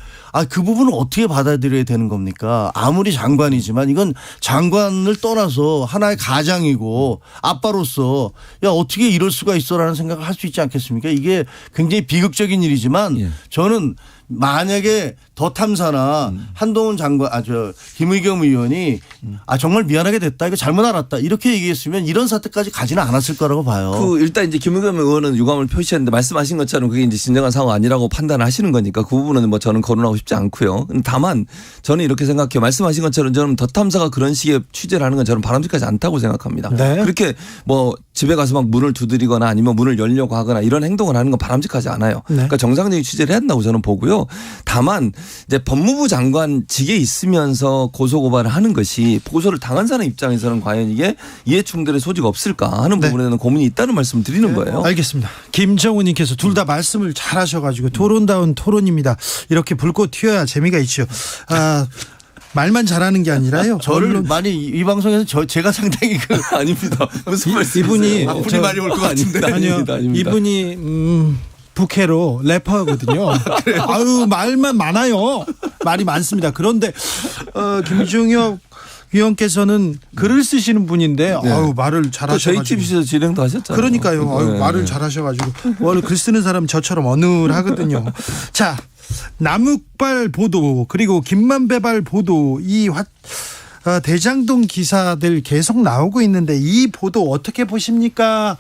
그 부분을 어떻게 받아들여야 되는 겁니까? 아무리 장관이지만 이건 장관을 떠나서 하나의 가장이고 아빠로서 야 어떻게 이럴 수가 있어라는 생각을 할 수 있지 않겠습니까? 이게 굉장히 비극적인 일이지만 저는 만약에 더 탐사나 한동훈 장관, 김의겸 의원이 정말 미안하게 됐다, 이거 잘못 알았다 이렇게 얘기했으면 이런 사태까지 가지는 않았을 거라고 봐요. 일단 이제 김의겸 의원은 유감을 표시했는데 말씀하신 것처럼 그게 이제 진정한 상황 아니라고 판단하시는 거니까 그 부분은 뭐 저는 거론하고 싶지 않고요. 다만 저는 이렇게 생각해요. 말씀하신 것처럼 저는 더 탐사가 그런 식의 취재를 하는 건 저는 바람직하지 않다고 생각합니다. 네. 그렇게 뭐 집에 가서 막 문을 두드리거나 아니면 문을 열려고 하거나 이런 행동을 하는 건 바람직하지 않아요. 네. 그러니까 정상적인 취재를 해야 한다고 저는 보고요. 다만 이제 법무부 장관직에 있으면서 고소고발을 하는 것이 고소를 당한 사람 입장에서는 과연 이게 이해충돌의 소지가 없을까 하는 부분에 대한 고민이 있다는 말씀을 드리는 거예요. 알겠습니다. 김정우님께서 둘 다 말씀을 잘하셔가지고 토론다운 토론입니다. 이렇게 불꽃 튀어야 재미가 있죠. 말만 잘하는 게 아니라요. 저를 많이 이 방송에서 제가 상당히 아닙니다. 무슨 말씀? 이분이 악플이 많이 올 것 같은데. 아니요. 이분이 부캐로 래퍼거든요. 아유 말만 많아요. 말이 많습니다. 그런데 김종혁 위원께서는 글을 쓰시는 분인데 말을 잘하셔가지고 JTBC에서 진행도 하셨잖아요. 그러니까요. 말을 잘하셔가지고 원래 글 쓰는 사람 저처럼 어눌하거든요. 자, 남욱발 보도 그리고 김만배발 보도 이 대장동 기사들 계속 나오고 있는데 이 보도 어떻게 보십니까?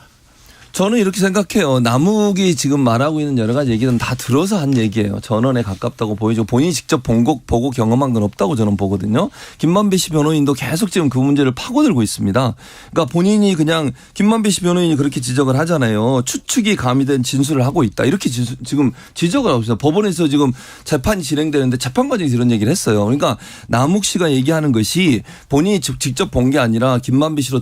저는 이렇게 생각해요. 남욱이 지금 말하고 있는 여러 가지 얘기는 다 들어서 한 얘기예요. 전언에 가깝다고 보이죠. 본인이 직접 보고 경험한 건 없다고 저는 보거든요. 김만배 씨 변호인도 계속 지금 그 문제를 파고들고 있습니다. 그러니까 본인이 그냥 김만배 씨 변호인이 그렇게 지적을 하잖아요. 추측이 가미된 진술을 하고 있다. 이렇게 지금 지적을 하고 있어요. 법원에서 지금 재판이 진행되는데 재판 과정에서 이런 얘기를 했어요. 그러니까 남욱 씨가 얘기하는 것이 본인이 직접 본 게 아니라 김만배 씨로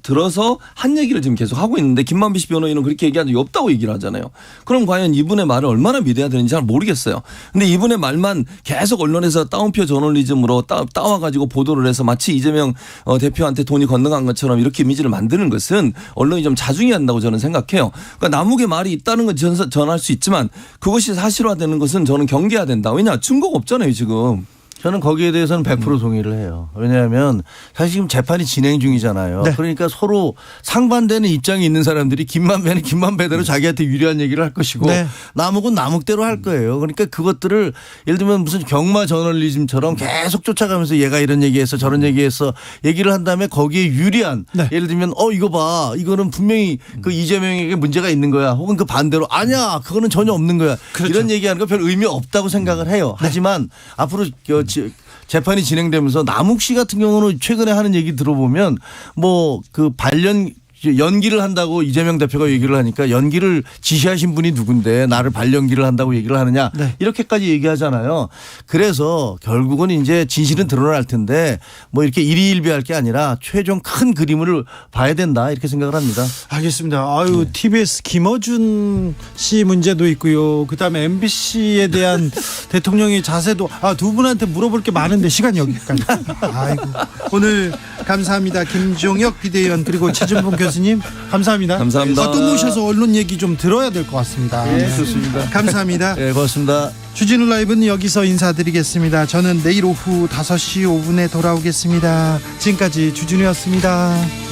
들어서 한 얘기를 지금 계속 하고 있는데 김만배 씨 변호인은 그렇게 얘기한 적이 없다고 얘기를 하잖아요. 그럼 과연 이분의 말을 얼마나 믿어야 되는지 잘 모르겠어요. 근데 이분의 말만 계속 언론에서 따옴표 저널리즘으로 따와가지고 보도를 해서 마치 이재명 대표한테 돈이 건너간 것처럼 이렇게 이미지를 만드는 것은 언론이 좀 자중해야 한다고 저는 생각해요. 그러니까 남욱의 말이 있다는 건 전할 수 있지만 그것이 사실화되는 것은 저는 경계해야 된다. 왜냐? 증거가 없잖아요 지금. 저는 거기에 대해서는 100% 동의를 해요. 왜냐하면 사실 지금 재판이 진행 중이잖아요. 네. 그러니까 서로 상반되는 입장이 있는 사람들이 김만배는 김만배대로 자기한테 유리한 얘기를 할 것이고 남욱은 남욱대로 할 거예요. 그러니까 그것들을 예를 들면 무슨 경마 저널리즘처럼 계속 쫓아가면서 얘가 이런 얘기했어 저런 얘기했어 얘기를 한 다음에 거기에 유리한 예를 들면 이거 봐 이거는 분명히 그 이재명에게 문제가 있는 거야. 혹은 그 반대로 아니야 그거는 전혀 없는 거야. 이런 얘기하는 거 별 의미 없다고 생각을 해요. 하지만 앞으로 재판이 진행되면서 남욱 씨 같은 경우는 최근에 하는 얘기 들어보면 뭐 그 연기를 한다고 이재명 대표가 얘기를 하니까 연기를 지시하신 분이 누군데 나를 발연기를 한다고 얘기를 하느냐 이렇게까지 얘기하잖아요. 그래서 결국은 이제 진실은 드러날 텐데 뭐 이렇게 일희일비할 게 아니라 최종 큰 그림을 봐야 된다 이렇게 생각을 합니다. 알겠습니다. TBS 김어준 씨 문제도 있고요. 그다음에 MBC에 대한 대통령의 자세도 두 분한테 물어볼 게 많은데 시간이 여기까지. 아이고 오늘 감사합니다. 김종혁 비대위원 그리고 최준봉 교수님 감사합니다. 감사합니다. 또 모셔서 언론 얘기 좀 들어야 될 것 같습니다. 네, 좋습니다. 감사합니다. 네, 고맙습니다. 주진우 라이브는 여기서 인사드리겠습니다. 저는 내일 오후 5시 5분에 돌아오겠습니다. 지금까지 주진우였습니다.